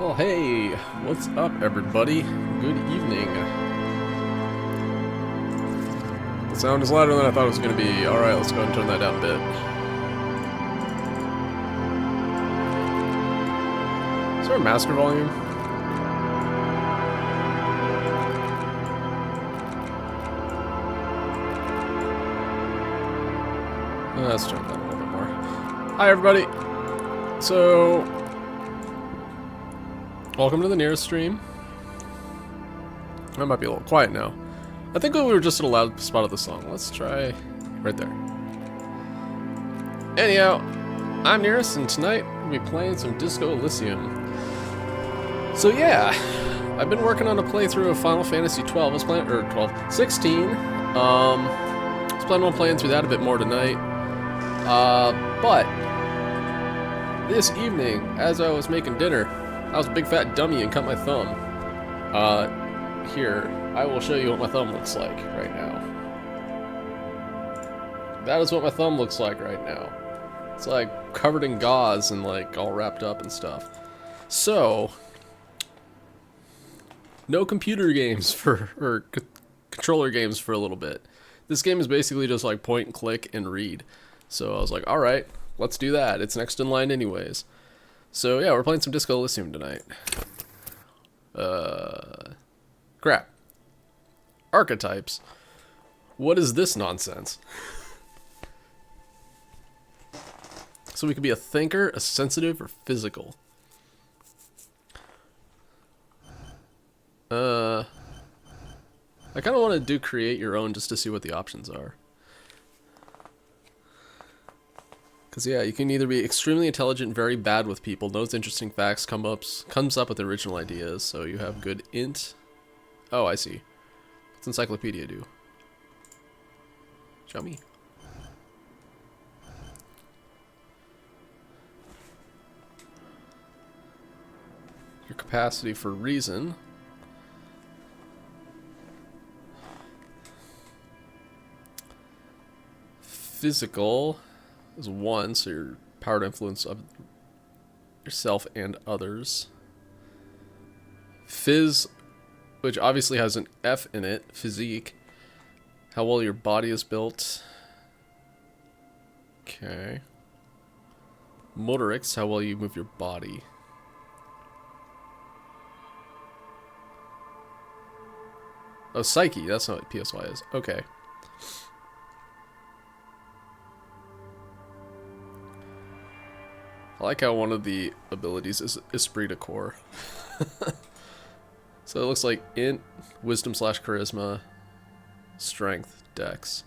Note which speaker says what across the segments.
Speaker 1: Well, hey, what's up, everybody? Good evening. The sound is louder than I thought it was going to be. Alright, let's go ahead and turn that down a bit. Is there a master volume? Let's turn it down a little bit more. Hi, everybody. So, welcome to the nearest stream. I might be a little quiet now. I think we were just at a loud spot of the song. Let's try right there. Anyhow, I'm Nearest, and tonight we'll be playing some Disco Elysium. So yeah, I've been working on a playthrough of Final Fantasy 12. I was playing, or 16. I was planning on playing through that a bit more tonight. But this evening, as I was making dinner, I was a big fat dummy and cut my thumb. Here, I will show you what my thumb looks like right now. That is what my thumb looks like right now. It's like covered in gauze and like all wrapped up and stuff. So, no computer games or controller games for a little bit. This game is basically just like point and click and read. So I was like, alright, let's do that. It's next in line anyways. So yeah, we're playing some Disco Elysium tonight. Crap. Archetypes. What is this nonsense? So we could be a thinker, a sensitive, or physical. I kind of want to do create your own just to see what the options are. Because yeah, you can either be extremely intelligent, very bad with people, knows interesting facts, comes up with original ideas, so you have good int. Oh, I see. What's encyclopedia do? Show me. Your capacity for reason. Physical is 1, so your power to influence of yourself and others. Phys, which obviously has an F in it, physique. How well your body is built. Okay. Motorics, how well you move your body. Oh, psyche, that's not what PSY is. Okay. I like how one of the abilities is esprit de corps. So it looks like int, wisdom / charisma, strength, dex.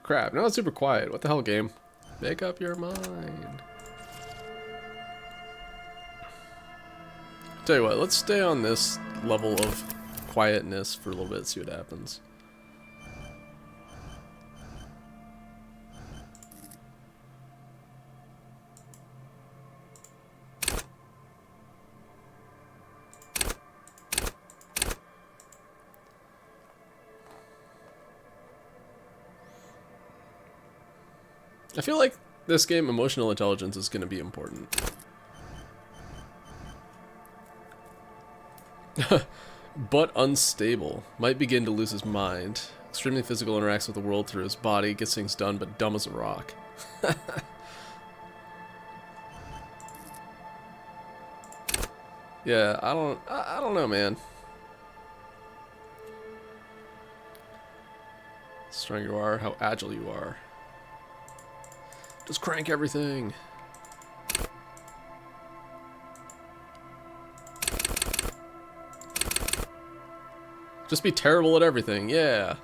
Speaker 1: Crap, now it's super quiet. What the hell, game? Make up your mind. Tell you what, let's stay on this level of quietness for a little bit, see what happens. I feel like this game, emotional intelligence, is going to be important. But unstable. Might begin to lose his mind. Extremely physical, interacts with the world through his body, gets things done, but dumb as a rock. Yeah, I don't know, man. How strong you are, how agile you are. Just crank everything. Just be terrible at everything, yeah.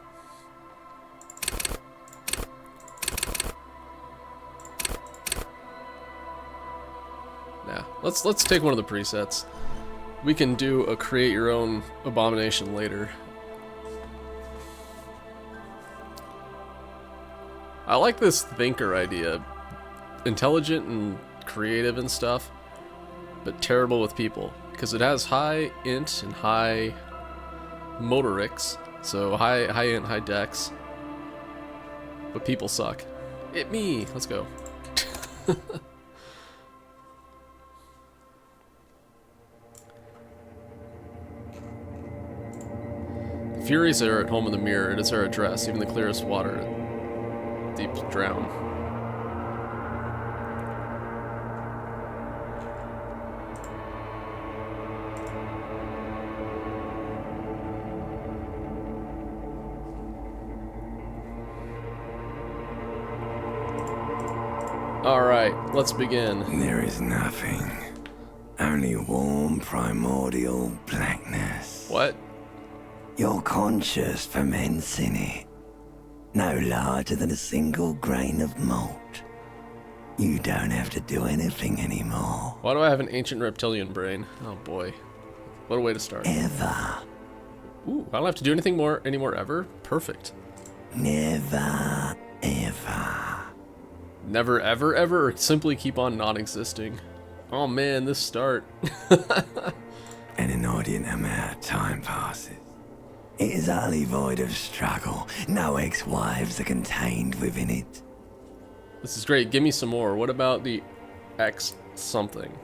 Speaker 1: Nah, let's take one of the presets. We can do a create your own abomination later. I like this thinker idea. Intelligent and creative and stuff, but terrible with people. Because it has high int and high motorics, so high int, high dex. But people suck. It me. Let's go. Furies are at home in the mirror. It is her address. Even the clearest water, deep drown. Alright, let's begin.
Speaker 2: There is nothing. Only warm primordial blackness.
Speaker 1: What?
Speaker 2: Your conscious ferments in it. No larger than a single grain of malt. You don't have to do anything anymore.
Speaker 1: Why do I have an ancient reptilian brain? Oh boy. What a way to start.
Speaker 2: Ever.
Speaker 1: Ooh, I don't have to do anything anymore ever? Perfect.
Speaker 2: Never, ever.
Speaker 1: Never, ever, ever, or simply keep on not existing? Oh man, this start.
Speaker 2: An inordinate amount of time passes. It is utterly void of struggle. No ex-wives are contained within it.
Speaker 1: This is great. Give me some more. What about the X something?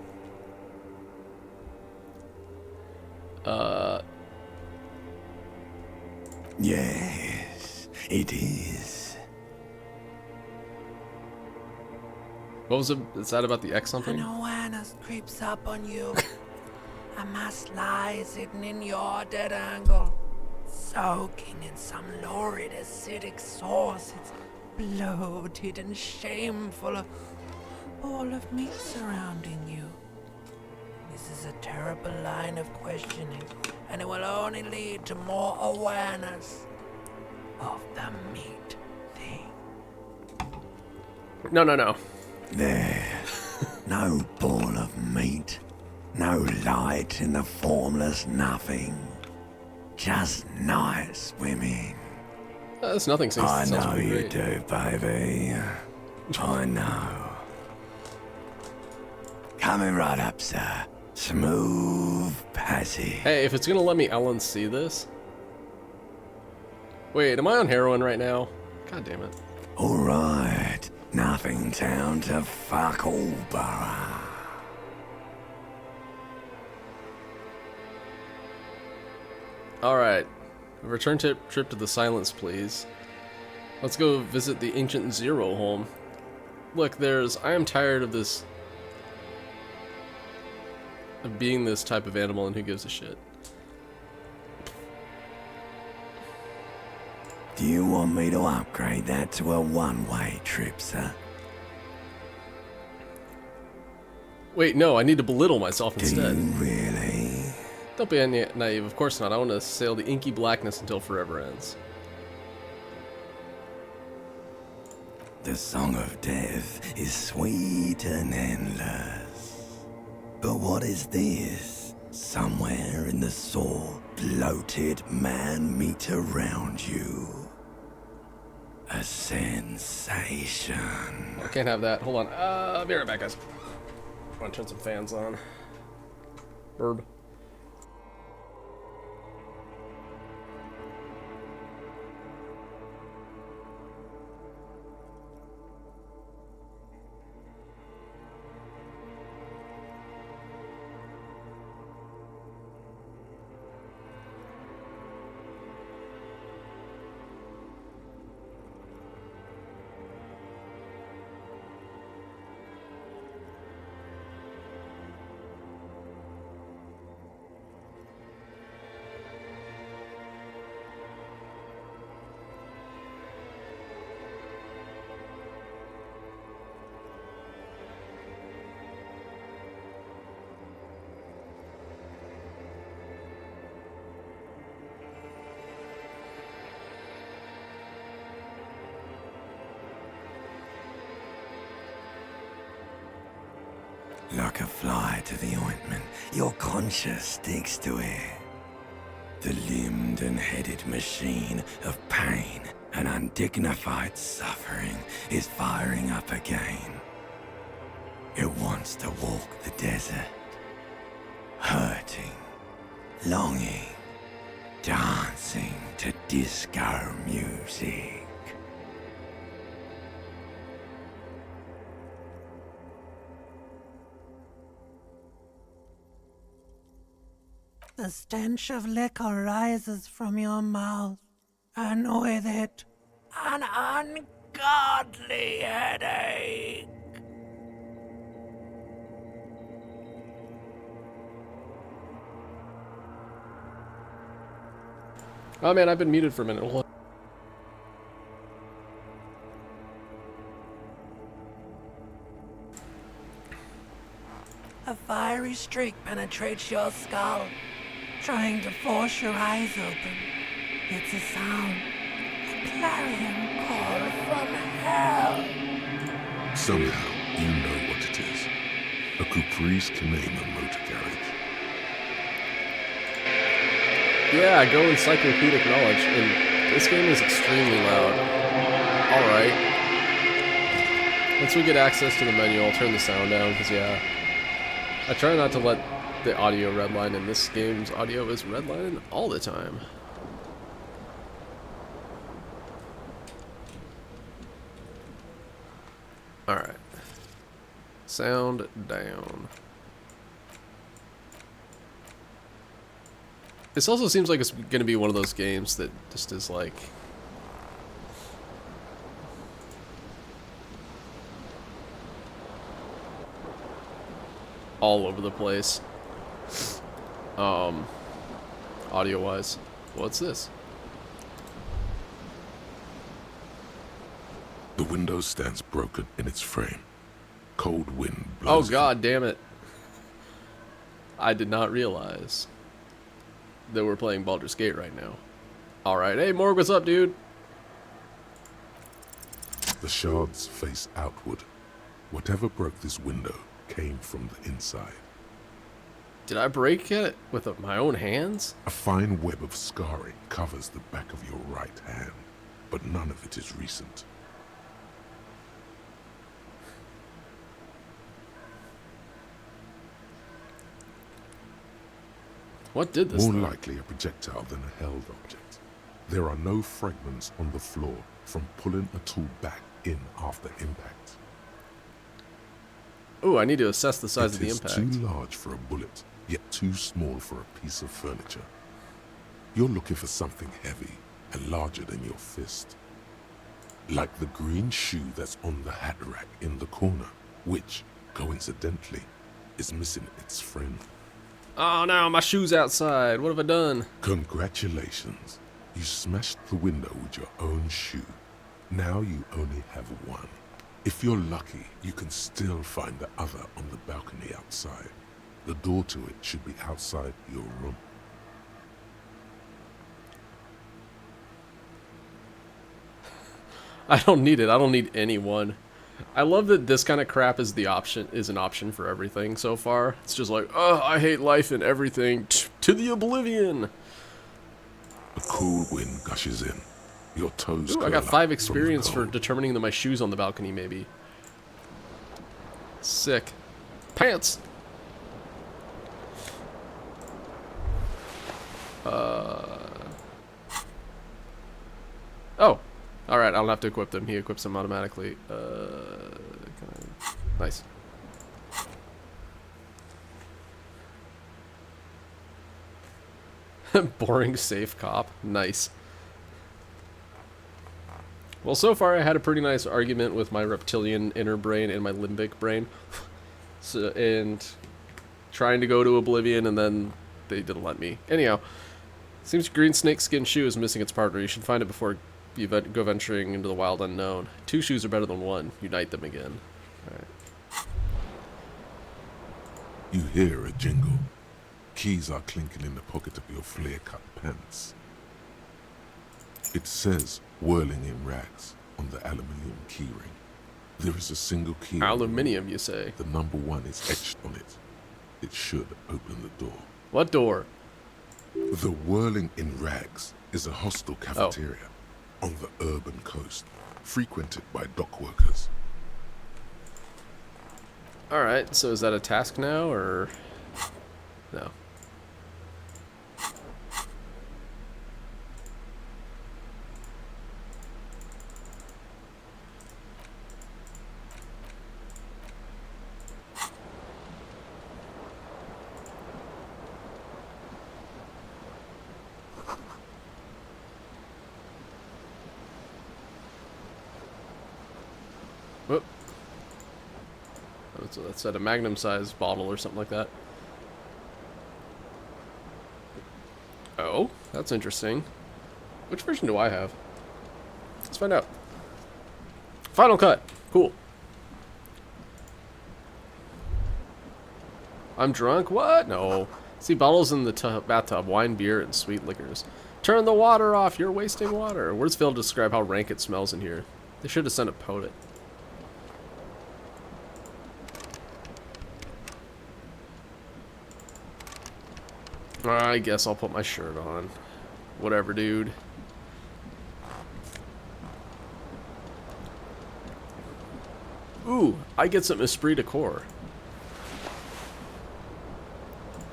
Speaker 2: Yes, it is.
Speaker 1: What was it? Is that about the X something?
Speaker 3: An awareness creeps up on you. A mass lies hidden in your dead angle, soaking in some lurid acidic sauce. It's bloated and shameful, a ball of meat surrounding you. This is a terrible line of questioning, and it will only lead to more awareness of the meat thing.
Speaker 1: No, no, no.
Speaker 2: There. No ball of meat. No light in the formless nothing. Just nice women.
Speaker 1: That's nothing.
Speaker 2: I
Speaker 1: Sounds
Speaker 2: know
Speaker 1: pretty
Speaker 2: you
Speaker 1: great.
Speaker 2: do, baby. I know. Coming right up, sir. Smooth passage.
Speaker 1: Hey, if it's gonna let me Ellen see this. Wait, am I on heroin right now? God damn it.
Speaker 2: Alright. Nothing town to fuck all borough.
Speaker 1: Alright. Return trip to the Silence, please. Let's go visit the ancient Zero home. Look, I am tired of this. Of being this type of animal, and who gives a shit?
Speaker 2: Do you want me to upgrade that to a one-way trip, sir?
Speaker 1: Wait, no, I need to belittle myself
Speaker 2: Do
Speaker 1: instead.
Speaker 2: you really?
Speaker 1: Don't be naive, of course not. I want to sail the inky blackness until forever ends.
Speaker 2: The song of death is sweet and endless. But what is this? Somewhere in the soul, bloated man meet around you. A sensation.
Speaker 1: I can't have that. Hold on. I'll be right back, guys. I want to turn some fans on. Burb.
Speaker 2: Like a fly to the ointment, your conscience sticks to it. The limbed and headed machine of pain and undignified suffering is firing up again. It wants to walk the desert, hurting, longing, dancing to disco music.
Speaker 3: The stench of liquor rises from your mouth, and with it, an ungodly headache.
Speaker 1: Oh man, I've been muted for a minute. Hold on.
Speaker 3: A fiery streak penetrates your skull, trying to force your eyes open. It's a sound, a clarion call from hell.
Speaker 4: Somehow, you know what it is. A Caprice Canema motor carriage.
Speaker 1: Yeah, go encyclopedic knowledge, and this game is extremely loud. Alright. Once we get access to the menu, I'll turn the sound down, because yeah. I try not to let the audio redline, and this game's audio is redlining all the time. Alright. Sound down. This also seems like it's going to be one of those games that just is like... all over the place. Audio-wise. What's this?
Speaker 4: The window stands broken in its frame. Cold wind
Speaker 1: Oh
Speaker 4: blows.
Speaker 1: god damn it. I did not realize that we're playing Baldur's Gate right now. Alright, hey Morg, what's up, dude?
Speaker 4: The shards face outward. Whatever broke this window came from the inside.
Speaker 1: Did I break it with my own hands?
Speaker 4: A fine web of scarring covers the back of your right hand, but none of it is recent.
Speaker 1: What did this
Speaker 4: More
Speaker 1: thing?
Speaker 4: likely a projectile than a held object. There are no fragments on the floor from pulling a tool back in after impact.
Speaker 1: Ooh, I need to assess the size of the
Speaker 4: It is
Speaker 1: impact.
Speaker 4: too large for a bullet, yet too small for a piece of furniture. You're looking for something heavy and larger than your fist. Like the green shoe that's on the hat rack in the corner, which, coincidentally, is missing its friend.
Speaker 1: Oh no, my shoe's outside. What have I done?
Speaker 4: Congratulations. You smashed the window with your own shoe. Now you only have one. If you're lucky, you can still find the other on the balcony outside. The door to it should be outside your room.
Speaker 1: I don't need it. I don't need anyone. I love that this kind of crap is an option for everything so far. It's just like, oh, I hate life and everything to the oblivion.
Speaker 4: A cool wind gushes in. Your toes
Speaker 1: Ooh, I
Speaker 4: curl
Speaker 1: got
Speaker 4: up
Speaker 1: 5
Speaker 4: from the
Speaker 1: experience for
Speaker 4: cold.
Speaker 1: determining that my shoe's on the balcony, maybe. Sick. Pants! Oh! Alright, I don't have to equip them. He equips them automatically. Nice. Boring safe cop. Nice. Well, so far I had a pretty nice argument with my reptilian inner brain and my limbic brain. And trying to go to Oblivion, and then they didn't let me. Anyhow, seems green snakeskin shoe is missing its partner. You should find it before you go venturing into the wild unknown. 2 shoes are better than 1. Unite them again. Alright.
Speaker 4: You hear a jingle. Keys are clinking in the pocket of your flare-cut pants. It says whirling in rags on the aluminium keyring. There is a single key. on the
Speaker 1: Aluminium, you say?
Speaker 4: The number 1 is etched on it. It should open the door.
Speaker 1: What door?
Speaker 4: The whirling in rags is a hostel cafeteria on the urban coast, frequented by dock workers.
Speaker 1: Alright, so is that a task now, or... No. Whoop. That's at a Magnum-sized bottle or something like that. Oh, that's interesting. Which version do I have? Let's find out. Final cut. Cool. I'm drunk? What? No. See bottles in the bathtub, wine, beer, and sweet liquors. Turn the water off. You're wasting water. Words fail to describe how rank it smells in here. They should have sent a poet. I guess I'll put my shirt on. Whatever, dude. Ooh, I get some esprit de corps.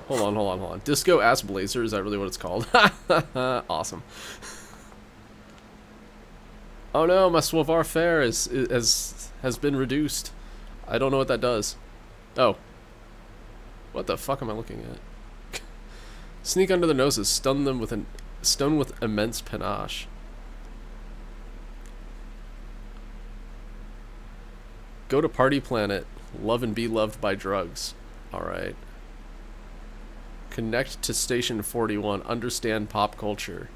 Speaker 1: Hold on. Disco Ass Blazer, is that really what it's called? Awesome. Oh no, my savoir faire has been reduced. I don't know what that does. Oh. What the fuck am I looking at? Sneak under their noses, stun with immense panache. Go to Party Planet. Love and be loved by drugs. Alright. Connect to Station 41. Understand pop culture.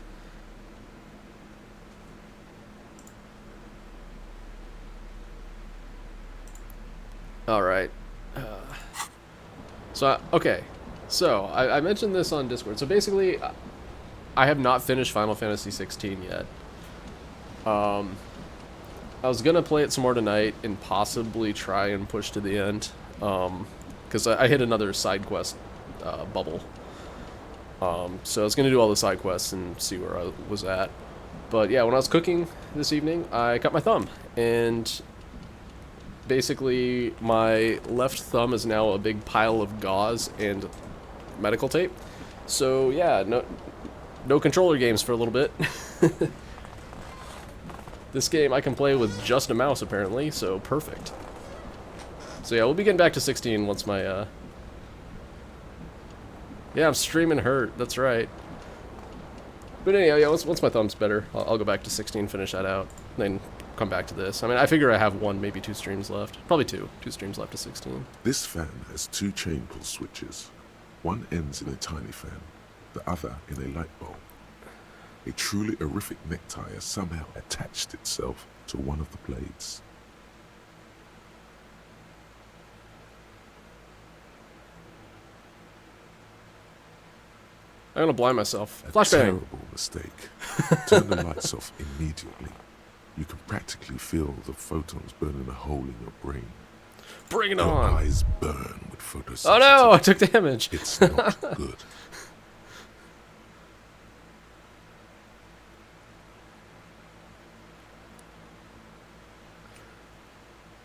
Speaker 1: Alright. Okay. So, I mentioned this on Discord. So basically, I have not finished Final Fantasy 16 yet. I was gonna play it some more tonight and possibly try and push to the end. Because I hit another side quest bubble. So I was gonna do all the side quests and see where I was at. But yeah, when I was cooking this evening, I cut my thumb. And basically, my left thumb is now a big pile of gauze and medical tape. So yeah, no controller games for a little bit. This game I can play with just a mouse apparently, so perfect. So yeah, we'll be getting back to 16 once my yeah, I'm streaming hurt, that's right. But anyhow, yeah, once my thumb's better, I'll go back to 16, finish that out, then come back to this. I mean, I figure I have one, maybe two streams left. Probably two streams left to 16.
Speaker 4: This fan has two chain pull switches. One ends in a tiny fan, the other in a light bulb. A truly horrific necktie has somehow attached itself to one of the blades.
Speaker 1: I'm gonna blind myself.
Speaker 4: A
Speaker 1: Flashbang!
Speaker 4: terrible mistake. Turn the lights off immediately. You can practically feel the photons burning a hole in your brain.
Speaker 1: Bring it
Speaker 4: Your
Speaker 1: on!
Speaker 4: eyes burn with photosensitivity.
Speaker 1: Oh no, I took damage!
Speaker 4: It's not good.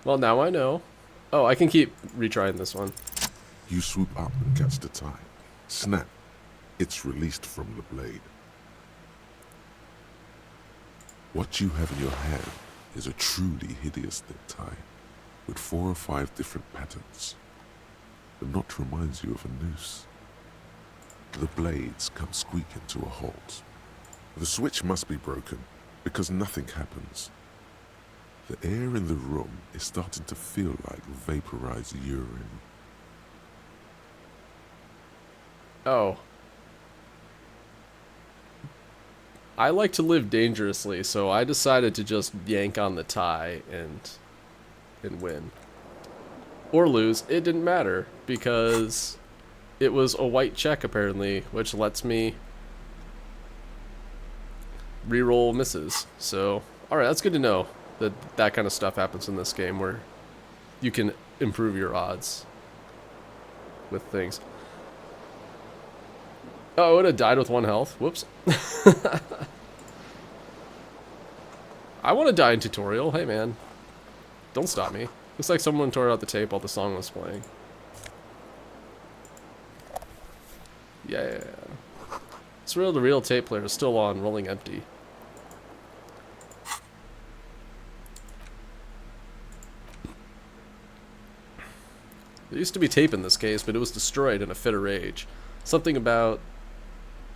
Speaker 1: Well, now I know. Oh, I can keep retrying this one.
Speaker 4: You swoop up and catch the tie. Snap. It's released from the blade. What you have in your hand is a truly hideous necktie, with 4 or 5 different patterns. The knot reminds you of a noose. The blades come squeaking to a halt. The switch must be broken, because nothing happens. The air in the room is starting to feel like vaporized urine.
Speaker 1: Oh. I like to live dangerously, so I decided to just yank on the tie and win. Or lose. It didn't matter, because it was a white check, apparently, which lets me reroll misses. So, alright, that's good to know that that kind of stuff happens in this game, where you can improve your odds with things. Oh, I would have died with 1 health. Whoops. I want to die in tutorial. Hey, man. Don't stop me. Looks like someone tore out the tape while the song was playing. Yeah. It's real. The real tape player is still on, rolling empty. There used to be tape in this case, but it was destroyed in a fit of rage. Something about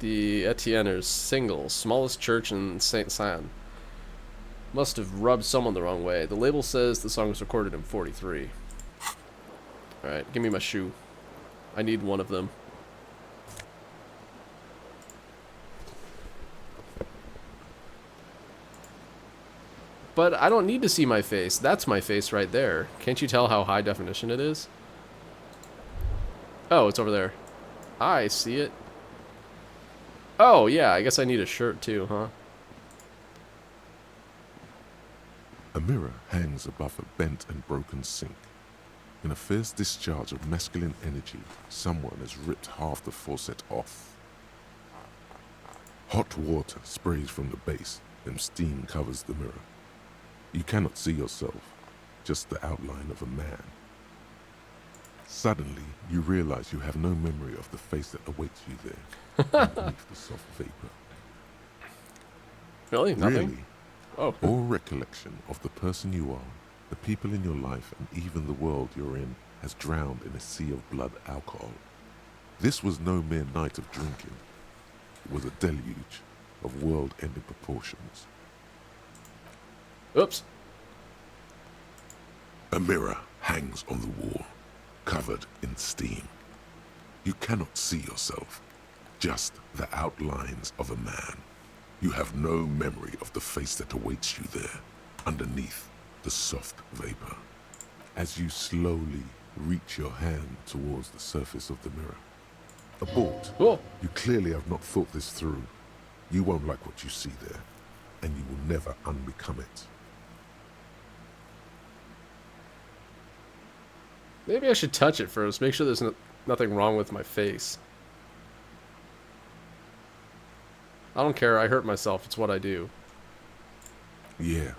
Speaker 1: the Etienne's single, smallest church in Saint-San. Must have rubbed someone the wrong way. The label says the song was recorded in 43. Alright, give me my shoe. I need one of them. But I don't need to see my face. That's my face right there. Can't you tell how high definition it is? Oh, it's over there. I see it. Oh, yeah, I guess I need a shirt too, huh?
Speaker 4: A mirror hangs above a bent and broken sink. In a fierce discharge of masculine energy, someone has ripped half the faucet off. Hot water sprays from the base, and steam covers the mirror. You cannot see yourself, just the outline of a man. Suddenly, you realize you have no memory of the face that awaits you there, underneath the soft vapor.
Speaker 1: Really? Nothing?
Speaker 4: Really,
Speaker 1: Oh.
Speaker 4: all recollection of the person you are, the people in your life, and even the world you're in has drowned in a sea of blood alcohol. This was no mere night of drinking. It was a deluge of world-ending proportions.
Speaker 1: Oops.
Speaker 4: A mirror hangs on the wall, covered in steam. You cannot see yourself, just the outlines of a man. You have no memory of the face that awaits you there, underneath the soft vapor. As you slowly reach your hand towards the surface of the mirror. Abort.
Speaker 1: Cool.
Speaker 4: You clearly have not thought this through. You won't like what you see there, and you will never unbecome it.
Speaker 1: Maybe I should touch it first. Make sure there's nothing wrong with my face. I don't care. I hurt myself. It's what I do.
Speaker 4: Yeah,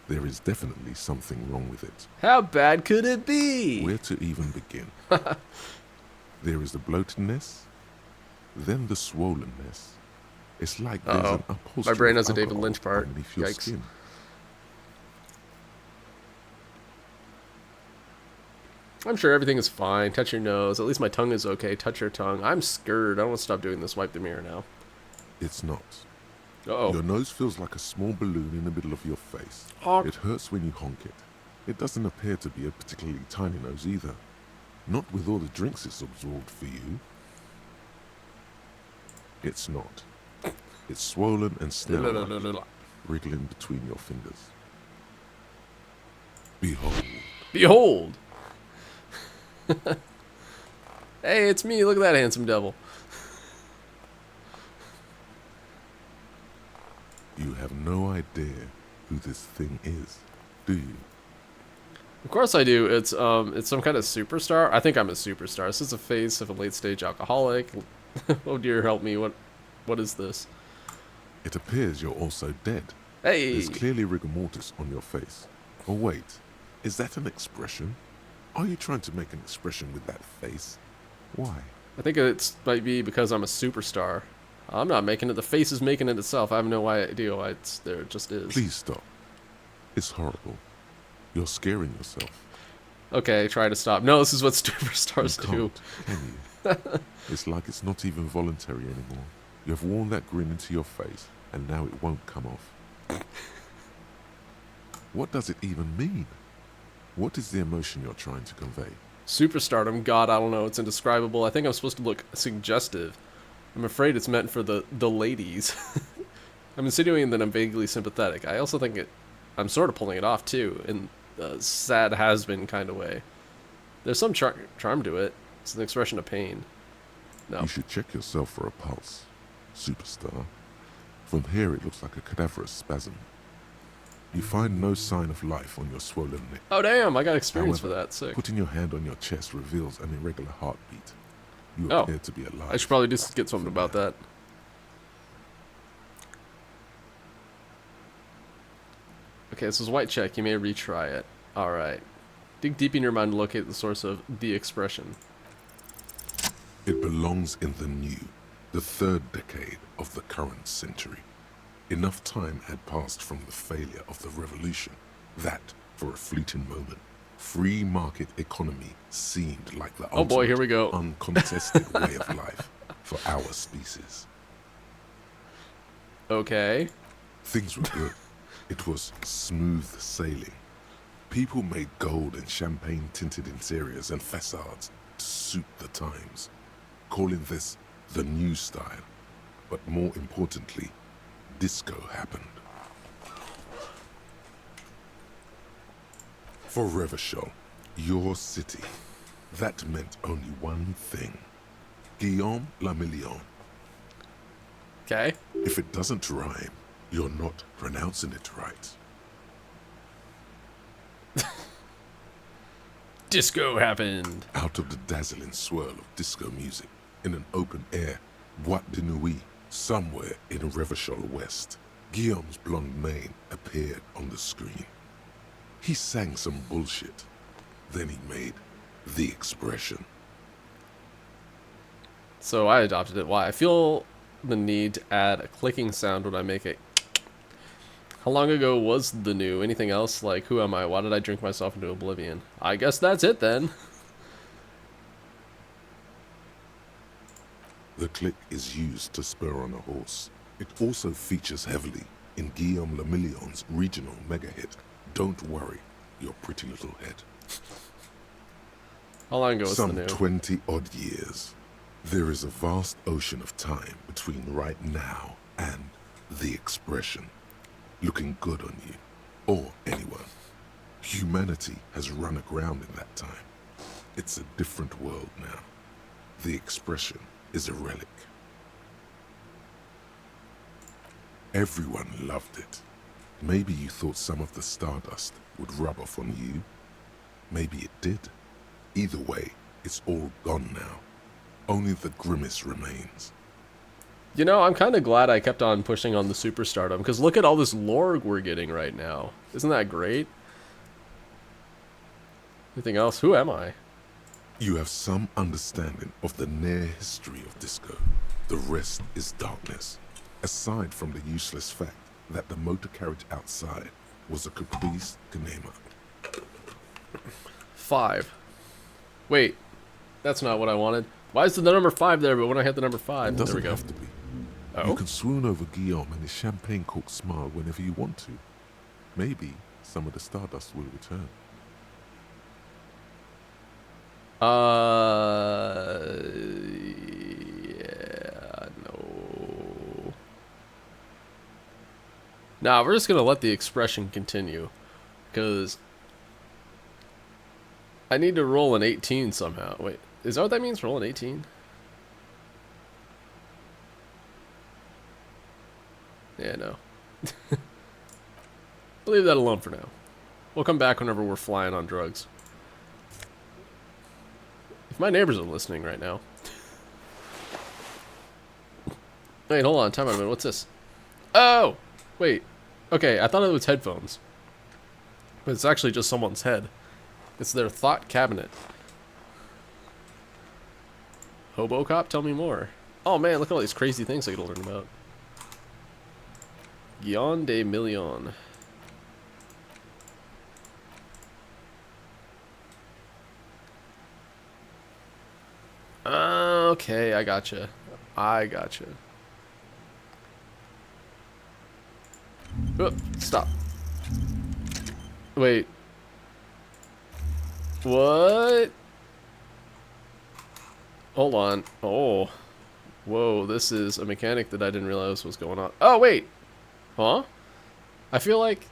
Speaker 4: there is definitely something wrong with it.
Speaker 1: How bad could it be?
Speaker 4: Where to even begin? There is the bloatedness, then the swollenness. It's like there's an upholstery
Speaker 1: My brain
Speaker 4: of
Speaker 1: has a David
Speaker 4: alcohol
Speaker 1: Lynch part.
Speaker 4: underneath your
Speaker 1: Yikes.
Speaker 4: skin.
Speaker 1: I'm sure everything is fine. Touch your nose. At least my tongue is okay. Touch your tongue. I'm scared. I don't want to stop doing this. Wipe the mirror now.
Speaker 4: It's not.
Speaker 1: Uh-oh.
Speaker 4: Your nose feels like a small balloon in the middle of your face.
Speaker 1: Honk.
Speaker 4: It hurts when you honk it. It doesn't appear to be a particularly tiny nose either. Not with all the drinks it's absorbed for you. It's not. It's swollen and snail-like, wriggling between your fingers. Behold.
Speaker 1: Behold! Hey, it's me. Look at that handsome devil.
Speaker 4: You have no idea who this thing is, do you?
Speaker 1: Of course I do. It's some kind of superstar. I think I'm a superstar. This is the face of a late-stage alcoholic. Oh dear, help me. What is this?
Speaker 4: It appears you're also dead.
Speaker 1: Hey!
Speaker 4: There's clearly rigor mortis on your face. Oh wait, is that an expression? Are you trying to make an expression with that face? Why?
Speaker 1: I think it might be because I'm a superstar. I'm not making it. The face is making it itself. I have no idea why it's there. It just is.
Speaker 4: Please stop. It's horrible. You're scaring yourself.
Speaker 1: Okay, try to stop. No, this is what superstars
Speaker 4: You
Speaker 1: do.
Speaker 4: can't, can you? It's like it's not even voluntary anymore. You have worn that grin into your face, and now it won't come off. What does it even mean? What is the emotion you're trying to convey?
Speaker 1: Superstardom, God, I don't know. It's indescribable. I think I'm supposed to look suggestive. I'm afraid it's meant for the ladies. I'm insinuating that I'm vaguely sympathetic. I also think I'm sort of pulling it off, too, in a sad has-been kind of way. There's some charm to it. It's an expression of pain. No.
Speaker 4: You should check yourself for a pulse, superstar. From here it looks like a cadaverous spasm. You find no sign of life on your swollen neck.
Speaker 1: Oh, damn, I got experience
Speaker 4: However,
Speaker 1: for that. Sick.
Speaker 4: Putting your hand on your chest reveals an irregular heartbeat. You
Speaker 1: Oh.
Speaker 4: appear to be alive.
Speaker 1: I should probably just get something about that. Okay, this is white check. You may retry it. Alright. Dig deep in your mind to locate the source of the expression.
Speaker 4: It belongs in the new, the third decade of the current century. Enough time had passed from the failure of the revolution that, for a fleeting moment, free market economy seemed like the
Speaker 1: Oh boy, here we go.
Speaker 4: uncontested way of life for our species.
Speaker 1: Okay.
Speaker 4: Things were good. It was smooth sailing. People made gold and champagne-tinted interiors and facades to suit the times, calling this the new style. But more importantly, disco happened. For Revachol, your city, that meant only one thing. Guillaume le Million.
Speaker 1: Okay.
Speaker 4: If it doesn't rhyme, you're not pronouncing it right.
Speaker 1: Disco happened.
Speaker 4: Out of the dazzling swirl of disco music, in an open air boîte de nuit, somewhere in Revachol West, Guillaume's blonde mane appeared on the screen. He sang some bullshit. Then he made the expression.
Speaker 1: So I adopted it. Why? I feel the need to add a clicking sound when I make it. How long ago was the new? Anything else? Like, who am I? Why did I drink myself into oblivion? I guess that's it then.
Speaker 4: The click is used to spur on a horse. It also features heavily in Guillaume le Million's regional mega hit, Don't Worry, Your Pretty Little Head.
Speaker 1: How long ago was the
Speaker 4: Some
Speaker 1: new?
Speaker 4: 20-odd years. There is a vast ocean of time between right now and the expression. Looking good on you, or anyone. Humanity has run aground in that time. It's a different world now. The expression is a relic. Everyone loved it. Maybe you thought some of the stardust would rub off on you. Maybe it did. Either way, it's all gone now. Only the grimace remains.
Speaker 1: You know, I'm kind of glad I kept on pushing on the superstardom, because look at all this lore we're getting right now. Isn't that great? Anything else? Who am I?
Speaker 4: You have some understanding of the near history of disco. The rest is darkness. Aside from the useless fact that the motor carriage outside was a caprice canema.
Speaker 1: 5. Wait, that's not what I wanted. Why is the number 5 there, but when I hit the number 5,
Speaker 4: It
Speaker 1: there we
Speaker 4: doesn't
Speaker 1: go.
Speaker 4: have to be.
Speaker 1: Oh?
Speaker 4: You can swoon over Guillaume and his champagne-corked smile whenever you want to. Maybe some of the stardust will return.
Speaker 1: Yeah, no. Nah, we're just gonna let the expression continue, because I need to roll an 18 somehow. Wait, is that what that means? Roll an 18? Yeah, no. Leave that alone for now. We'll come back whenever we're flying on drugs. If my neighbors are listening right now. Wait, hold on. Time out a minute. What's this? Oh! Wait. Okay, I thought it was headphones. But it's actually just someone's head. It's their thought cabinet. Hobo Cop, tell me more. Oh man, look at all these crazy things I could learn about. Guillaume de Million. Okay, I gotcha. I gotcha. Oh, stop. Wait. What? Hold on. Oh. Whoa, this is a mechanic that I didn't realize was going on. Oh, wait. Huh? I feel like...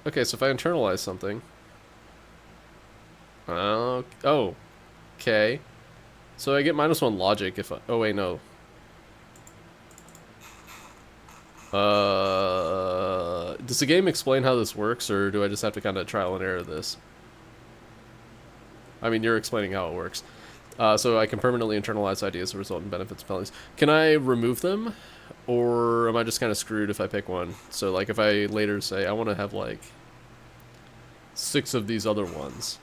Speaker 1: Okay, so if I internalize something... oh, okay. So I get -1 logic if I... Oh, wait, no. Does the game explain how this works, or do I just have to kind of trial and error this? I mean, you're explaining how it works. So I can permanently internalize ideas that result in benefits and penalties. Can I remove them? Or am I just kind of screwed if I pick one? So, like, if I later say, I want to have, like, 6 of these other ones.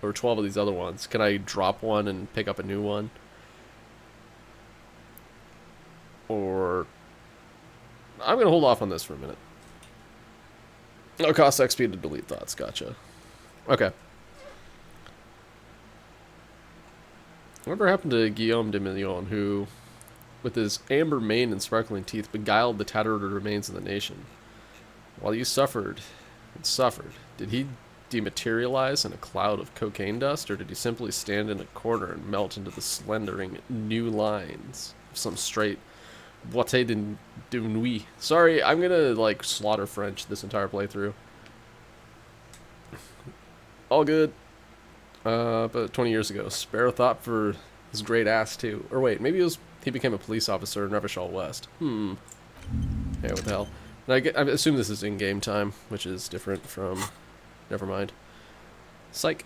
Speaker 1: Or 12 of these other ones. Can I drop one and pick up a new one? Or... I'm going to hold off on this for a minute. No cost XP to delete thoughts. Gotcha. Okay. Whatever happened to Guillaume de Million, who with his amber mane and sparkling teeth, beguiled the tattered remains of the nation. While you suffered and suffered, did he dematerialize in a cloud of cocaine dust, or did he simply stand in a corner and melt into the slendering new lines of some straight boîte de nuit? Sorry, I'm gonna, like, slaughter French this entire playthrough. All good. But 20 years ago, spare a thought for his great ass, too. Or wait, maybe he became a police officer in Revachol West. Yeah, what the hell. And I assume this is in-game time, which is different from... Never mind. Psych.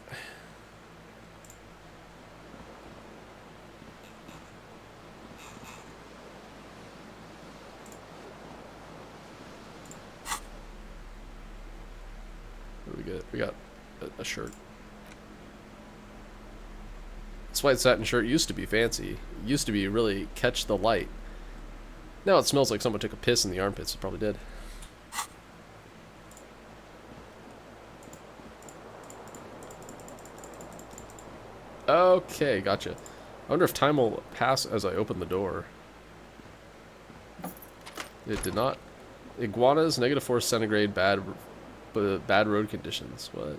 Speaker 1: What do we get? We got a shirt. This white satin shirt used to be fancy. It used to be really catch the light. Now it smells like someone took a piss in the armpits. It probably did. Okay, gotcha. I wonder if time will pass as I open the door. It did not. Iguanas, -4 centigrade, bad road conditions. What?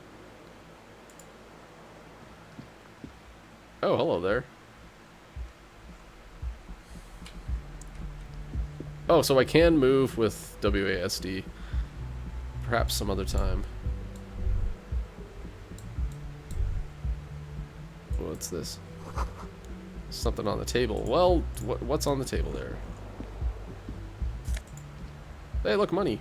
Speaker 1: Oh, hello there. Oh, so I can move with WASD. Perhaps some other time. What's this? Something on the table. Well, what's on the table there? Hey, look, money.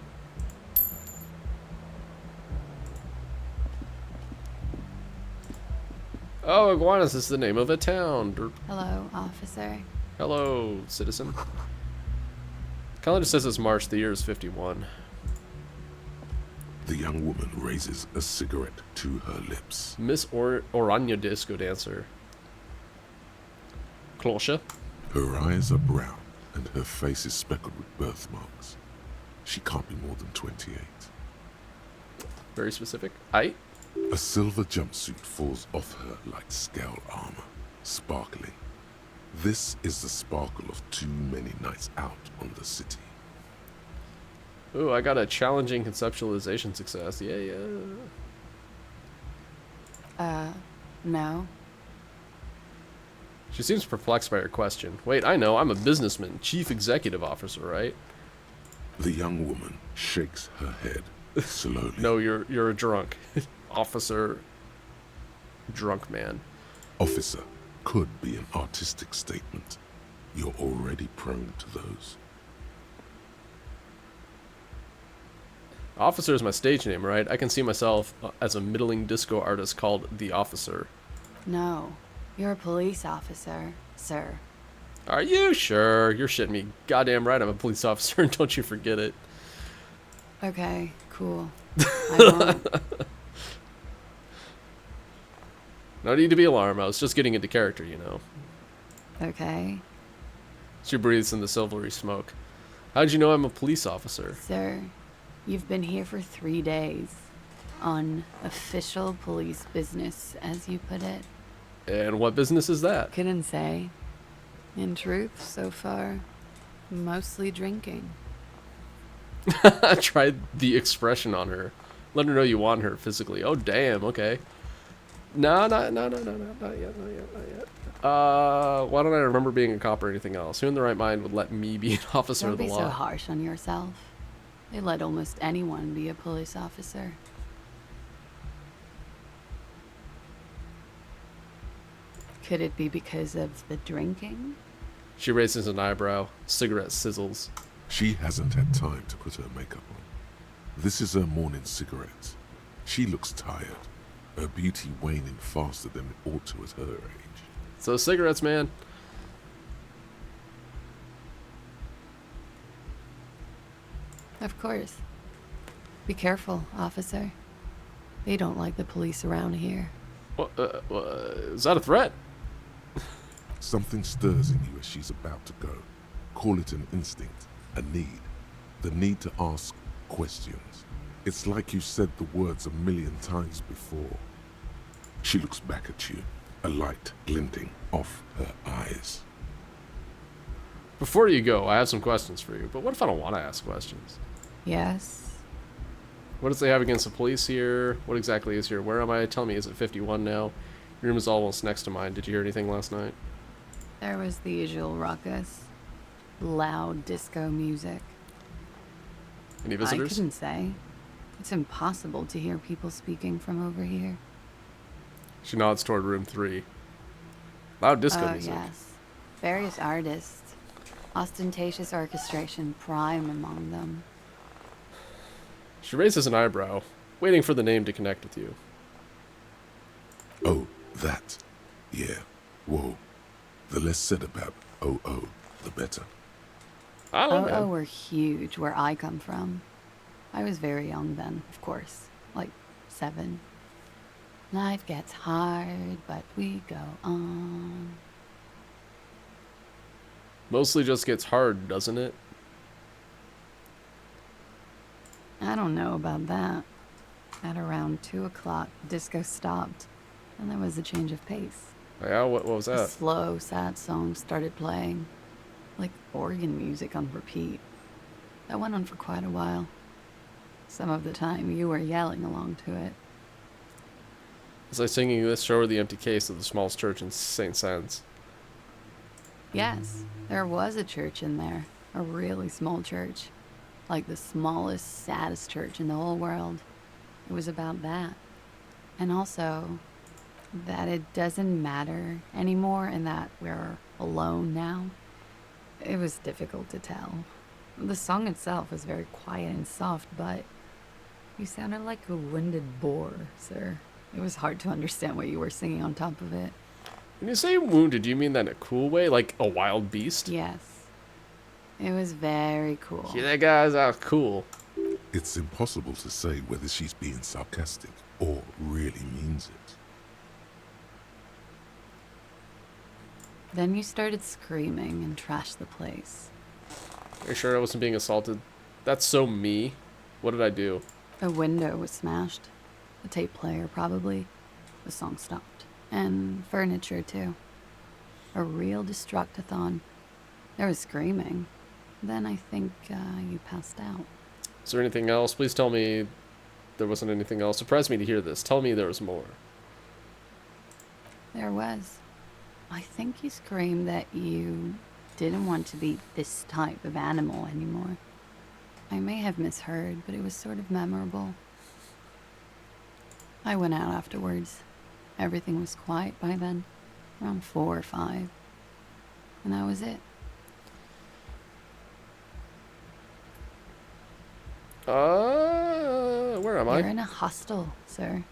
Speaker 1: Oh, Iguanas is the name of a town.
Speaker 5: Hello, officer.
Speaker 1: Hello, citizen. Calendar says it's March, the year is 51.
Speaker 4: The young woman raises a cigarette to her lips.
Speaker 1: Miss Orania Disco Dancer. Klosha.
Speaker 4: Her eyes are brown and her face is speckled with birthmarks. She can't be more than 28.
Speaker 1: Very specific. Aight.
Speaker 4: A silver jumpsuit falls off her like scale armor, sparkling. This is the sparkle of too many nights out on the city.
Speaker 1: Ooh, I got a challenging conceptualization success. Yeah.
Speaker 5: No.
Speaker 1: She seems perplexed by her question. Wait, I know. I'm a businessman, chief executive officer, right?
Speaker 4: The young woman shakes her head slowly.
Speaker 1: No, you're a drunk. Officer, drunk man.
Speaker 4: Officer could be an artistic statement. You're already prone to those.
Speaker 1: Officer is my stage name, right? I can see myself as a middling disco artist called The Officer.
Speaker 5: No. You're a police officer, sir.
Speaker 1: Are you sure? You're shitting me. Goddamn right I'm a police officer, and don't you forget it.
Speaker 5: Okay, cool. I won't.
Speaker 1: No need to be alarmed. I was just getting into character, you know.
Speaker 5: Okay.
Speaker 1: She breathes in the silvery smoke. How'd you know I'm a police officer?
Speaker 5: Sir, you've been here for 3 days. On official police business, as you put it.
Speaker 1: And what business is that?
Speaker 5: Couldn't say. In truth, so far, mostly drinking.
Speaker 1: Try the expression on her. Let her know you want her physically. Oh, damn, okay. No, not yet. Why don't I remember being a cop or anything else? Who in their right mind would let me be an officer
Speaker 5: Don't
Speaker 1: of the
Speaker 5: be
Speaker 1: law?
Speaker 5: so harsh on yourself. They let almost anyone be a police officer. Could it be because of the drinking?
Speaker 1: She raises an eyebrow. Cigarette sizzles.
Speaker 4: She hasn't had time to put her makeup on. This is her morning cigarette. She looks tired, her beauty waning faster than it ought to at her age.
Speaker 1: So cigarettes, man.
Speaker 5: Of course. Be careful, officer. They don't like the police around here.
Speaker 1: What, is that a threat?
Speaker 4: Something stirs in you as she's about to go. Call it an instinct, a need. The need to ask questions. It's like you said the words 1,000,000 times before. She looks back at you, a light glinting off her eyes.
Speaker 1: Before you go, I have some questions for you. But what if I don't want to ask questions?
Speaker 5: Yes.
Speaker 1: What does they have against the police here? What exactly is here? Where am I? Tell me, is it 51 now? Your room is almost next to mine. Did you hear anything last night?
Speaker 5: There was the usual ruckus. Loud disco music.
Speaker 1: Any
Speaker 5: I
Speaker 1: visitors?
Speaker 5: couldn't say. It's impossible to hear people speaking from over here.
Speaker 1: She nods toward room 3. Loud disco
Speaker 5: Oh,
Speaker 1: music.
Speaker 5: yes. Various artists. Ostentatious orchestration prime among them.
Speaker 1: She raises an eyebrow, waiting for the name to connect with you.
Speaker 4: Oh, that. Yeah. Whoa. The less said about OO, the better.
Speaker 1: I don't know.
Speaker 5: Oh, were huge where I come from. I was very young then, of course. Like 7. Life gets hard, but we go on.
Speaker 1: Mostly just gets hard, doesn't it?
Speaker 5: I don't know about that. At around 2 o'clock, disco stopped, and there was a change of pace.
Speaker 1: Yeah, what was
Speaker 5: A
Speaker 1: that?
Speaker 5: slow, sad song started playing, like organ music on repeat. That went on for quite a while. Some of the time, you were yelling along to it.
Speaker 1: Was I singing this? Show her the empty case of the smallest church in St. Sands.
Speaker 5: Yes, there was a church in there. A really small church. Like the smallest, saddest church in the whole world. It was about that. And also, that it doesn't matter anymore and that we're alone now. It was difficult to tell. The song itself was very quiet and soft, but you sounded like a winded boar, sir. It was hard to understand what you were singing on top of it.
Speaker 1: When you say wounded, do you mean that in a cool way? Like a wild beast?
Speaker 5: Yes. It was very cool.
Speaker 1: Yeah, that guy's out cool.
Speaker 4: It's impossible to say whether she's being sarcastic or really means it.
Speaker 5: Then you started screaming and trashed the place.
Speaker 1: Are you sure I wasn't being assaulted? That's so me. What did I do?
Speaker 5: A window was smashed. A tape player, probably. The song stopped. And furniture, too. A real destructathon. There was screaming. Then I think you passed out.
Speaker 1: Is there anything else? Please tell me there wasn't anything else. Surprised me to hear this. Tell me there was more.
Speaker 5: There was. I think you screamed that you didn't want to be this type of animal anymore. I may have misheard, but it was sort of memorable. I went out afterwards. Everything was quiet by then, around 4 or 5. And that was it.
Speaker 1: Where am I?
Speaker 5: You're in a hostel, sir.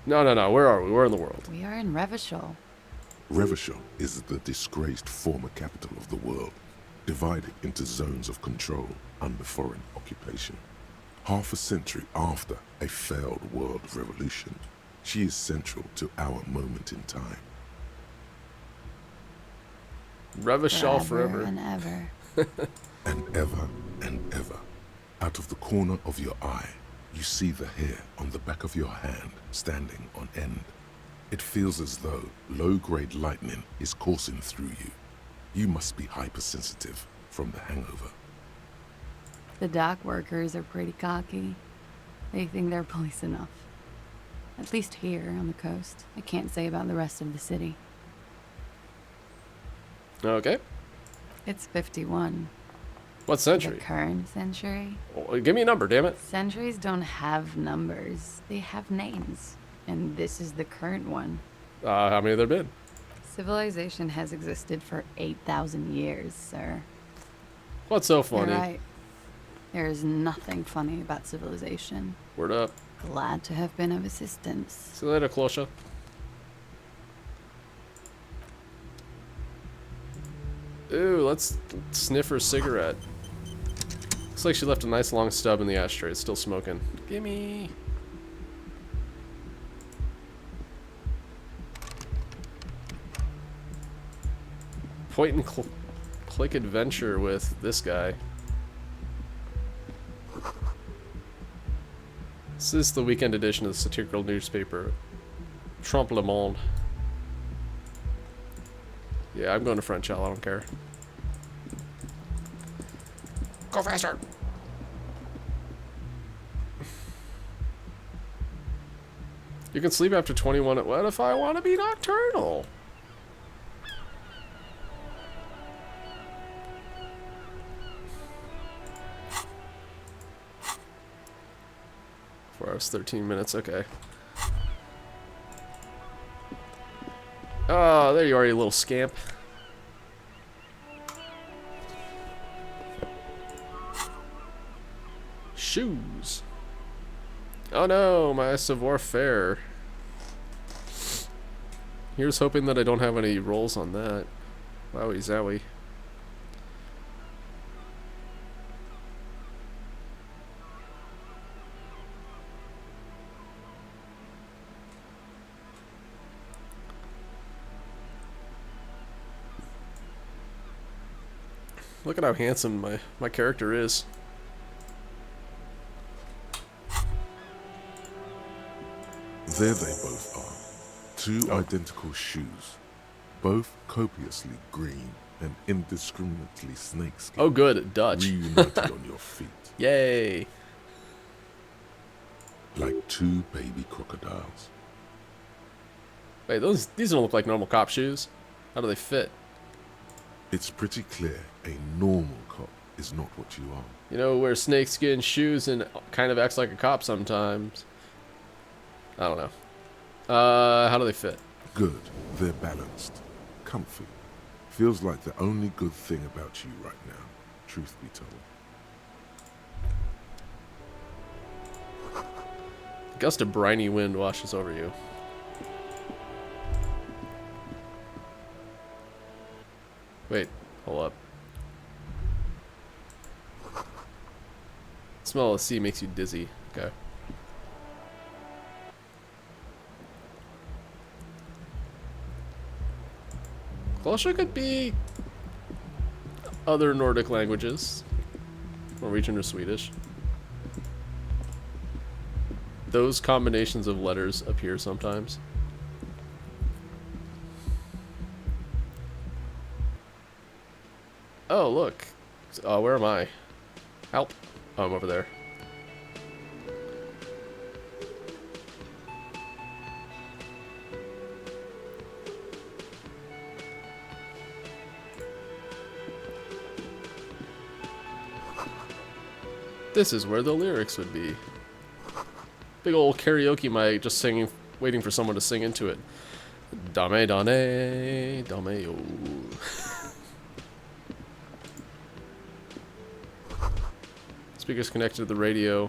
Speaker 1: No. Where are we? Where in the world?
Speaker 5: We are in Revachol.
Speaker 4: Revachol is the disgraced former capital of the world, divided into zones of control under foreign occupation. Half a century after a failed world revolution, she is central to our moment in time.
Speaker 1: Revachol forever.
Speaker 5: And ever.
Speaker 4: And ever and ever. Out of the corner of your eye, you see the hair on the back of your hand standing on end. It feels as though low-grade lightning is coursing through you. You must be hypersensitive from the hangover.
Speaker 5: The dock workers are pretty cocky. They think they're police enough. At least here on the coast. I can't say about the rest of the city.
Speaker 1: Okay.
Speaker 5: It's 51.
Speaker 1: What
Speaker 5: The
Speaker 1: century?
Speaker 5: current century?
Speaker 1: Oh, give me a number, damn it.
Speaker 5: Centuries don't have numbers. They have names. And this is the current one.
Speaker 1: How many have there been?
Speaker 5: Civilization has existed for 8,000 years, sir.
Speaker 1: What's so funny?
Speaker 5: You're right. There is nothing funny about civilization.
Speaker 1: Word up.
Speaker 5: Glad to have been of assistance.
Speaker 1: See you later, Klosha. Ooh, let's sniff her cigarette. Looks like she left a nice long stub in the ashtray. It's still smoking. Gimme. Point and click adventure with this guy. This is the weekend edition of the satirical newspaper Trompe le Monde. Yeah, I'm going to French Hell, I don't care. Go faster. You can sleep after 21. What if I want to be nocturnal? 4 hours, 13 minutes. Okay. Oh, there you are, you little scamp. Shoes. Oh no, my savoir-faire. Here's hoping that I don't have any rolls on that. Wowie zowie. Look at how handsome my character is.
Speaker 4: There they both are. Two identical shoes. Both copiously green and indiscriminately snakeskin.
Speaker 1: Oh good, Dutch.
Speaker 4: Reunited on your feet.
Speaker 1: Yay.
Speaker 4: Like two baby crocodiles.
Speaker 1: Wait, these don't look like normal cop shoes. How do they fit?
Speaker 4: It's pretty clear a normal cop is not what you are.
Speaker 1: You know, wears snakeskin shoes and kind of acts like a cop sometimes. I don't know. How do they fit?
Speaker 4: Good. They're balanced. Comfy. Feels like the only good thing about you right now, truth be told.
Speaker 1: A gust of briny wind washes over you. Wait, hold up. Smell of the sea makes you dizzy. Okay. Gloucester could be other Nordic languages. Norwegian or Swedish. Those combinations of letters appear sometimes. Oh, look. Where am I? Help. Oh, I'm over there. This is where the lyrics would be. Big old karaoke mic just singing, waiting for someone to sing into it. Dame, dame, dame, yo. Speakers connected to the radio.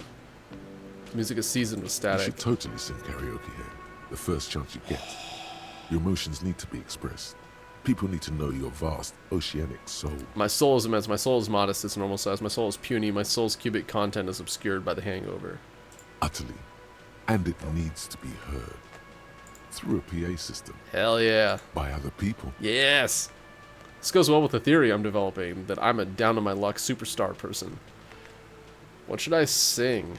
Speaker 1: Music is seasoned with
Speaker 4: You
Speaker 1: static.
Speaker 4: should totally sing karaoke here. The first chance you get. Your emotions need to be expressed. People need to know your vast, oceanic soul.
Speaker 1: My soul is immense. My soul is modest. It's normal size. My soul is puny. My soul's cubic content is obscured by the hangover.
Speaker 4: Utterly. And it needs to be heard. Through a PA system.
Speaker 1: Hell yeah.
Speaker 4: By other people.
Speaker 1: Yes. This goes well with the theory I'm developing, that I'm a down-on-my-luck superstar person. What should I sing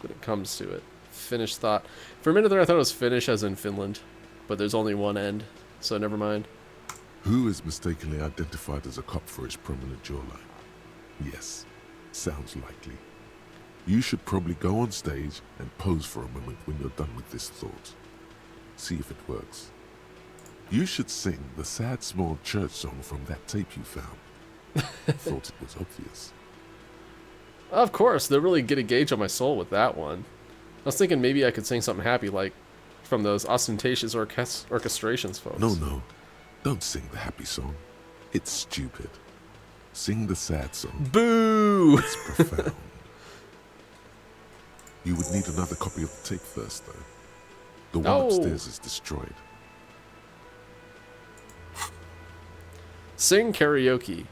Speaker 1: when it comes to it? Finnish thought. For a minute there I thought it was Finnish as in Finland, but there's only one end, so never mind.
Speaker 4: Who is mistakenly identified as a cop for his prominent jawline? Yes, sounds likely. You should probably go on stage and pose for a moment when you're done with this thought. See if it works. You should sing the sad small church song from that tape you found. Thought it was obvious.
Speaker 1: Of course, they'll really get a gauge on my soul with that one. I was thinking maybe I could sing something happy like from those ostentatious orchestrations folks.
Speaker 4: No. Don't sing the happy song. It's stupid. Sing the sad song.
Speaker 1: Boo!
Speaker 4: It's profound. You would need another copy of the tape first, though. The one
Speaker 1: No.
Speaker 4: upstairs is destroyed.
Speaker 1: Sing karaoke.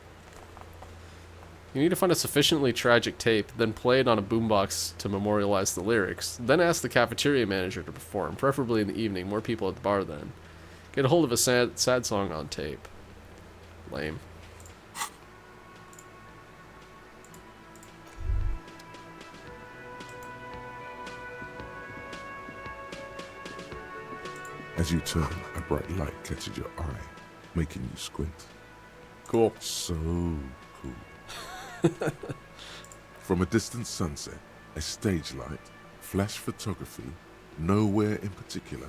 Speaker 1: You need to find a sufficiently tragic tape, then play it on a boombox to memorialize the lyrics. Then ask the cafeteria manager to perform, preferably in the evening. More people at the bar then. Get a hold of a sad song on tape. Lame.
Speaker 4: As you turn, a bright light catches your eye, making you squint.
Speaker 1: Cool.
Speaker 4: So cool. From a distant sunset, a stage light, flash photography, nowhere in particular.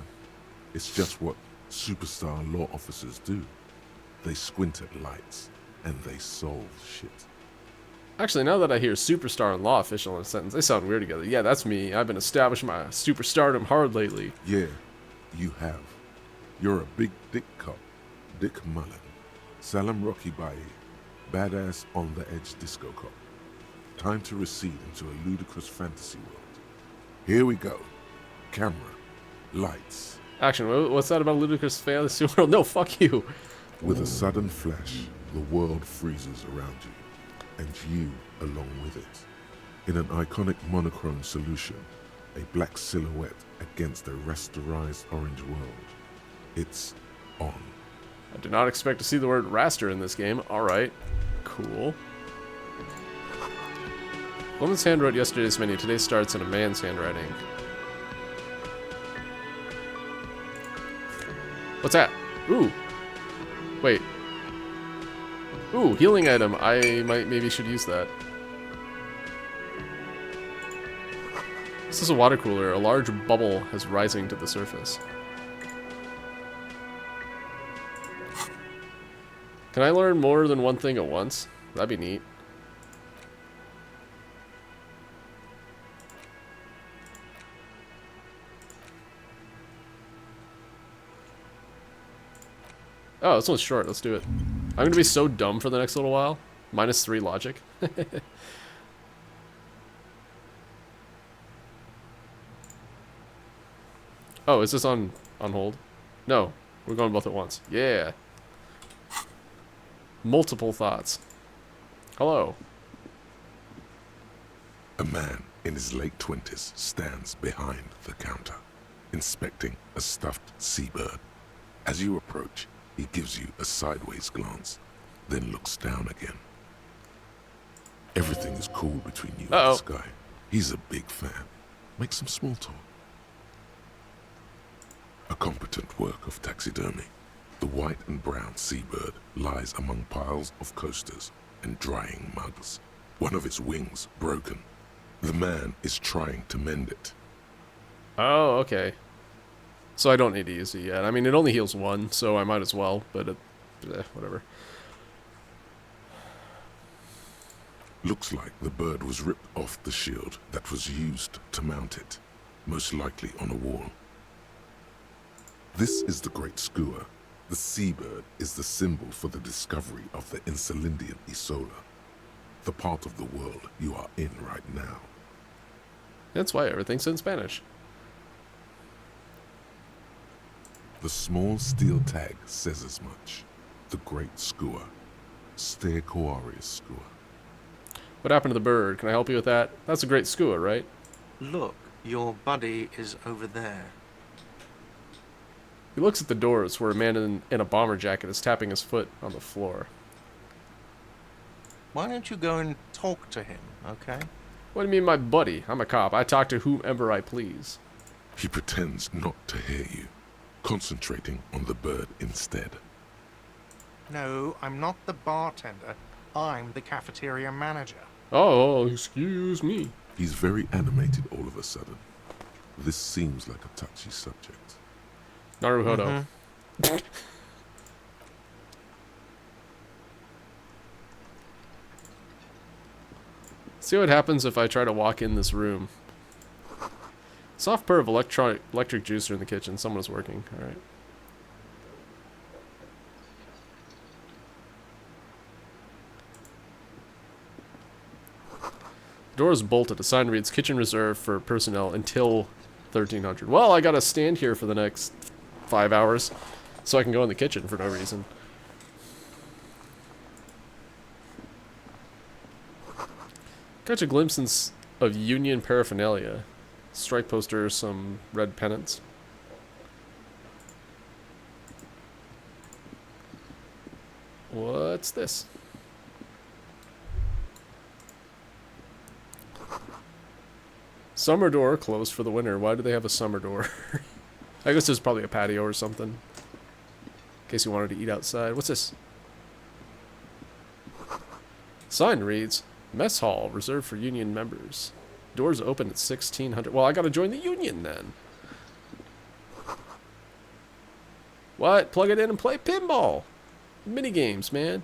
Speaker 4: It's just what superstar law officers do. They squint at lights, and they solve shit.
Speaker 1: Actually, now that I hear superstar and law official in a sentence, they sound weird together. Yeah, that's me. I've been establishing my superstardom hard lately.
Speaker 4: Yeah, you have. You're a big dick cop, Dick Mullen. Salam Rocky Baye, badass on-the-edge disco cop. Time to recede into a ludicrous fantasy world. Here we go. Camera. Lights.
Speaker 1: Action. What's that about ludicrous fantasy world? No, fuck you.
Speaker 4: With a sudden flash, the world freezes around you, and you along with it. In an iconic monochrome solution, a black silhouette against a rasterized orange world. It's on.
Speaker 1: I did not expect to see the word raster in this game. Alright. Cool. Woman's hand wrote yesterday's menu. Today starts in a man's handwriting. What's that? Ooh. Wait. Ooh, healing item. I maybe should use that. This is a water cooler. A large bubble is rising to the surface. Can I learn more than one thing at once? That'd be neat. Oh, this one's short. Let's do it. I'm gonna be so dumb for the next little while. -3 logic. Oh, is this on hold? No, we're going both at once. Yeah. Multiple thoughts. Hello.
Speaker 4: A man in his late 20s stands behind the counter, inspecting a stuffed seabird. As you approach, he gives you a sideways glance, then looks down again. Everything is cool between you and this guy. He's a big fan. Make some small talk. A competent work of taxidermy. The white and brown seabird lies among piles of coasters and drying mugs. One of its wings broken. The man is trying to mend it.
Speaker 1: Oh, okay. So I don't need to use it yet. I mean, it only heals 1, so I might as well, but whatever.
Speaker 4: Looks like the bird was ripped off the shield that was used to mount it, most likely on a wall. This is the Great Skua. The seabird is the symbol for the discovery of the Insulindian Isola, the part of the world you are in right now.
Speaker 1: That's why everything's in Spanish.
Speaker 4: The small steel tag says as much. The Great Skua. Stegosaurus skua.
Speaker 1: What happened to the bird? Can I help you with that? That's a great skua, right?
Speaker 6: Look, your buddy is over there.
Speaker 1: He looks at the doors where a man in a bomber jacket is tapping his foot on the floor.
Speaker 6: Why don't you go and talk to him, okay?
Speaker 1: What do you mean, my buddy? I'm a cop. I talk to whomever I please.
Speaker 4: He pretends not to hear you, concentrating on the bird instead.
Speaker 6: No, I'm not the bartender. I'm the cafeteria manager.
Speaker 1: Oh, excuse me.
Speaker 4: He's very animated all of a sudden. This seems like a touchy subject.
Speaker 1: Naruhodo. See what happens if I try to walk in this room. Soft purr of electric juicer in the kitchen. Someone is working. All right. Door is bolted. A sign reads kitchen reserved for personnel until 1300. Well, I gotta stand here for the next 5 hours so I can go in the kitchen for no reason. Catch a glimpse of Union paraphernalia. Strike posters, some red pennants. What's this? Summer door closed for the winter. Why do they have a summer door? I guess there's probably a patio or something. In case you wanted to eat outside. What's this? Sign reads, Mess hall, reserved for Union members. Doors open at 1600. Well, I gotta join the Union then. What? Plug it in and play pinball. Mini games, man.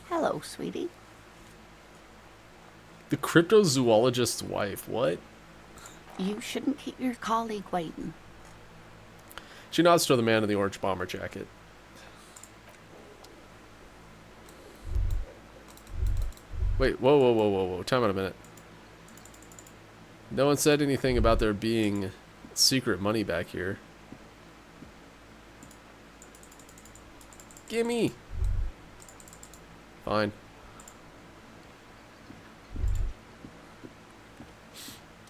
Speaker 7: Hello, sweetie.
Speaker 1: The cryptozoologist's wife. What?
Speaker 7: You shouldn't keep your colleague waiting.
Speaker 1: She nods to the man in the orange bomber jacket. Wait, whoa. Time out a minute. No one said anything about there being secret money back here. Gimme! Fine.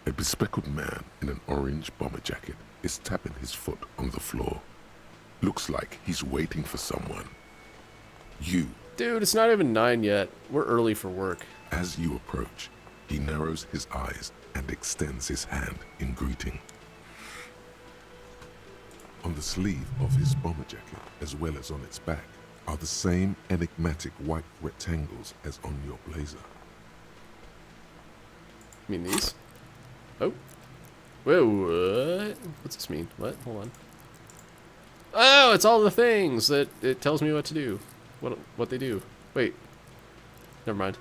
Speaker 4: A bespectacled man in an orange bomber jacket is tapping his foot on the floor. Looks like he's waiting for someone. You.
Speaker 1: Dude, it's not even 9 yet. We're early for work.
Speaker 4: As you approach, he narrows his eyes and extends his hand in greeting. On the sleeve of his bomber jacket, as well as on its back, are the same enigmatic white rectangles as on your blazer.
Speaker 1: I mean these? Oh. Whoa, what? What's this mean? What? Hold on. Oh, it's all the things that it tells me what to do. What they do. Wait. Never mind.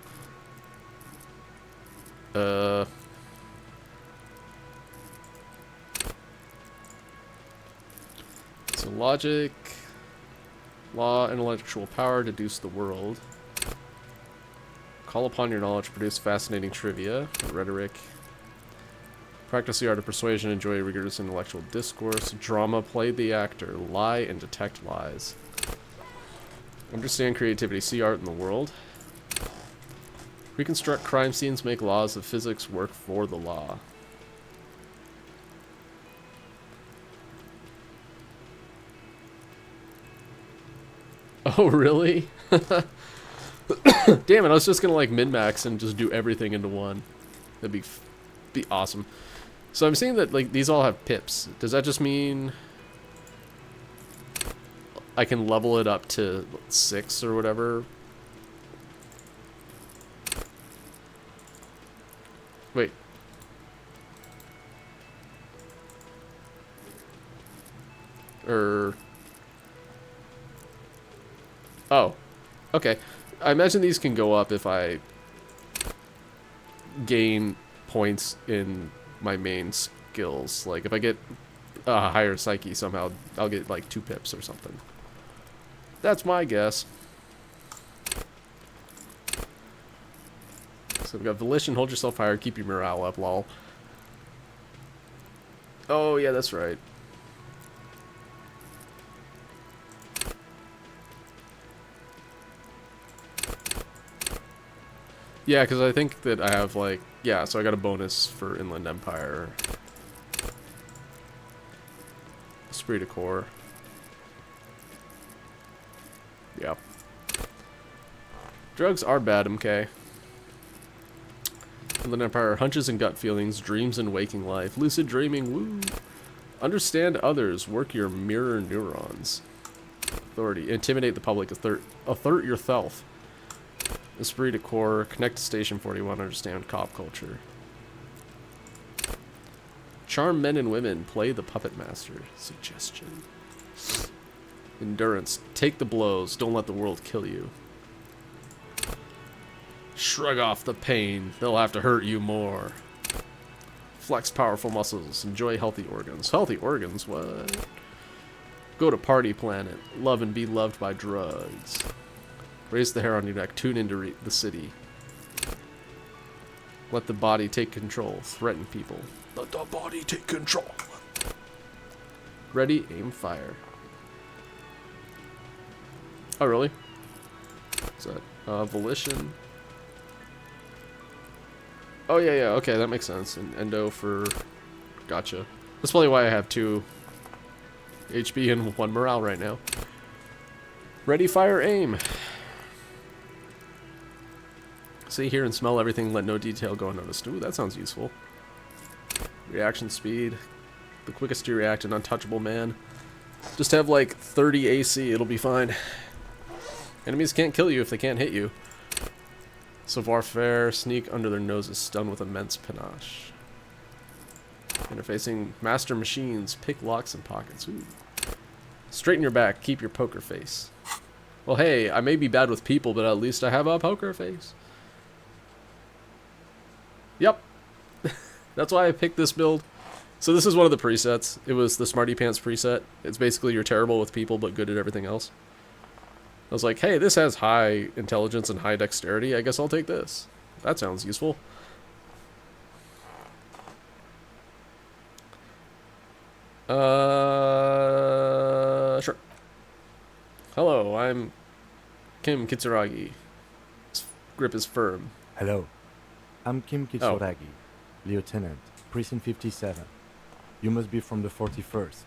Speaker 1: So logic, law, intellectual power, deduce the world. Call upon your knowledge, produce fascinating trivia, rhetoric. Practice the art of persuasion, enjoy rigorous intellectual discourse. Drama, play the actor, lie and detect lies. Understand creativity, see art in the world. Reconstruct crime scenes, make laws of physics work for the law. Oh, really? Damn it, I was just gonna like min-max and just do everything into one. That'd be awesome. So I'm seeing that like these all have pips. Does that just mean I can level it up to 6 or whatever? Wait. Oh. Okay. I imagine these can go up if I gain points in my main skills. Like if I get a higher psyche somehow, I'll get like 2 pips or something. That's my guess. So we've got volition, hold yourself higher, keep your morale up, lol. Oh yeah, that's right. Yeah, because I think that I have like, yeah, so I got a bonus for Inland Empire. Esprit de Corps. Yeah. Drugs are bad, MK. Inland Empire, hunches and gut feelings, dreams and waking life, lucid dreaming, woo. Understand others, work your mirror neurons. Authority, intimidate the public, assert yourself. Esprit de Corps, connect to Station 41, understand cop culture. Charm men and women, play the puppet master. Suggestion. Endurance, take the blows, don't let the world kill you. Shrug off the pain, they'll have to hurt you more. Flex powerful muscles, enjoy healthy organs. Healthy organs, what? Go to party planet, love and be loved by drugs. Raise the hair on your neck, tune into the city. Let the body take control, threaten people. Let the body take control. Ready, aim, fire. Oh, really? What's that? Volition. Oh, yeah, okay, that makes sense. And endo for... Gotcha. That's probably why I have 2 HP and 1 morale right now. Ready, fire, aim. See, hear, and smell everything, let no detail go unnoticed. Ooh, that sounds useful. Reaction speed. The quickest to react, an untouchable man. Just have like 30 AC, it'll be fine. Enemies can't kill you if they can't hit you. Savoir-faire, sneak under their noses, stun with immense panache. Interfacing master machines, pick locks and pockets. Ooh. Straighten your back, keep your poker face. Well, hey, I may be bad with people, but at least I have a poker face. Yep. That's why I picked this build. So this is one of the presets. It was the Smarty Pants preset. It's basically you're terrible with people, but good at everything else. I was like, hey, this has high intelligence and high dexterity. I guess I'll take this. That sounds useful. Sure. Hello, I'm Kim Kitsuragi. His grip is firm.
Speaker 8: Hello. I'm Kim Kitsuragi, Lieutenant, Precinct 57. You must be from the 41st.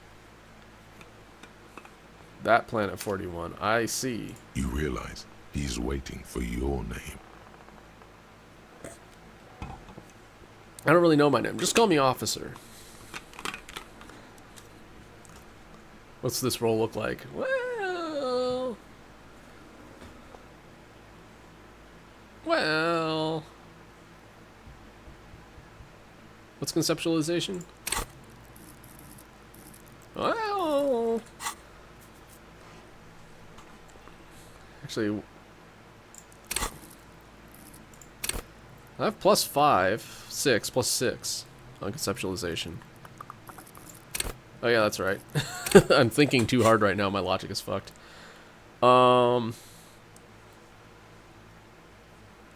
Speaker 1: That Planet 41. I see.
Speaker 4: You realize he's waiting for your name.
Speaker 1: I don't really know my name. Just call me Officer. What's this role look like? Well. What's conceptualization? Well. Actually, I have +5, 6, +6 on conceptualization. Oh yeah, that's right. I'm thinking too hard right now. My logic is fucked. I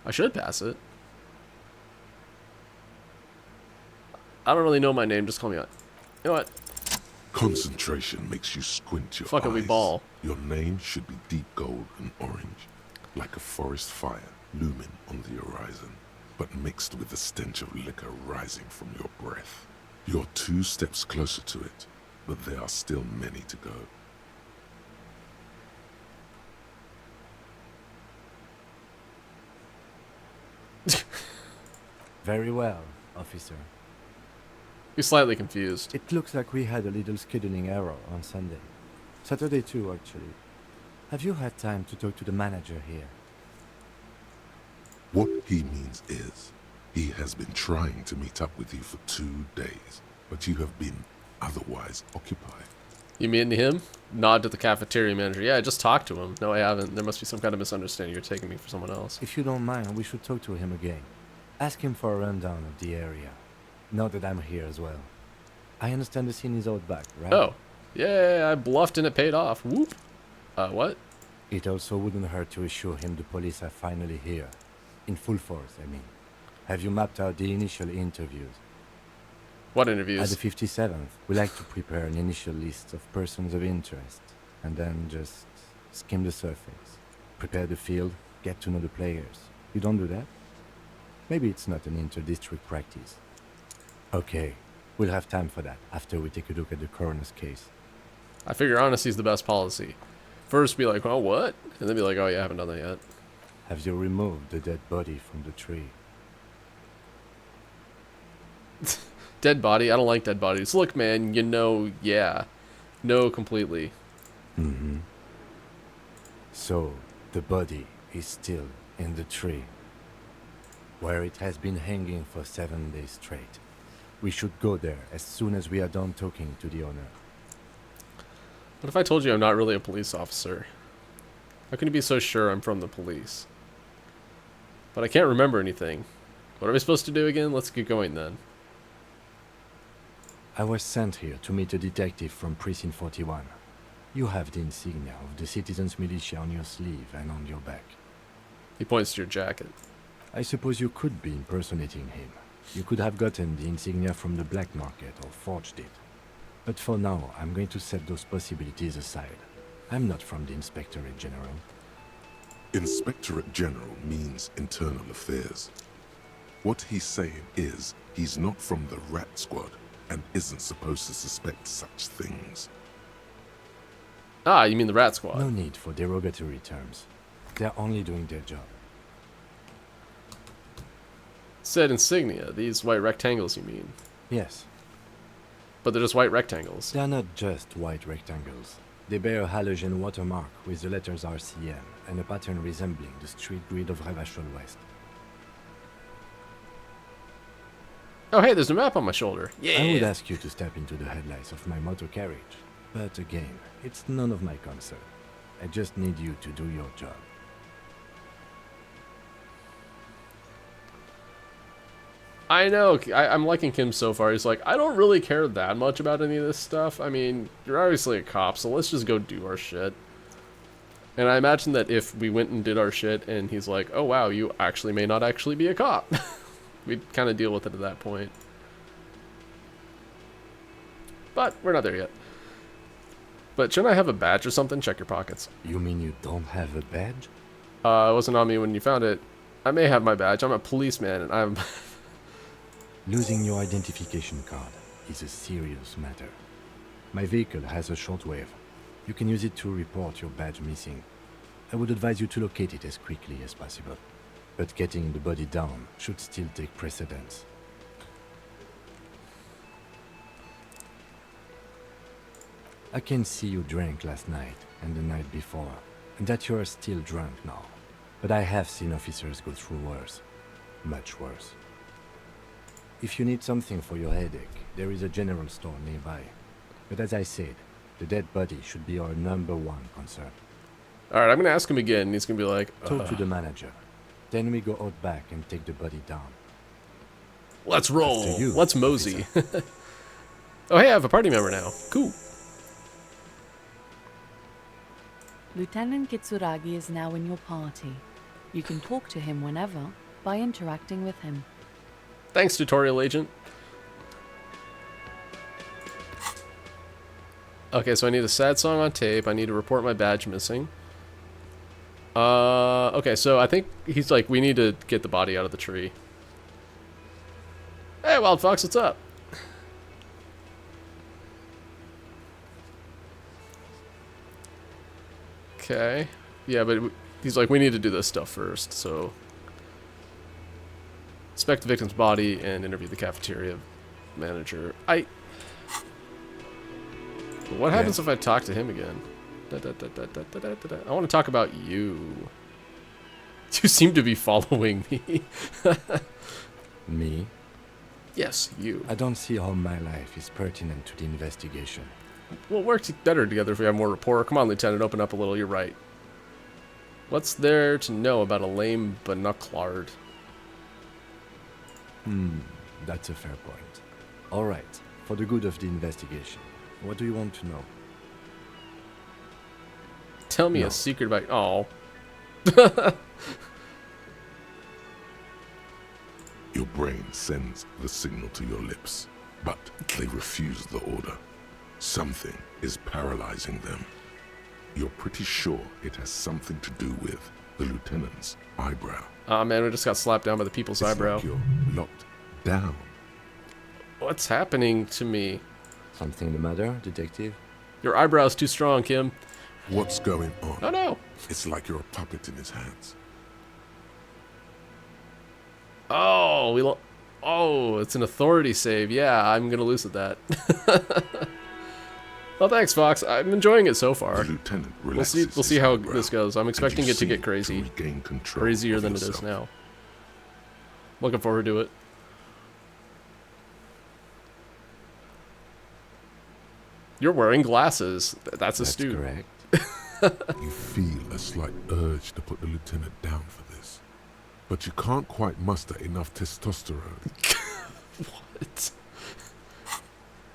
Speaker 1: should pass it. I don't really know my name. Just call me out. You know what?
Speaker 4: Concentration makes you squint your
Speaker 1: Fuck it,
Speaker 4: eyes.
Speaker 1: we ball.
Speaker 4: Your name should be deep gold and orange, like a forest fire looming on the horizon, but mixed with the stench of liquor rising from your breath. You're 2 steps closer to it, but there are still many to go.
Speaker 8: Very well, officer.
Speaker 1: You're slightly confused.
Speaker 8: It looks like we had a little scheduling error on Sunday. Saturday too, actually. Have you had time to talk to the manager here?
Speaker 4: What he means is, he has been trying to meet up with you for 2 days, but you have been otherwise occupied.
Speaker 1: You mean him? Nod to the cafeteria manager. Yeah, I just talked to him. No, I haven't. There must be some kind of misunderstanding. You're taking me for someone else.
Speaker 8: If you don't mind, we should talk to him again. Ask him for a rundown of the area. Now that I'm here as well. I understand the scene is out back, right?
Speaker 1: Oh. Yeah, I bluffed and it paid off. Whoop. What?
Speaker 8: It also wouldn't hurt to assure him the police are finally here. In full force, I mean. Have you mapped out the initial interviews?
Speaker 1: What
Speaker 8: At
Speaker 1: interviews?
Speaker 8: the 57th, we like to prepare an initial list of persons of interest, and then just skim the surface. Prepare the field, get to know the players. You don't do that? Maybe it's not an inter-district practice. Okay, we'll have time for that after we take a look at the coroner's case.
Speaker 1: I figure honesty's the best policy. First be like, oh, what? And then be like, oh, yeah, I haven't done that yet.
Speaker 8: Have you removed the dead body from the tree?
Speaker 1: Dead body? I don't like dead bodies. Look, man, you know, yeah. No, completely.
Speaker 8: Mm-hmm. So, the body is still in the tree, where it has been hanging for 7 days straight. We should go there as soon as we are done talking to the owner.
Speaker 1: What if I told you I'm not really a police officer? How can you be so sure I'm from the police? But I can't remember anything. What are we supposed to do again? Let's get going then.
Speaker 8: I was sent here to meet a detective from Precinct 41. You have the insignia of the Citizens Militia on your sleeve and on your back.
Speaker 1: He points to your jacket.
Speaker 8: I suppose you could be impersonating him. You could have gotten the insignia from the black market or forged it. But for now, I'm going to set those possibilities aside. I'm not from the Inspectorate General.
Speaker 4: Inspectorate General means internal affairs. What he's saying is, he's not from the Rat Squad and isn't supposed to suspect such things.
Speaker 1: Ah, you mean the Rat Squad.
Speaker 8: No need for derogatory terms. They're only doing their job.
Speaker 1: Said insignia. These white rectangles, you mean?
Speaker 8: Yes,
Speaker 1: But they're just white rectangles.
Speaker 8: they are not just white rectangles. They bear a halogen watermark with the letters RCM and a pattern resembling the street grid of Revachol West.
Speaker 1: Oh, hey, there's a map on my shoulder. Yeah.
Speaker 8: I would ask you to step into the headlights of my motor carriage, but again, it's none of my concern. I just need you to do your job.
Speaker 1: I know. I'm liking Kim so far. He's like, I don't really care that much about any of this stuff. I mean, you're obviously a cop, so let's just go do our shit. And I imagine that if we went and did our shit and he's like, oh wow, you actually may not actually be a cop. We'd kind of deal with it at that point. But we're not there yet. But shouldn't I have a badge or something? Check your pockets.
Speaker 8: You mean you don't have a badge?
Speaker 1: It wasn't on me when you found it. I may have my badge. I'm a policeman and I'm...
Speaker 8: Losing your identification card is a serious matter. My vehicle has a shortwave. You can use it to report your badge missing. I would advise you to locate it as quickly as possible. But getting the body down should still take precedence. I can see you drank last night and the night before, and that you are still drunk now. But I have seen officers go through worse. Much worse. If you need something for your headache, there is a general store nearby. But as I said, the dead body should be our #1 concern.
Speaker 1: Alright, I'm gonna ask him again, and he's gonna be like,
Speaker 8: Talk to the manager. Then we go out back and take the body down.
Speaker 1: let's roll.
Speaker 8: After you,
Speaker 1: Let's mosey. Oh, hey, I have a party member now. Cool.
Speaker 9: Lieutenant Kitsuragi is now in your party. You can talk to him whenever by interacting with him.
Speaker 1: Thanks, tutorial agent. Okay, so I need a sad song on tape. I need to report my badge missing. Okay, so I think he's like, we need to get the body out of the tree. Hey, Wild Fox, what's up? Okay. Yeah, but he's like, we need to do this stuff first, so... Inspect the victim's body and interview the cafeteria manager. What happens if I talk to him again? I want to talk about you. You seem to be following me.
Speaker 8: Me?
Speaker 1: Yes, you.
Speaker 8: I don't see how my life is pertinent to the investigation.
Speaker 1: We'll work better together if we have more rapport. Come on, Lieutenant, open up a little. You're right. What's there to know about a lame binoculard?
Speaker 8: That's a fair point. All right, for the good of the investigation, what do you want to know?
Speaker 1: Tell me
Speaker 8: No.
Speaker 1: a secret about... Oh.
Speaker 4: Your brain sends the signal to your lips, but they refuse the order. Something is paralyzing them. You're pretty sure it has something to do with the lieutenant's eyebrow.
Speaker 1: Aw, man, we just got slapped down by the people's
Speaker 4: It's
Speaker 1: eyebrow.
Speaker 4: like you're locked down.
Speaker 1: What's happening to me?
Speaker 8: Something the matter, detective?
Speaker 1: Your eyebrow's too strong, Kim.
Speaker 4: What's going on?
Speaker 1: Oh, no.
Speaker 4: It's like you're a puppet in his hands.
Speaker 1: Oh, oh, it's an authority save. Yeah, I'm gonna lose at that. Well, thanks, Fox. I'm enjoying it so far.
Speaker 4: The lieutenant
Speaker 1: We'll
Speaker 4: relaxes
Speaker 1: see
Speaker 4: his
Speaker 1: how
Speaker 4: eyebrow,
Speaker 1: this goes. I'm
Speaker 4: and
Speaker 1: expecting
Speaker 4: you
Speaker 1: it to get
Speaker 4: seem
Speaker 1: crazy.
Speaker 4: regain control
Speaker 1: Crazier
Speaker 4: of
Speaker 1: than it is
Speaker 4: yourself.
Speaker 1: now. Looking forward to it. You're wearing glasses. That's
Speaker 8: That's
Speaker 1: astute.
Speaker 8: correct.
Speaker 4: You feel a slight urge to put the lieutenant down for this, but you can't quite muster enough testosterone.
Speaker 1: What?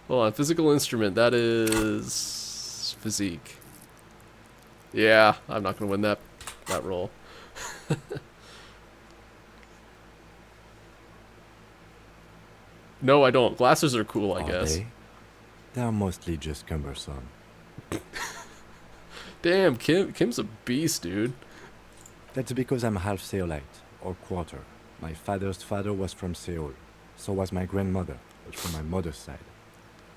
Speaker 1: Hold on, physical instrument. That is physique. Yeah, I'm not gonna win that roll. No, I don't. Glasses are cool, I
Speaker 8: Are
Speaker 1: guess.
Speaker 8: they? They're mostly just cumbersome.
Speaker 1: Damn, Kim's a beast, dude.
Speaker 8: That's because I'm half Seolite, or quarter. My father's father was from Seoul. So was my grandmother, but from my mother's side.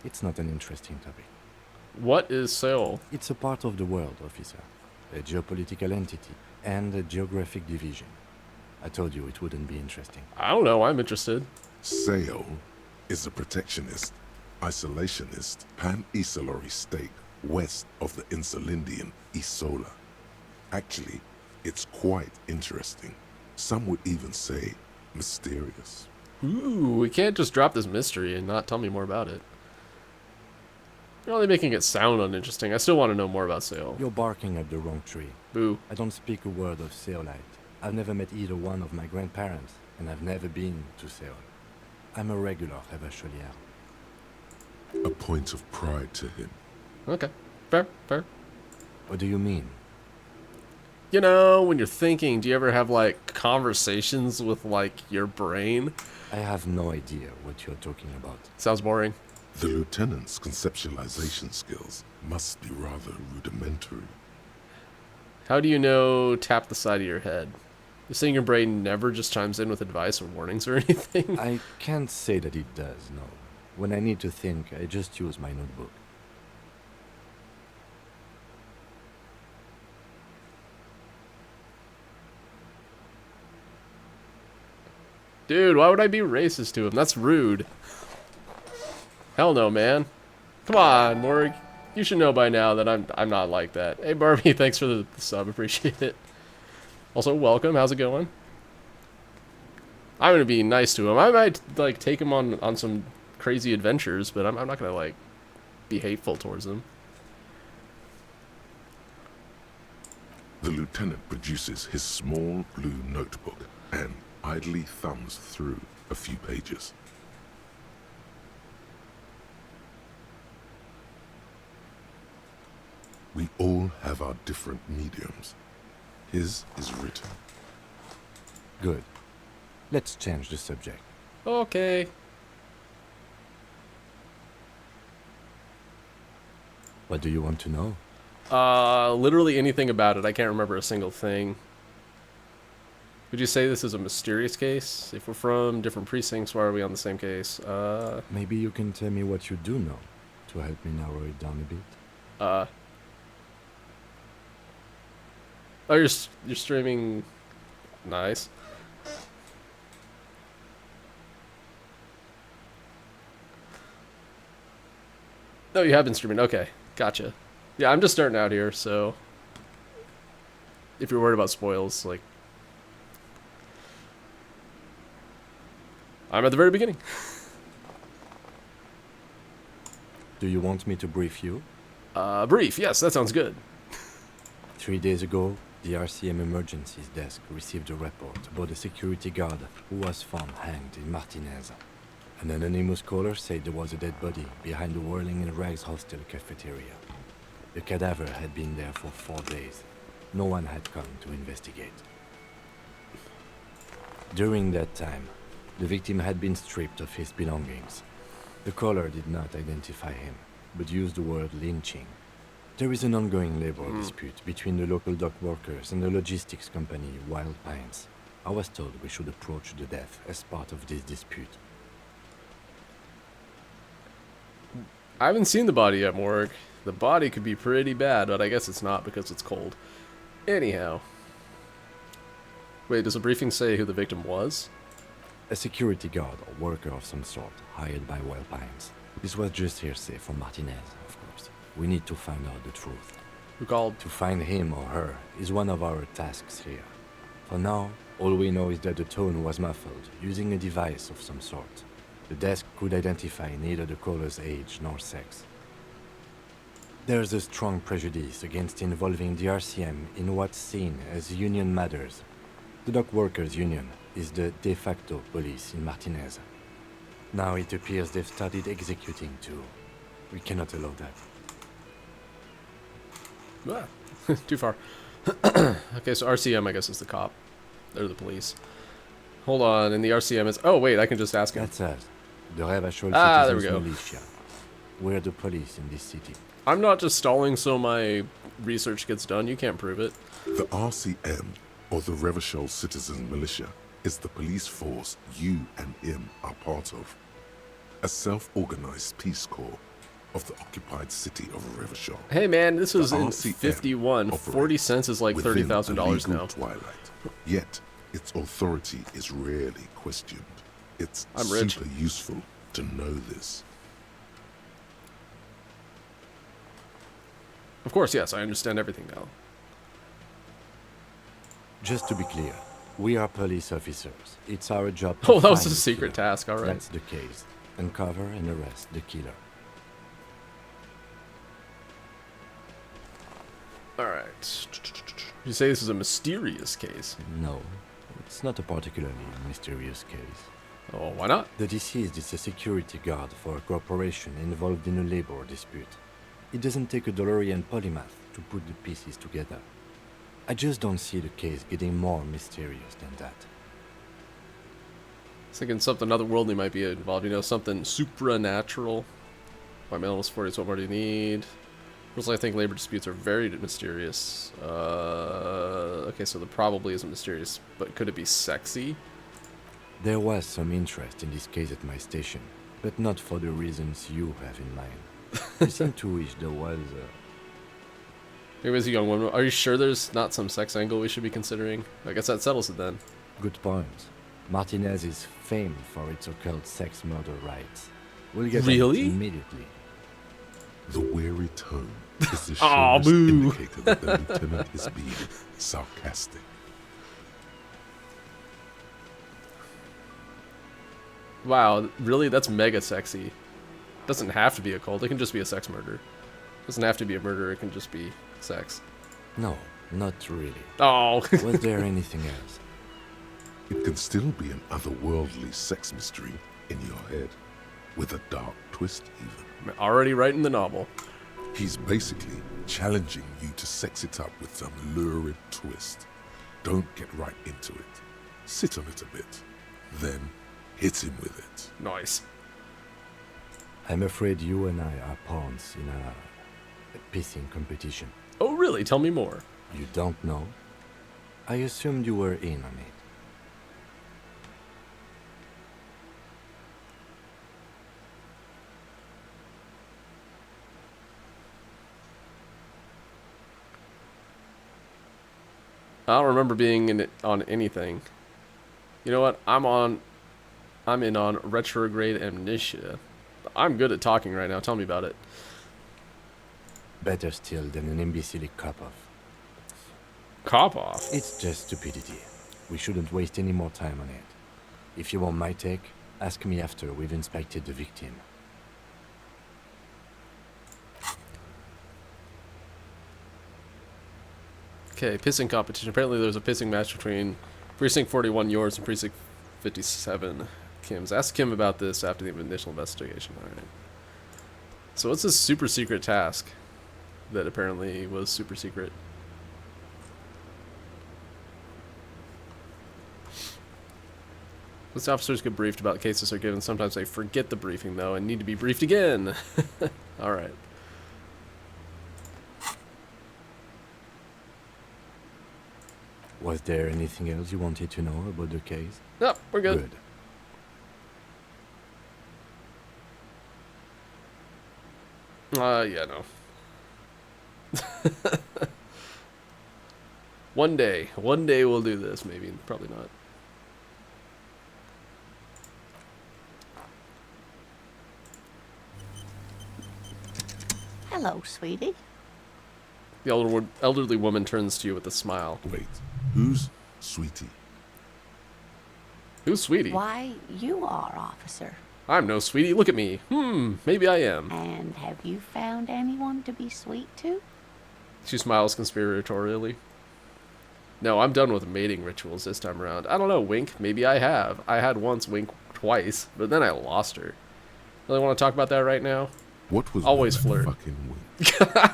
Speaker 8: It's not an interesting topic.
Speaker 1: What is Seoul?
Speaker 8: It's a part of the world, officer. A geopolitical entity, and a geographic division. I told you it wouldn't be interesting.
Speaker 1: I don't know. I'm interested.
Speaker 4: Seoul is a protectionist, isolationist, pan-Isolary state west of the Insulindian Isola. Actually, it's quite interesting. Some would even say mysterious.
Speaker 1: Ooh, we can't just drop this mystery and not tell me more about it. You're only making it sound uninteresting. I still want to know more about Sail.
Speaker 8: You're barking up the wrong tree.
Speaker 1: Boo.
Speaker 8: I don't speak a word of Seolite. I've never met either one of my grandparents, and I've never been to Seol. I'm a regular Revacholier.
Speaker 4: A point of pride to him.
Speaker 1: Okay. Fair, fair.
Speaker 8: What do you mean?
Speaker 1: You know, when you're thinking, do you ever have, like, conversations with, like, your brain?
Speaker 8: I have no idea what you're talking about.
Speaker 1: Sounds boring.
Speaker 4: The lieutenant's conceptualization skills must be rather rudimentary.
Speaker 1: How do you know tap the side of your head? You're saying your brain never just chimes in with advice or warnings or anything?
Speaker 8: I can't say that it does, no. When I need to think, I just use my notebook.
Speaker 1: Dude, why would I be racist to him? That's rude. Hell no, man. Come on, Morg. You should know by now that I'm not like that. Hey, Barbie, thanks for the sub. Appreciate it. Also, welcome. How's it going? I'm gonna be nice to him. I might like take him on some crazy adventures, but I'm not gonna like be hateful towards him.
Speaker 4: The lieutenant produces his small blue notebook and idly thumbs through a few pages. We all have our different mediums. His is written.
Speaker 8: Good. Let's change the subject.
Speaker 1: Okay.
Speaker 8: What do you want to know?
Speaker 1: Literally anything about it. I can't remember a single thing. Would you say this is a mysterious case? If we're from different precincts, why are we on the same case?
Speaker 8: Maybe you can tell me what you do know to help me narrow it down a bit.
Speaker 1: Oh, you're streaming. Nice. Oh, you have been streaming. Okay, gotcha. Yeah, I'm just starting out here, so if you're worried about spoils, like, I'm at the very beginning.
Speaker 8: Do you want me to brief you?
Speaker 1: Brief. Yes, that sounds good.
Speaker 8: 3 days ago, the RCM Emergencies Desk received a report about a security guard who was found hanged in Martinez. An anonymous caller said there was a dead body behind the Whirling in Rags hostel cafeteria. The cadaver had been there for 4 days. No one had come to investigate. During that time, the victim had been stripped of his belongings. The caller did not identify him, but used the word lynching. There is an ongoing labor dispute between the local dock workers and the logistics company Wild Pines. I was told we should approach the death as part of this dispute.
Speaker 1: I haven't seen the body yet, Morg. The body could be pretty bad, but I guess it's not because it's cold. Anyhow. Wait, does the briefing say who the victim was?
Speaker 8: A security guard or worker of some sort, hired by Wild Pines. This was just hearsay from Martinez, of course. We need to find out the truth.
Speaker 1: Who called?
Speaker 8: To find him or her is one of our tasks here. For now, all we know is that the tone was muffled, using a device of some sort. The desk could identify neither the caller's age nor sex. There's a strong prejudice against involving the RCM in what's seen as union matters. The dock workers' union is the de facto police in Martinez. Now it appears they've started executing too. We cannot allow that.
Speaker 1: Ah, too far. Okay, so RCM, I guess, is the cop. They're the police. Hold on, and the RCM is... Oh, wait, I can just ask him.
Speaker 8: That's us. The Revachol
Speaker 1: There we
Speaker 8: Citizens
Speaker 1: go.
Speaker 8: Militia. We're the police in this city.
Speaker 1: I'm not just stalling so my research gets done. You can't prove it.
Speaker 4: The RCM, or the Revachol Citizens Militia, is the police force you and him are part of. A self-organized peace corps of the occupied city of Revachol.
Speaker 1: Hey, man, this was
Speaker 4: The
Speaker 1: in
Speaker 4: RCM
Speaker 1: 51. 40 cents is like
Speaker 4: within a
Speaker 1: $30,000
Speaker 4: legal
Speaker 1: now.
Speaker 4: Twilight. Yet, its authority is rarely questioned. It's
Speaker 1: I'm rich.
Speaker 4: super useful to know this.
Speaker 1: Of course, yes, I understand everything now.
Speaker 8: Just to be clear, we are police officers. It's our job to
Speaker 1: Oh, that was
Speaker 8: find
Speaker 1: a
Speaker 8: the
Speaker 1: secret
Speaker 8: killer.
Speaker 1: task, alright.
Speaker 8: That's the case. Uncover and arrest the killer.
Speaker 1: Alright. You say this is a mysterious case.
Speaker 8: No, it's not a particularly mysterious case.
Speaker 1: Oh, why not?
Speaker 8: The deceased is a security guard for a corporation involved in a labor dispute. It doesn't take a DeLorean polymath to put the pieces together. I just don't see the case getting more mysterious than that.
Speaker 1: I was thinking something otherworldly might be involved, you know, something supernatural. My mental is 40, so what more do you need? Personally, I think labor disputes are very mysterious. Okay, so there probably isn't mysterious, but could it be sexy?
Speaker 8: There was some interest in this case at my station, but not for the reasons you have in mind. You seem to wish there was
Speaker 1: Maybe it's a young woman. Are you sure there's not some sex angle we should be considering? I guess that settles it then.
Speaker 8: Good point. Martinez is famed for its occult sex murder rites. We'll get on it
Speaker 1: Really?
Speaker 8: immediately.
Speaker 4: The weary tone is the
Speaker 1: Aw,
Speaker 4: surest
Speaker 1: boo.
Speaker 4: indicator that the lieutenant is being sarcastic.
Speaker 1: Wow, really? That's mega sexy. Doesn't have to be a cult. It can just be a sex murder. Doesn't have to be a murder. It can just be sex.
Speaker 8: No, not really.
Speaker 1: Oh.
Speaker 8: Was there anything else?
Speaker 4: It can still be an otherworldly sex mystery in your head, with a dark twist even.
Speaker 1: Already writing the novel.
Speaker 4: He's basically challenging you to sex it up with some lurid twist. Don't get right into it. Sit on it a bit, then hit him with it.
Speaker 1: Nice.
Speaker 8: I'm afraid you and I are pawns in a pissing competition.
Speaker 1: Oh, really? Tell me more.
Speaker 8: You don't know? I assumed you were in on it.
Speaker 1: I don't remember being in it on anything. You know what? I'm in on retrograde amnesia. I'm good at talking right now. Tell me about it.
Speaker 8: Better still than an imbecile cop-off.
Speaker 1: Cop off.
Speaker 8: It's just stupidity. We shouldn't waste any more time on it. If you want my take, ask me after we've inspected the victim.
Speaker 1: Okay, pissing competition. Apparently there's a pissing match between Precinct 41 yours and Precinct 57 Kim's. Ask Kim about this after the initial investigation. Alright. So what's this super secret task that apparently was super secret? Once officers get briefed about cases are given, sometimes they forget the briefing though and need to be briefed again. Alright.
Speaker 8: Was there anything else you wanted to know about the case?
Speaker 1: Nope, we're good. Yeah, no. One day we'll do this, maybe. Probably not.
Speaker 7: Hello, sweetie.
Speaker 1: The elderly woman turns to you with a smile.
Speaker 4: Wait, who's Sweetie?
Speaker 1: Who's Sweetie?
Speaker 7: Why, you are, officer.
Speaker 1: I'm no Sweetie. Look at me. Maybe I am.
Speaker 7: And have you found anyone to be sweet to?
Speaker 1: She smiles conspiratorially. No, I'm done with mating rituals this time around. I don't know, Wink. Maybe I have. I had once Wink twice, but then I lost her. Really want to talk about that right now?
Speaker 4: What was
Speaker 1: Always
Speaker 4: with that
Speaker 1: flirt.
Speaker 4: fucking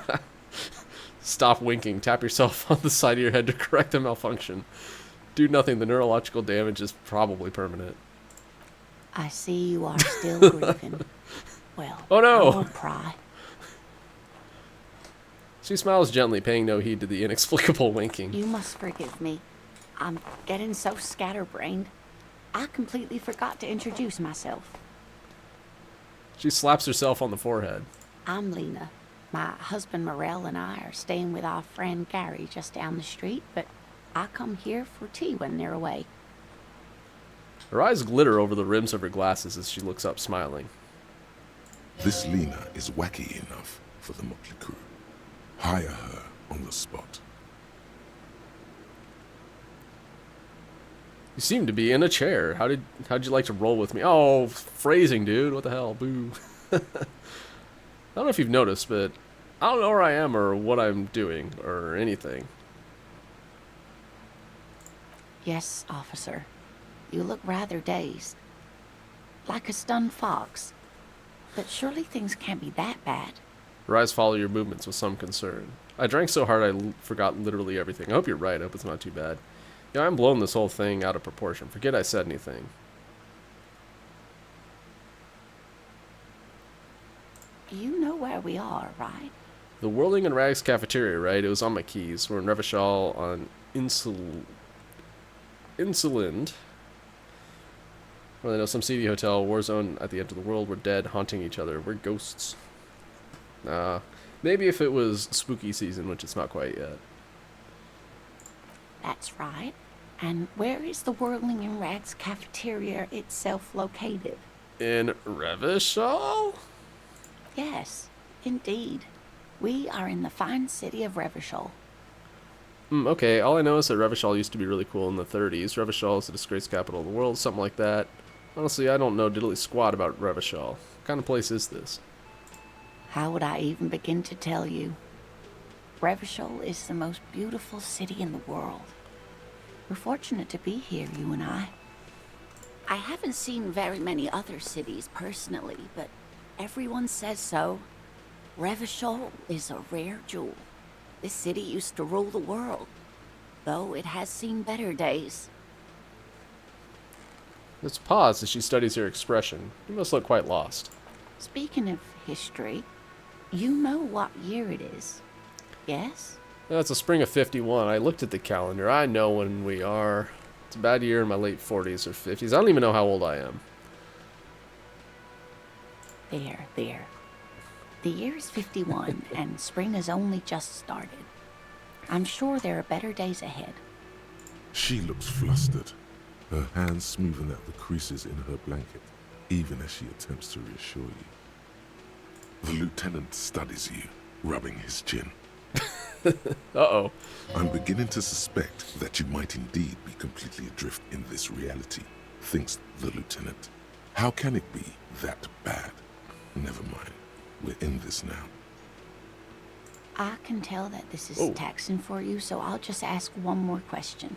Speaker 4: wink?
Speaker 1: Stop winking. Tap yourself on the side of your head to correct the malfunction. Do nothing. The neurological damage is probably permanent.
Speaker 7: I see you are still grieving. Well,
Speaker 1: Oh, no.
Speaker 7: I won't pry.
Speaker 1: She smiles gently, paying no heed to the inexplicable winking.
Speaker 7: You must forgive me. I'm getting so scatterbrained. I completely forgot to introduce myself.
Speaker 1: She slaps herself on the forehead.
Speaker 7: I'm Lena. My husband Morel and I are staying with our friend Gary just down the street, but I come here for tea when they're away.
Speaker 1: Her eyes glitter over the rims of her glasses as she looks up, smiling.
Speaker 4: This Lena is wacky enough for the motley crew. Hire her on the spot.
Speaker 1: You seem to be in a chair. How'd you like to roll with me? Oh, phrasing, dude. What the hell? Boo. I don't know if you've noticed, but I don't know where I am or what I'm doing or anything.
Speaker 7: Yes, officer. You look rather dazed. Like a stunned fox. But surely things can't be that bad.
Speaker 1: Your eyes follow your movements with some concern. I drank so hard I forgot literally everything. I hope you're right. I hope it's not too bad. Yeah, I'm blowing this whole thing out of proportion. Forget I said anything.
Speaker 7: You know where we are, right?
Speaker 1: The Whirling and Rags cafeteria, right? It was on my keys. We're in Revachol on Insulind. Well, I know some seedy hotel, war zone at the end of the world. We're dead, haunting each other. We're ghosts. Nah. Maybe if it was spooky season, which it's not quite yet.
Speaker 7: That's right. And where is the Whirling and Rags cafeteria itself located?
Speaker 1: In Revachol?
Speaker 7: Yes, indeed. We are in the fine city of Revachol.
Speaker 1: Okay, all I know is that Revachol used to be really cool in the 30s. Revachol is the disgraced capital of the world, something like that. Honestly, I don't know diddly squat about Revachol. What kind of place is this?
Speaker 7: How would I even begin to tell you? Revachol is the most beautiful city in the world. We're fortunate to be here, you and I. I haven't seen very many other cities personally, but everyone says so. Revachol is a rare jewel. This city used to rule the world, though it has seen better days.
Speaker 1: Let's pause as she studies your expression. You must look quite lost.
Speaker 7: Speaking of history, you know what year it is, yes?
Speaker 1: That's the spring of 51. I looked at the calendar. I know when we are. It's a bad year in my late 40s or 50s. I don't even know how old I am.
Speaker 7: There. The year is 51, and spring has only just started. I'm sure there are better days ahead.
Speaker 4: She looks flustered, her hands smoothing out the creases in her blanket, even as she attempts to reassure you. The lieutenant studies you, rubbing his chin.
Speaker 1: Uh-oh.
Speaker 4: I'm beginning to suspect that you might indeed be completely adrift in this reality, thinks the lieutenant. How can it be that bad? Never mind. We're in this now.
Speaker 7: I can tell that this is
Speaker 1: Oh.
Speaker 7: taxing for you, so I'll just ask one more question.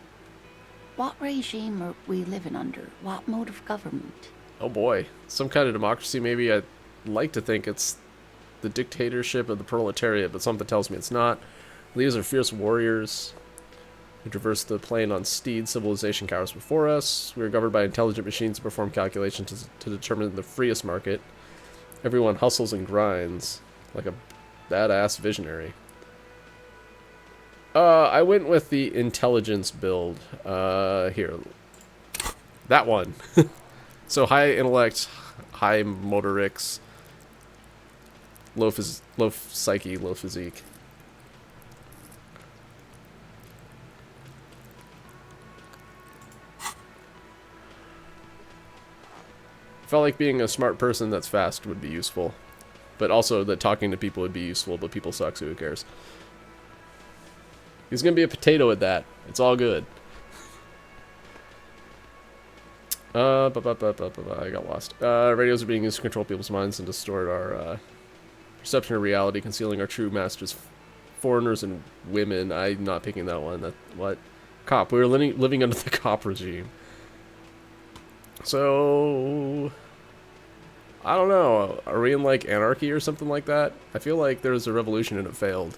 Speaker 7: What regime are we living under? What mode of government?
Speaker 1: Oh boy. Some kind of democracy, maybe. I'd like to think it's the dictatorship of the proletariat, but something tells me it's not. Leaders are fierce warriors who traverse the plain on steeds. Civilization cowers before us. We are governed by intelligent machines to perform calculations to determine the freest market. Everyone hustles and grinds like a badass visionary. I went with the intelligence build. Here. That one. So high intellect, high motorics, low psyche, low physique. Felt like being a smart person that's fast would be useful. But also that talking to people would be useful, but people suck, so who cares? He's gonna be a potato at that. It's all good. I got lost. Radios are being used to control people's minds and distort our perception of reality, concealing our true masters, foreigners and women. I'm not picking that one. What? Cop. We were living under the cop regime. So, I don't know. Are we in like anarchy or something like that? I feel like there was a revolution and it failed,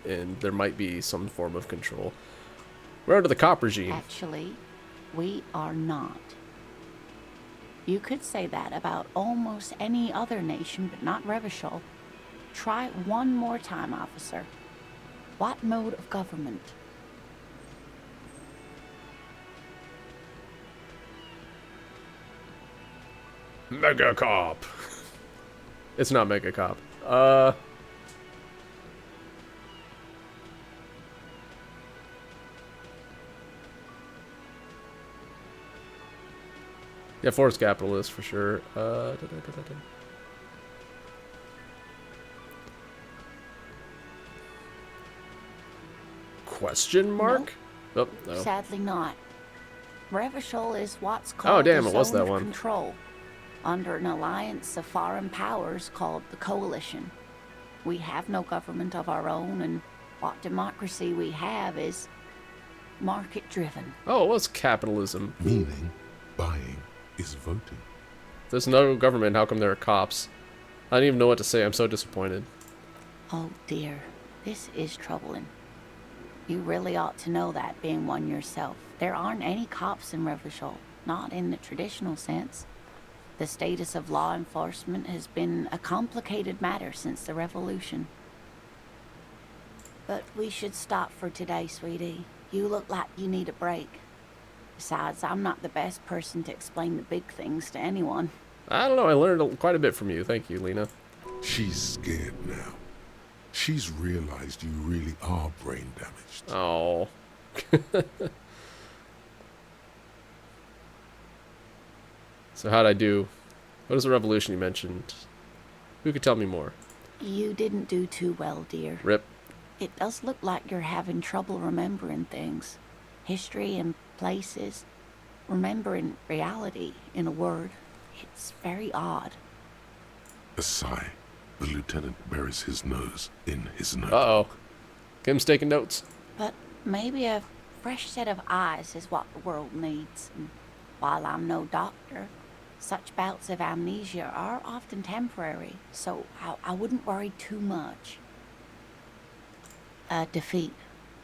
Speaker 1: and there might be some form of control. We're under the cop regime.
Speaker 7: Actually, we are not. You could say that about almost any other nation, but not Revachol. Try it one more time, officer. What mode of government?
Speaker 1: Mega cop. It's not mega cop. Yeah, forced capitalist for sure. Question mark? Oh, no.
Speaker 7: Sadly not. Revachol is what's called
Speaker 1: damn,
Speaker 7: a
Speaker 1: it was
Speaker 7: zone
Speaker 1: that
Speaker 7: of
Speaker 1: one.
Speaker 7: control, under an alliance of foreign powers called the Coalition. We have no government of our own, and what democracy we have is market-driven.
Speaker 1: Oh, it was capitalism.
Speaker 4: Meaning, buying is voting.
Speaker 1: There's no government, how come there are cops? I don't even know what to say, I'm so disappointed.
Speaker 7: Oh dear, this is troubling. You really ought to know that, being one yourself. There aren't any cops in Revachol, not in the traditional sense. The status of law enforcement has been a complicated matter since the revolution. But we should stop for today, sweetie. You look like you need a break. Besides, I'm not the best person to explain the big things to anyone.
Speaker 1: I don't know, I learned quite a bit from you. Thank you, Lena.
Speaker 4: She's scared now. She's realized you really are brain damaged.
Speaker 1: Oh. So how'd I do? What is the revolution you mentioned? Who could tell me more?
Speaker 7: You didn't do too well, dear.
Speaker 1: Rip.
Speaker 7: It does look like you're having trouble remembering things. History and places. Remembering reality, in a word. It's very odd.
Speaker 4: A sigh. The lieutenant buries his nose in his nose.
Speaker 1: Uh-oh. Kim's taking notes.
Speaker 7: But maybe a fresh set of eyes is what the world needs. And while I'm no doctor, such bouts of amnesia are often temporary, so I wouldn't worry too much. A defeat,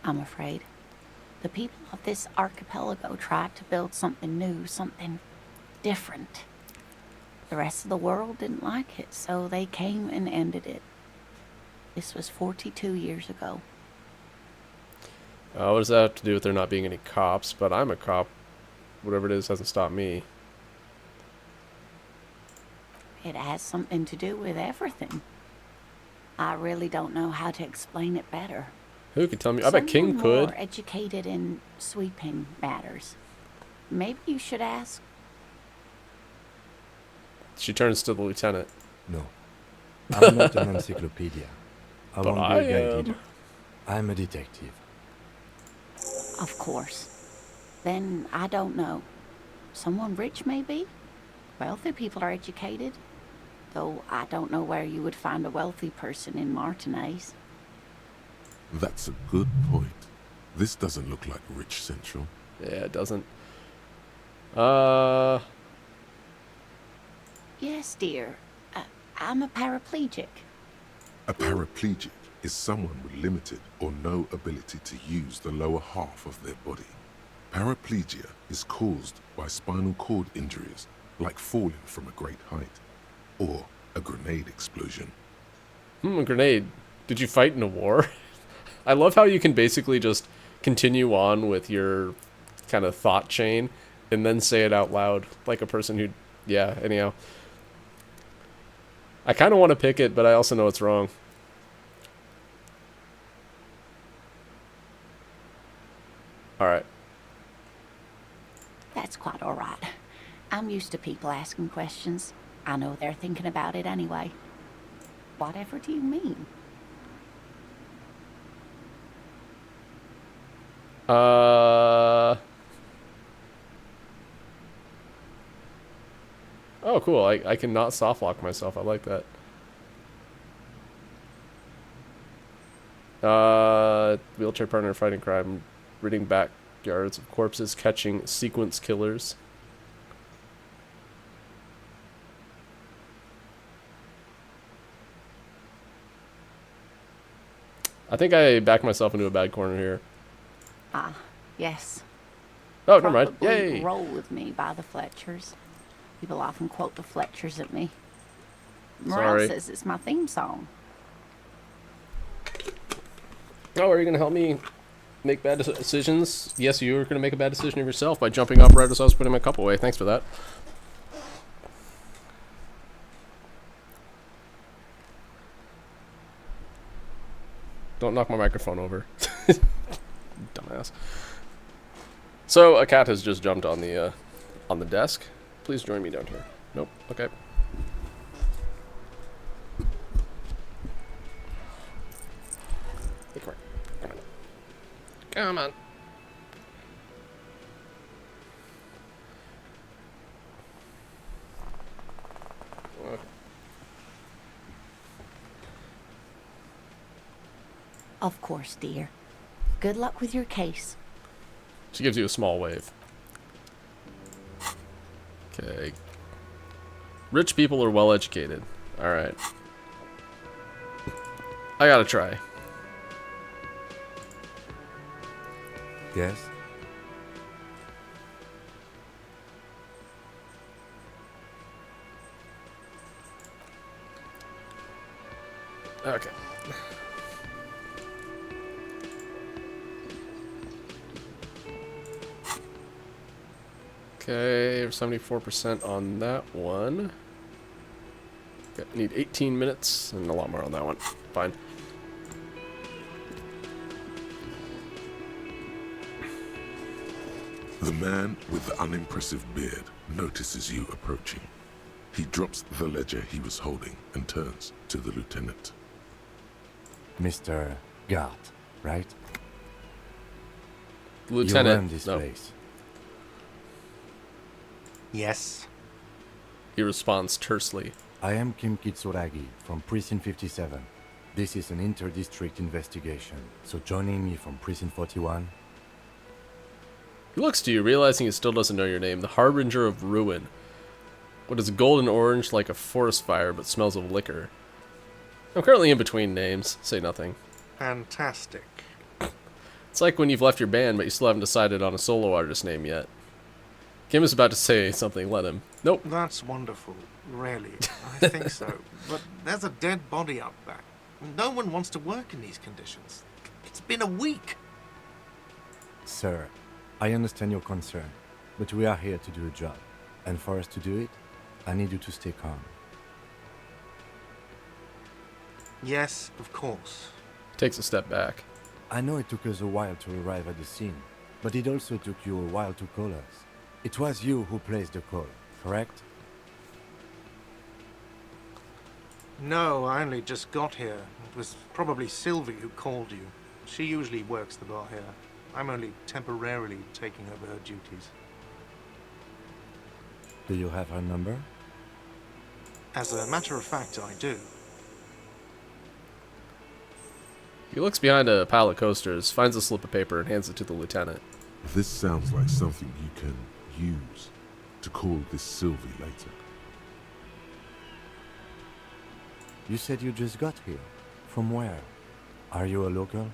Speaker 7: I'm afraid. The people of this archipelago tried to build something new, something different. The rest of the world didn't like it, so they came and ended it. This was 42 years ago.
Speaker 1: What does that have to do with there not being any cops? But I'm a cop. Whatever it is hasn't stopped me.
Speaker 7: It has something to do with everything. I really don't know how to explain it better.
Speaker 1: Who could tell me? I bet King
Speaker 7: Someone
Speaker 1: could.
Speaker 7: more educated in sweeping matters. Maybe you should ask.
Speaker 1: She turns to the lieutenant.
Speaker 8: No. I'm not an encyclopedia. I
Speaker 1: But
Speaker 8: won't be a guide
Speaker 1: I am.
Speaker 8: either. I'm a detective.
Speaker 7: Of course. Then I don't know. Someone rich, maybe? Wealthy people are educated. Though I don't know where you would find a wealthy person in Martinez.
Speaker 4: That's a good point. This doesn't look like Rich Central.
Speaker 1: Yeah, it doesn't.
Speaker 7: Yes, dear. I'm a paraplegic.
Speaker 4: A paraplegic is someone with limited or no ability to use the lower half of their body. Paraplegia is caused by spinal cord injuries, like falling from a great height, or a grenade explosion.
Speaker 1: A grenade. Did you fight in a war? I love how you can basically just continue on with your kind of thought chain and then say it out loud like a person who, yeah, anyhow. I kind of want to pick it, but I also know it's wrong. All right.
Speaker 7: That's quite all right. I'm used to people asking questions. I know they're thinking about it anyway. Whatever do you mean?
Speaker 1: Oh, cool. I can not soft lock myself. I like that. Wheelchair partner fighting crime, ridding backyards of corpses, catching sequence killers. I think I backed myself into a bad corner here.
Speaker 7: Ah, yes.
Speaker 1: Oh, never mind.
Speaker 7: Probably
Speaker 1: Yay!
Speaker 7: Roll With Me by the Fletchers. People often quote the Fletchers at me. Morale
Speaker 1: Sorry.
Speaker 7: says it's my theme song.
Speaker 1: Oh, are you going to help me make bad decisions? Yes, you were going to make a bad decision of yourself by jumping up right as I was putting my cup away. Thanks for that. Don't knock my microphone over. Dumbass. So, a cat has just jumped on the desk. Please join me down here. Nope. Okay. Hey, come here. Come on. Come on.
Speaker 7: Of course, dear. Good luck with your case.
Speaker 1: She gives you a small wave. Okay. Rich people are well educated. Alright. I gotta try.
Speaker 8: Yes?
Speaker 1: Okay. Okay, 74% on that one. Okay, need 18 minutes and a lot more on that one. Fine.
Speaker 4: The man with the unimpressive beard notices you approaching. He drops the ledger he was holding and turns to the lieutenant.
Speaker 8: Mr. Gart, right? You run
Speaker 1: Lieutenant.
Speaker 8: this
Speaker 1: No.
Speaker 8: place.
Speaker 6: Yes.
Speaker 1: He responds tersely.
Speaker 8: I am Kim Kitsuragi from Precinct 57. This is an inter-district investigation, so joining me from Precinct 41.
Speaker 1: He looks to you, realizing he still doesn't know your name. The Harbinger of Ruin. What is golden orange like a forest fire, but smells of liquor. I'm currently in between names. Say nothing.
Speaker 6: Fantastic.
Speaker 1: It's like when you've left your band, but you still haven't decided on a solo artist name yet. Kim is about to say something. Let him. Nope.
Speaker 6: That's wonderful. Really. I think so. But there's a dead body out back. No one wants to work in these conditions. It's been a week.
Speaker 8: Sir, I understand your concern, but we are here to do a job. And for us to do it, I need you to stay calm.
Speaker 6: Yes, of course.
Speaker 1: Takes a step back.
Speaker 8: I know it took us a while to arrive at the scene, but it also took you a while to call us. It was you who placed the call, correct?
Speaker 6: No, I only just got here. It was probably Sylvie who called you. She usually works the bar here. I'm only temporarily taking over her duties.
Speaker 8: Do you have her number?
Speaker 6: As a matter of fact, I do.
Speaker 1: He looks behind a pile of coasters, finds a slip of paper, and hands it to the lieutenant.
Speaker 4: This sounds like something you can use to call this Sylvie later.
Speaker 8: You said you just got here. From where? Are you a local?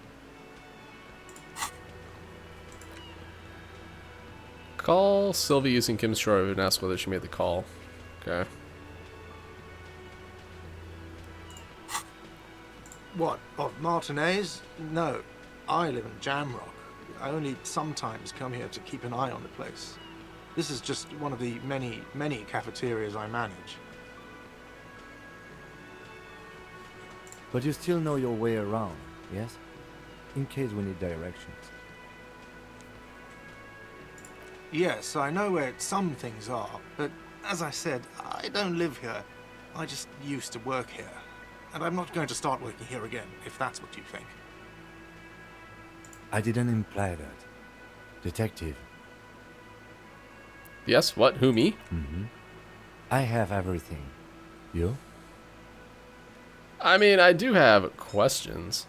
Speaker 1: Call Sylvie using Kim's Shore and ask whether she made the call. Okay.
Speaker 6: What, of Martinez? No. I live in Jamrock. I only sometimes come here to keep an eye on the place. This is just one of the many cafeterias I manage.
Speaker 8: But you still know your way around, yes? In case we need directions.
Speaker 6: Yes, I know where some things are, but as I said, I don't live here. I just used to work here. And I'm not going to start working here again, if that's what you think.
Speaker 8: I didn't imply that. Detective.
Speaker 1: Yes, what? Who, me?
Speaker 8: Mm-hmm. I have everything. You?
Speaker 1: I mean, I do have questions.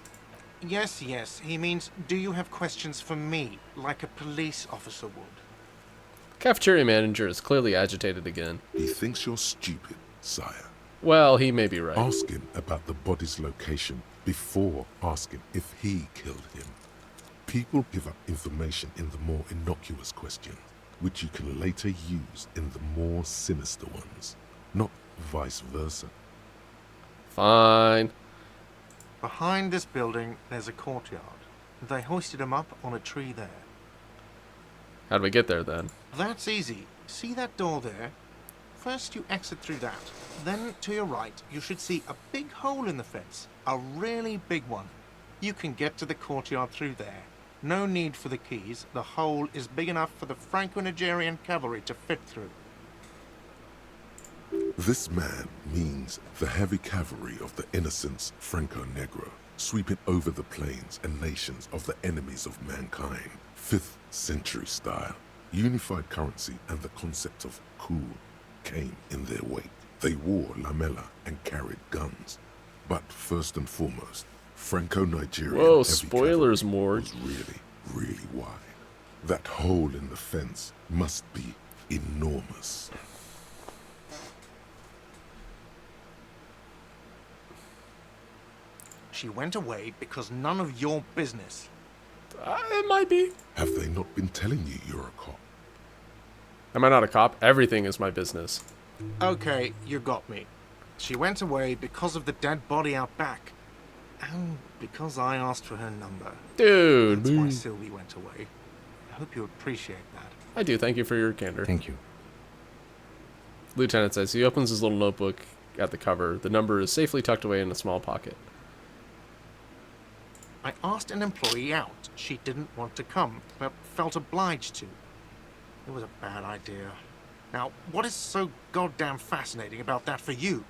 Speaker 6: Yes, he means, do you have questions for me, like a police officer would?
Speaker 1: Cafeteria manager is clearly agitated again.
Speaker 4: He thinks you're stupid, sire.
Speaker 1: Well, he may be right.
Speaker 4: Ask him about the body's location before asking if he killed him. People give up information in the more innocuous questions, which you can later use in the more sinister ones, not vice versa.
Speaker 1: Fine.
Speaker 6: Behind this building, there's a courtyard. They hoisted him up on a tree there.
Speaker 1: How do we get there, then?
Speaker 6: That's easy. See that door there? First you exit through that. Then, to your right, you should see a big hole in the fence. A really big one. You can get to the courtyard through there. No need for the keys. The hole is big enough for the Franco-Nigerian cavalry to fit through.
Speaker 4: This man means the heavy cavalry of the innocents Franco Negro. sweeping over the plains and nations of the enemies of mankind, 5th century style. Unified currency and the concept of cool came in their wake. They wore lamella and carried guns. But first and foremost, Franco-Nigerian
Speaker 1: Whoa,
Speaker 4: heavy
Speaker 1: spoilers,
Speaker 4: cavalry
Speaker 1: Mord.
Speaker 4: was really, really wide. That hole in the fence must be enormous.
Speaker 6: She went away because none of your business.
Speaker 1: It might be.
Speaker 4: Have they not been telling you you're a cop?
Speaker 1: Am I not a cop? Everything is my business.
Speaker 6: Okay, you got me. She went away because of the dead body out back. And because I asked for her number.
Speaker 1: Dude.
Speaker 6: That's why Sylvie went away. I hope you appreciate that.
Speaker 1: I do. Thank you for your candor.
Speaker 8: Thank you.
Speaker 1: Lieutenant says he opens his little notebook at the cover. The number is safely tucked away in a small pocket.
Speaker 6: I asked an employee out. She didn't want to come, but felt obliged to. It was a bad idea. Now, what is so goddamn fascinating about that for you?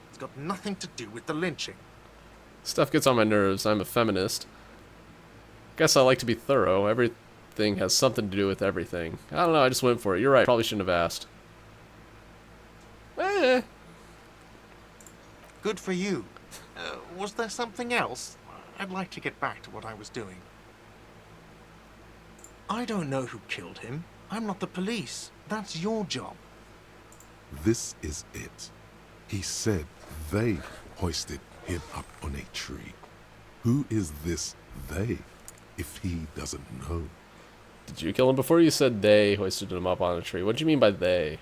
Speaker 6: It's got nothing to do with the lynching.
Speaker 1: Stuff gets on my nerves. I'm a feminist. Guess I like to be thorough. Everything has something to do with everything. I don't know, I just went for it. You're right. Probably shouldn't have asked.
Speaker 6: Good for you. Was there something else? I'd like to get back to what I was doing. I don't know who killed him. I'm not the police. That's your job.
Speaker 4: This is it. He said they hoisted him up on a tree. Who is this they, if he doesn't know?
Speaker 1: Did you kill him? Before you said they hoisted him up on a tree. What do you mean by they?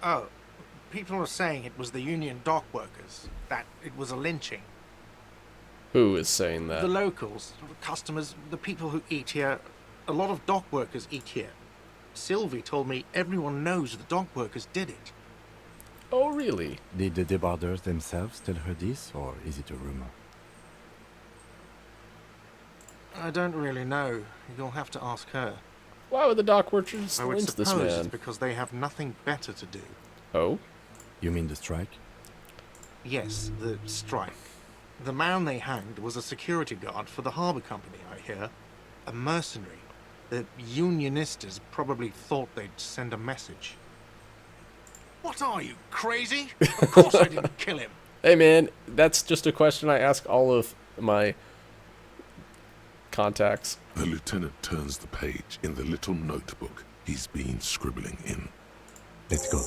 Speaker 6: Oh, people are saying it was the union dock workers, that it was a lynching.
Speaker 1: Who is saying that?
Speaker 6: The locals, customers, the people who eat here. A lot of dock workers eat here. Sylvie told me everyone knows the dock workers did it.
Speaker 1: Oh, really?
Speaker 8: Did the debarders themselves tell her this, or is it a rumor?
Speaker 6: I don't really know. You'll have to ask her.
Speaker 1: Why would the dock workers
Speaker 6: I would
Speaker 1: lynch this
Speaker 6: suppose
Speaker 1: man?
Speaker 6: it's because they have nothing better to do.
Speaker 1: Oh?
Speaker 8: You mean the strike?
Speaker 6: Yes, the strike. The man they hanged was a security guard for the harbour company, I hear. A mercenary. The unionistas probably thought they'd send a message. What are you, crazy? Of course I didn't kill him.
Speaker 1: Hey, man, that's just a question I ask all of my contacts.
Speaker 4: The lieutenant turns the page in the little notebook he's been scribbling in.
Speaker 8: Let's go.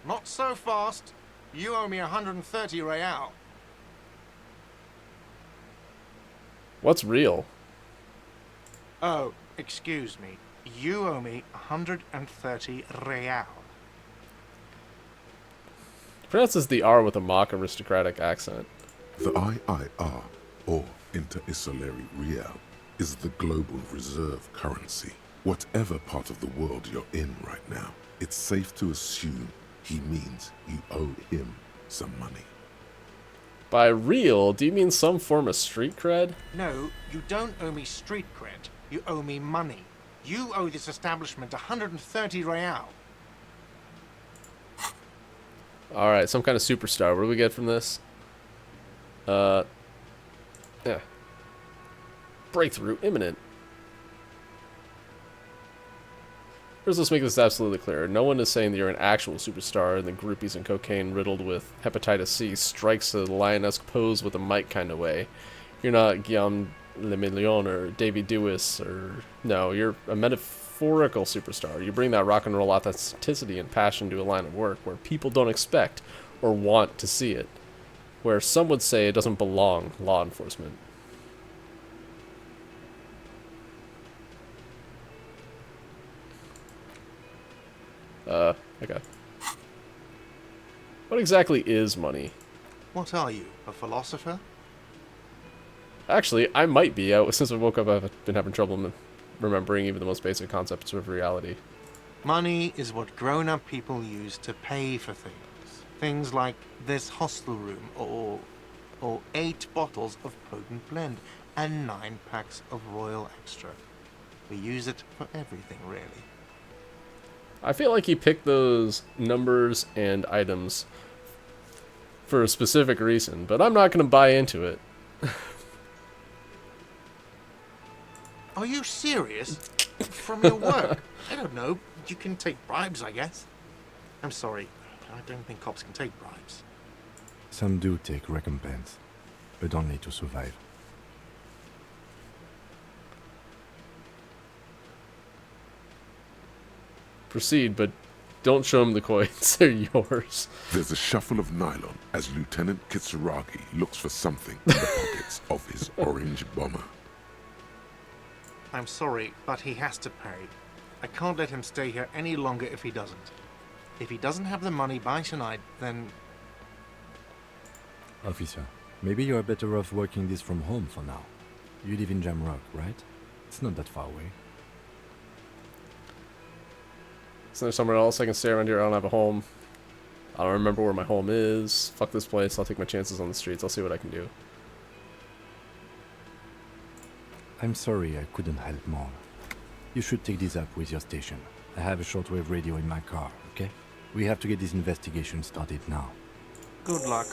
Speaker 6: Not so fast. You owe me 130 real.
Speaker 1: What's real?
Speaker 6: Oh, excuse me. You owe me 130 real.
Speaker 1: Pronounces the R with a mock aristocratic accent.
Speaker 4: The IIR, or Inter-Isolary Real, is the global reserve currency. Whatever part of the world you're in right now, it's safe to assume he means you owe him some money.
Speaker 1: By real, do you mean some form of street cred?
Speaker 6: No, you don't owe me street cred. You owe me money. You owe this establishment 130 real.
Speaker 1: Alright, some kind of superstar. What do we get from this? Yeah. Breakthrough imminent. First, let's make this absolutely clear. No one is saying that you're an actual superstar and the groupies and cocaine riddled with hepatitis C strikes a lionesque pose with a mic kind of way. You're not Guillaume Le Million or Davy Dewis or... No, you're a metaphorical superstar. You bring that rock and roll authenticity and passion to a line of work where people don't expect or want to see it. Where some would say it doesn't belong, law enforcement. Okay. What exactly is money?
Speaker 6: What are you, a philosopher?
Speaker 1: Actually, I might be. Since I woke up, I've been having trouble remembering even the most basic concepts of reality.
Speaker 6: Money is what grown-up people use to pay for things. Things like this hostel room, or 8 bottles of potent blend, and 9 packs of Royal Extra. We use it for everything, really.
Speaker 1: I feel like he picked those numbers and items for a specific reason, but I'm not going to buy into it.
Speaker 6: Are you serious? From your work? I don't know. You can take bribes, I guess. I'm sorry. I don't think cops can take bribes.
Speaker 8: Some do take recompense, but only to survive.
Speaker 1: Proceed, but don't show him the coins. They're yours.
Speaker 4: There's a shuffle of nylon as Lieutenant Kitsuragi looks for something in the pockets of his orange bomber.
Speaker 6: I'm sorry, but he has to pay. I can't let him stay here any longer if he doesn't. If he doesn't have the money by tonight, then...
Speaker 8: Officer, maybe you're better off working this from home for now. You live in Jamrock, right? It's not that far away.
Speaker 1: Is there somewhere else I can stay around here? I don't have a home. I don't remember where my home is. Fuck this place. I'll take my chances on the streets. I'll see what I can do.
Speaker 8: I'm sorry I couldn't help more. You should take this up with your station. I have a shortwave radio in my car, okay? We have to get this investigation started now.
Speaker 6: Good luck.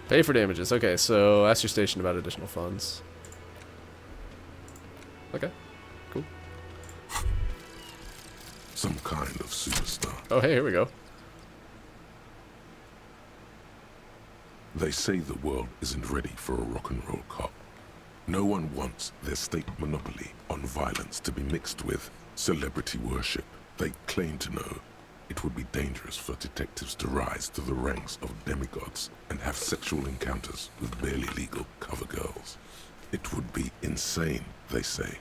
Speaker 1: Pay for damages. Okay, so ask your station about additional funds. Okay, cool.
Speaker 4: Some kind of superstar.
Speaker 1: Oh, hey, here we go.
Speaker 4: They say the world isn't ready for a rock and roll cop. No one wants their state monopoly on violence to be mixed with celebrity worship. They claim to know it would be dangerous for detectives to rise to the ranks of demigods and have sexual encounters with barely legal cover girls. It would be insane, they say.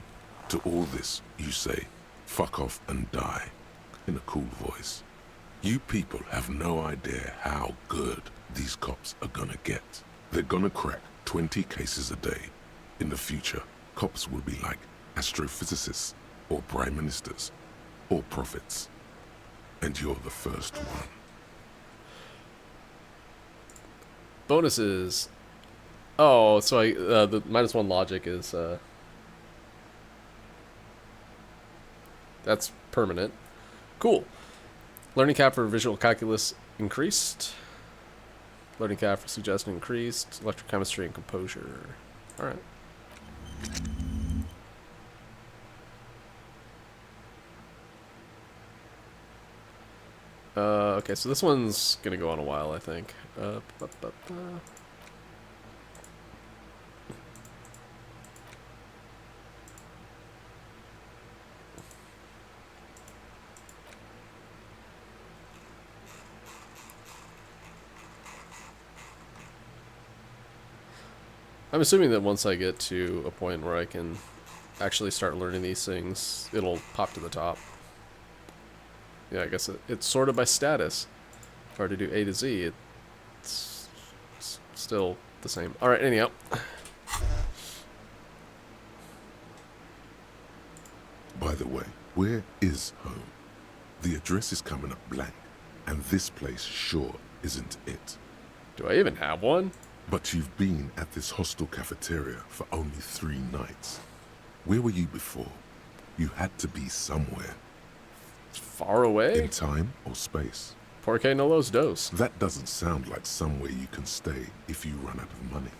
Speaker 4: To all this, you say, fuck off and die, in a cool voice. You people have no idea how good these cops are gonna get. They're gonna crack 20 cases a day. In the future, cops will be like astrophysicists, or prime ministers, or prophets. And you're the first one.
Speaker 1: Bonuses. Oh, so the -1 logic is, that's permanent. Cool. Learning cap for visual calculus increased. Learning cap for suggestion increased. Electrochemistry and composure. Alright. Okay, so this one's gonna go on a while, I think. I'm assuming that once I get to a point where I can actually start learning these things, it'll pop to the top. Yeah, I guess it's sorted by status. If I were to do A to Z, it's still the same. Alright, anyhow.
Speaker 4: By the way, where is home? The address is coming up blank, and this place sure isn't it.
Speaker 1: Do I even have one?
Speaker 4: But you've been at this hostel cafeteria for only 3 nights. Where were you before? You had to be somewhere.
Speaker 1: Far away?
Speaker 4: In time or space.
Speaker 1: Porque no los dos.
Speaker 4: That doesn't sound like somewhere you can stay if you run out of money.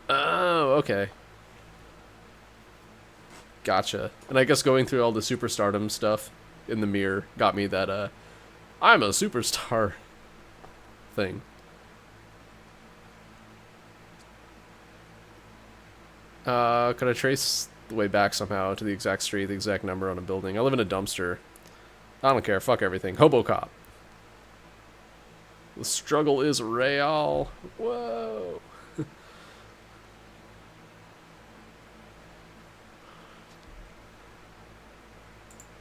Speaker 1: Oh, okay. Gotcha. And I guess going through all the superstardom stuff in the mirror got me that, I'm a superstar thing. Could I trace the way back somehow to the exact street, the exact number on a building? I live in a dumpster. I don't care. Fuck everything. Hobo cop. The struggle is real. Whoa.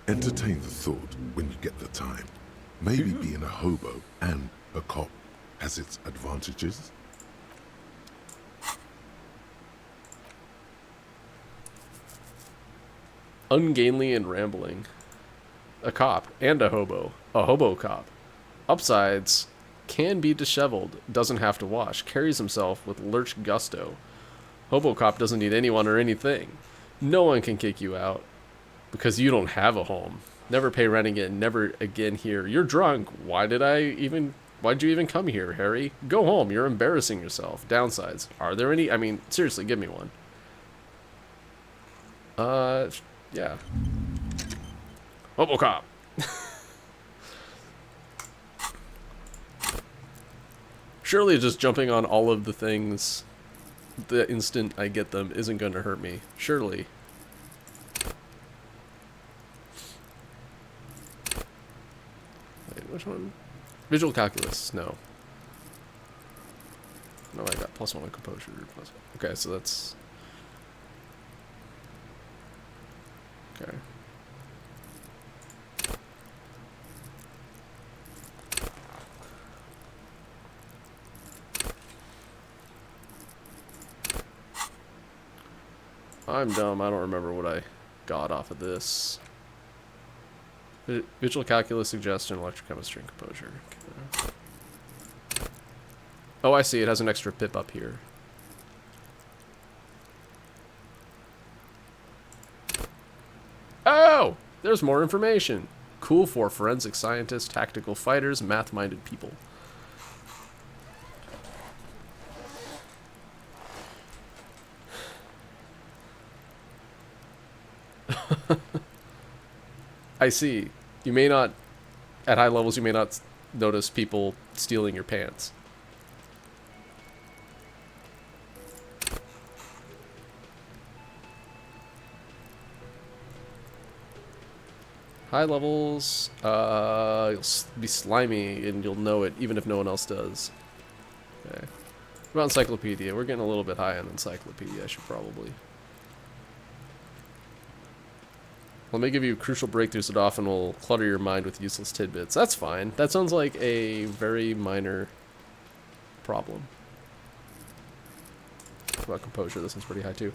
Speaker 4: Entertain the thought when you get the time. Maybe being a hobo and a cop has its advantages.
Speaker 1: Ungainly and rambling. A cop and a hobo. A hobo cop. Upsides. can be disheveled, doesn't have to wash, carries himself with lurch gusto. Hobocop doesn't need anyone or anything. No one can kick you out because you don't have a home. Never pay rent again, never again here. You're drunk. Why'd you even come here, Harry? Go home. You're embarrassing yourself. Downsides. Are there any? I mean, seriously, give me one. Yeah. Hobocop. Surely just jumping on all of the things the instant I get them isn't going to hurt me. Surely. Wait, which one? Visual calculus. No. No, I got +1 on composure. Okay, so that's... Okay. I'm dumb. I don't remember what I got off of this. Visual calculus, suggestion, electrochemistry, and composure. Okay. Oh, I see. It has an extra pip up here. Oh! There's more information. Cool for forensic scientists, tactical fighters, math-minded people. I see. You may not, at high levels, you may not notice people stealing your pants. High levels, you'll be slimy and you'll know it even if no one else does. Okay. What about encyclopedia? We're getting a little bit high on encyclopedia, I should probably. Let me give you crucial breakthroughs that often will clutter your mind with useless tidbits. That's fine. That sounds like a very minor problem. What about composure? This one's pretty high too.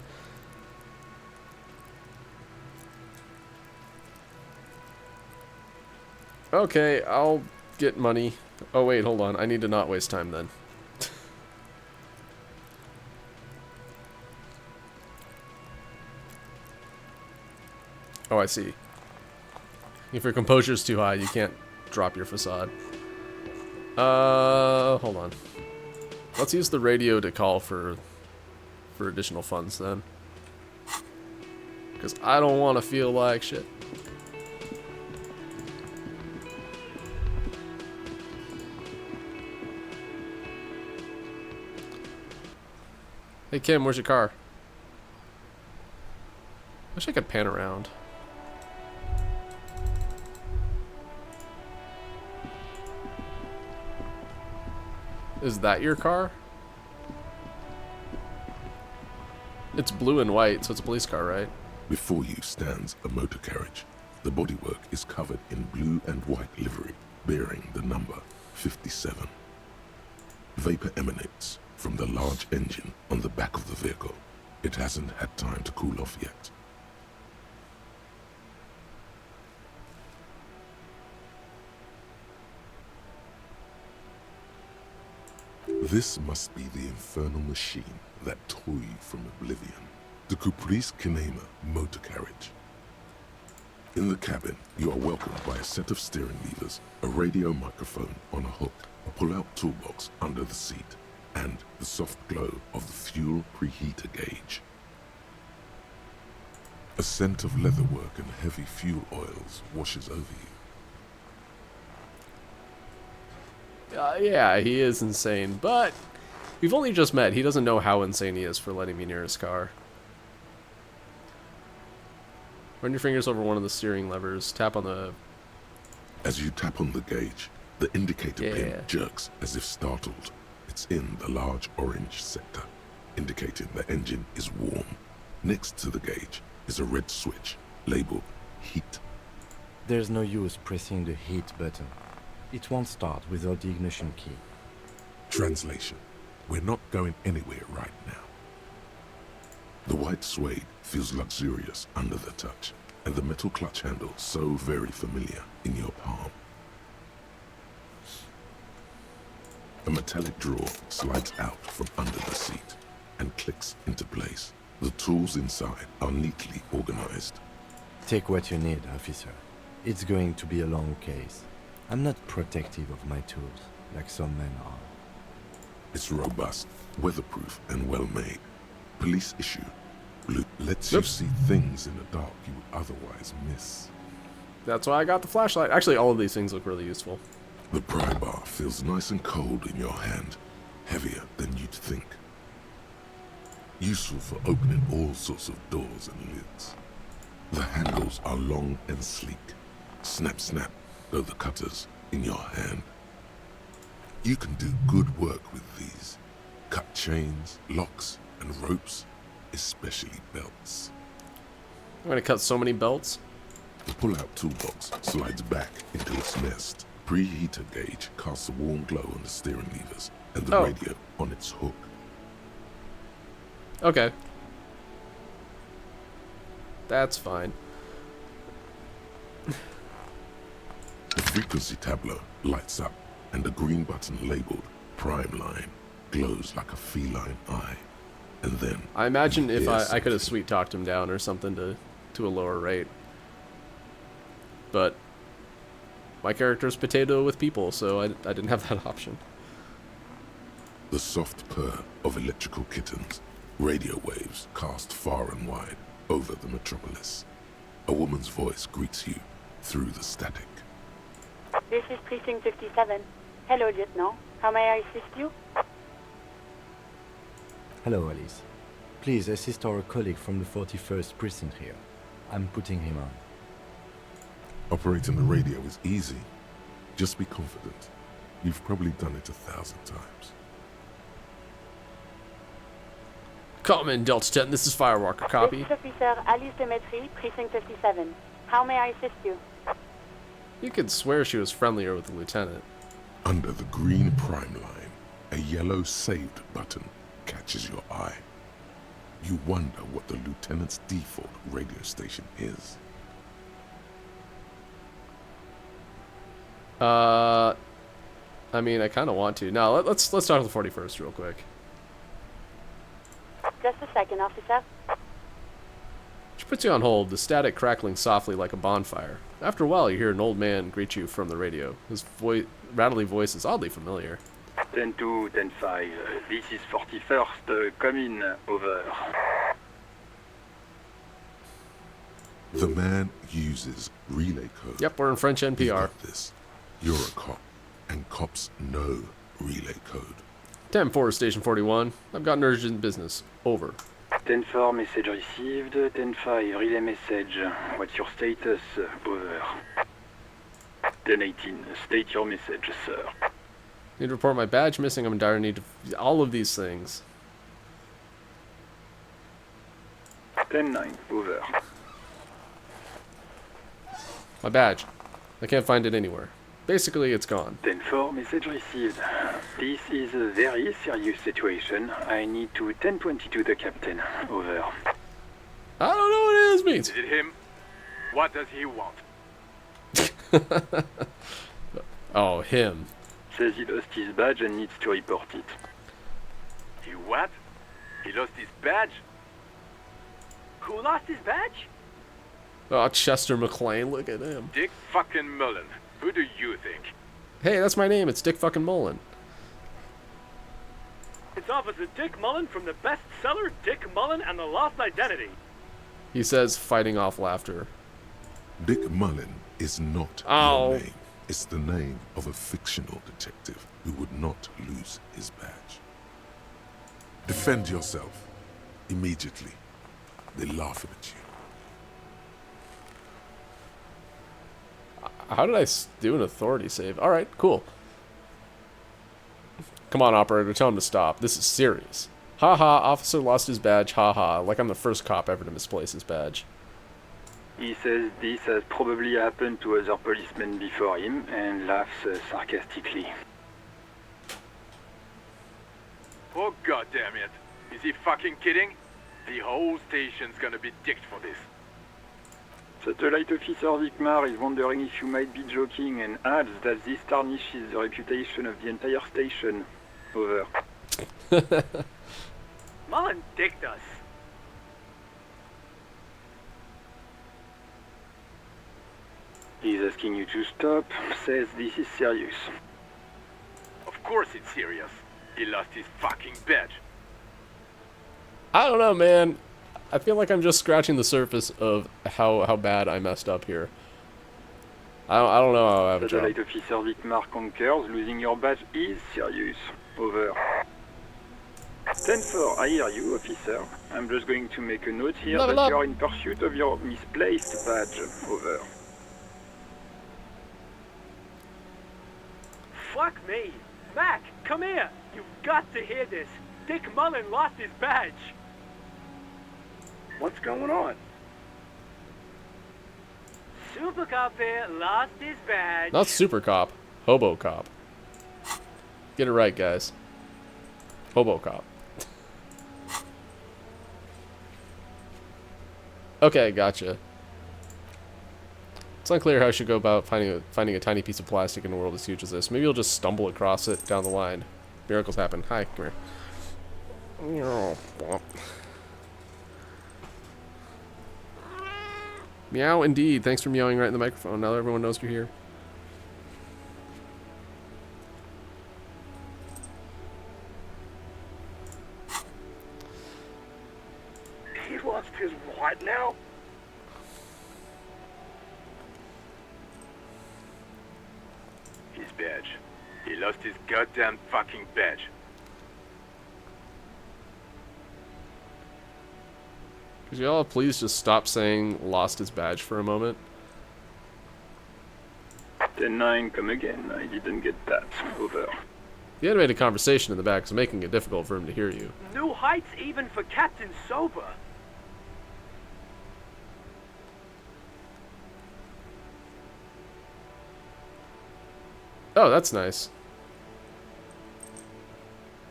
Speaker 1: Okay, I'll get money. Oh wait, hold on. I need to not waste time then. Oh, I see. If your composure's too high, you can't drop your facade. Hold on. Let's use the radio to call for additional funds then. Because I don't want to feel like shit. Hey Kim, where's your car? Wish I could pan around. Is that your car? It's blue and white, so it's a police car, right?
Speaker 4: Before you stands a motor carriage. The bodywork is covered in blue and white livery, bearing the number 57. Vapor emanates from the large engine on the back of the vehicle. It hasn't had time to cool off yet. This must be the infernal machine that tore you from oblivion. The Caprice Kinema motor carriage. In the cabin, you are welcomed by a set of steering levers, a radio microphone on a hook, a pull-out toolbox under the seat, and the soft glow of the fuel preheater gauge. A scent of leatherwork and heavy fuel oils washes over you.
Speaker 1: Yeah, he is insane, but we've only just met. He doesn't know how insane he is for letting me near his car. Run your fingers over one of the steering levers. Tap on the...
Speaker 4: As you tap on the gauge, the indicator pin jerks as if startled. It's in the large orange sector, indicating the engine is warm. Next to the gauge is a red switch labeled heat.
Speaker 8: There's no use pressing the heat button. It won't start without the ignition key.
Speaker 4: Translation: we're not going anywhere right now. The white suede feels luxurious under the touch, and the metal clutch handle so very familiar in your palm. A metallic drawer slides out from under the seat and clicks into place. The tools inside are neatly organized.
Speaker 8: Take what you need, officer. It's going to be a long case. I'm not protective of my tools, like some men are.
Speaker 4: It's robust, weatherproof, and well-made. Police issue. Lets you see things in the dark you would otherwise miss.
Speaker 1: That's why I got the flashlight. Actually, all of these things look really useful.
Speaker 4: The pry bar feels nice and cold in your hand, heavier than you'd think. Useful for opening all sorts of doors and lids. The handles are long and sleek. Snap, snap, go the cutters in your hand. You can do good work with these. Cut chains, locks, and ropes, especially belts.
Speaker 1: I'm gonna cut so many belts.
Speaker 4: The pull-out toolbox slides back into its nest. Preheater gauge casts a warm glow on the steering levers and the radio on its hook.
Speaker 1: Okay. That's fine.
Speaker 4: The frequency tableau lights up, and the green button labeled Prime Line glows like a feline eye. And then
Speaker 1: I imagine if I could have
Speaker 4: something.
Speaker 1: sweet talked him down or something to a lower rate. But my character's potato with people, so I didn't have that option.
Speaker 4: The soft purr of electrical kittens, radio waves cast far and wide over the metropolis. A woman's voice greets you through the static.
Speaker 10: This is Precinct 57. Hello, Lieutenant. How may I assist you?
Speaker 8: Hello, Alice. Please assist our colleague from the 41st precinct here. I'm putting him on.
Speaker 4: Operating the radio is easy. Just be confident. You've probably done it 1,000 times.
Speaker 1: Common Delta 10, this is Firewalker, copy.
Speaker 10: This is Officer Alice Demetri, Precinct 57. How may I assist you?
Speaker 1: You could swear she was friendlier with the lieutenant.
Speaker 4: Under the green prime line, a yellow saved button catches your eye. You wonder what the lieutenant's default radio station is.
Speaker 1: I mean, I kind of want to. No, let's talk to the 41st real quick.
Speaker 10: Just a second, officer.
Speaker 1: She puts you on hold, the static crackling softly like a bonfire. After a while, you hear an old man greet you from the radio. His rattly voice is oddly familiar.
Speaker 11: 10-2, 10-5. This is 41st. Come in. Over.
Speaker 4: The man uses relay code.
Speaker 1: Yep, we're in French
Speaker 4: You
Speaker 1: NPR.
Speaker 4: got this. You're a cop, and cops know relay code.
Speaker 1: 10-4, Station 41. I've got an urgent business. Over.
Speaker 11: 10-4, message received. 10-5, relay message. What's your status? Over. 10-18, state your message, sir.
Speaker 1: Need to report my badge missing. I'm in dire need of all of these things.
Speaker 11: 10-9, over.
Speaker 1: My badge. I can't find it anywhere. Basically, it's gone.
Speaker 11: 10-4, message received. This is a very serious situation. I need to 10-22 the captain. Over.
Speaker 1: I don't know what it is means.
Speaker 12: Is it him? What does he want?
Speaker 1: Oh, him.
Speaker 11: Says he lost his badge and needs to report it.
Speaker 12: He what? He lost his badge? Who lost his badge?
Speaker 1: Oh, Chester McClane, look at him.
Speaker 12: Dick fucking Mullen. Who do you think?
Speaker 1: Hey, that's my name. It's Dick fucking Mullen.
Speaker 13: It's Officer Dick Mullen from the bestseller Dick Mullen and the Lost Identity.
Speaker 1: He says, fighting off laughter.
Speaker 4: Dick Mullen is not
Speaker 1: Oh.
Speaker 4: your name. It's the name of a fictional detective who would not lose his badge. Defend yourself. Immediately. They're laughing at you.
Speaker 1: How did I do an authority save? Alright, cool. Come on, operator, tell him to stop. This is serious. Haha, officer lost his badge, haha. Like I'm the first cop ever to misplace his badge.
Speaker 11: He says this has probably happened to other policemen before him and laughs sarcastically.
Speaker 12: Oh goddamn it. Is he fucking kidding? The whole station's gonna be dicked for this.
Speaker 11: Satellite Officer Vikmar is wondering if you might be joking and adds that this tarnishes the reputation of the entire station. Over.
Speaker 13: Mullen dicked us.
Speaker 11: He's asking you to stop, says this is serious.
Speaker 12: Of course it's serious. He lost his fucking badge.
Speaker 1: I don't know, man. I feel like I'm just scratching the surface of how bad I messed up here. I don't know how I have a job.
Speaker 11: Satellite Officer Vikmar concurs, losing your badge is serious. Over. 10-4, I hear you, officer. I'm just going to make a note here
Speaker 1: Level
Speaker 11: that
Speaker 1: up.
Speaker 11: you're in pursuit of your misplaced badge. Over.
Speaker 13: Fuck me. Mac, come here. You've got to hear this. Dick Mullen lost his badge.
Speaker 12: What's going on?
Speaker 13: Super Cop here lost his badge.
Speaker 1: Not Super Cop. Hobo Cop. Get it right, guys. Hobo Cop. Okay, gotcha. It's unclear how I should go about finding a tiny piece of plastic in a world as huge as this. Maybe you'll just stumble across it down the line. Miracles happen. Hi, come here. Meow, indeed. Thanks for meowing right in the microphone. Now everyone knows you're here.
Speaker 12: He lost his what now? His badge. He lost his goddamn fucking badge.
Speaker 1: Could y'all please just stop saying lost his badge for a moment?
Speaker 11: 10-9, come again. I didn't get that. Over.
Speaker 1: The animated conversation in the back is making it difficult for him to hear you.
Speaker 13: New heights even for Captain Sober.
Speaker 1: Oh, that's nice.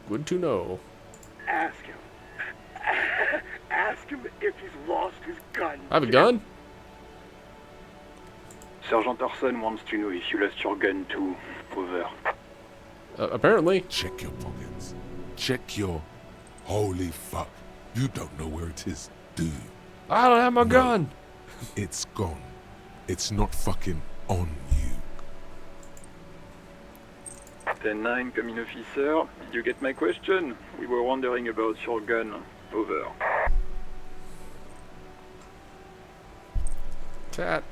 Speaker 1: Good to know.
Speaker 12: Ask him. Ask him if he's lost his gun.
Speaker 1: I have a gun?
Speaker 11: Sergeant Orson wants to know if you lost your gun too. Over.
Speaker 1: Apparently.
Speaker 4: Check your pockets. Check your... Holy fuck. You don't know where it is, do you?
Speaker 1: I don't have my
Speaker 4: No.
Speaker 1: gun.
Speaker 4: It's gone. It's not fucking on you.
Speaker 11: 10-9, come in, officer. Did you get my question? We were wondering about your gun. Over.
Speaker 1: Cat.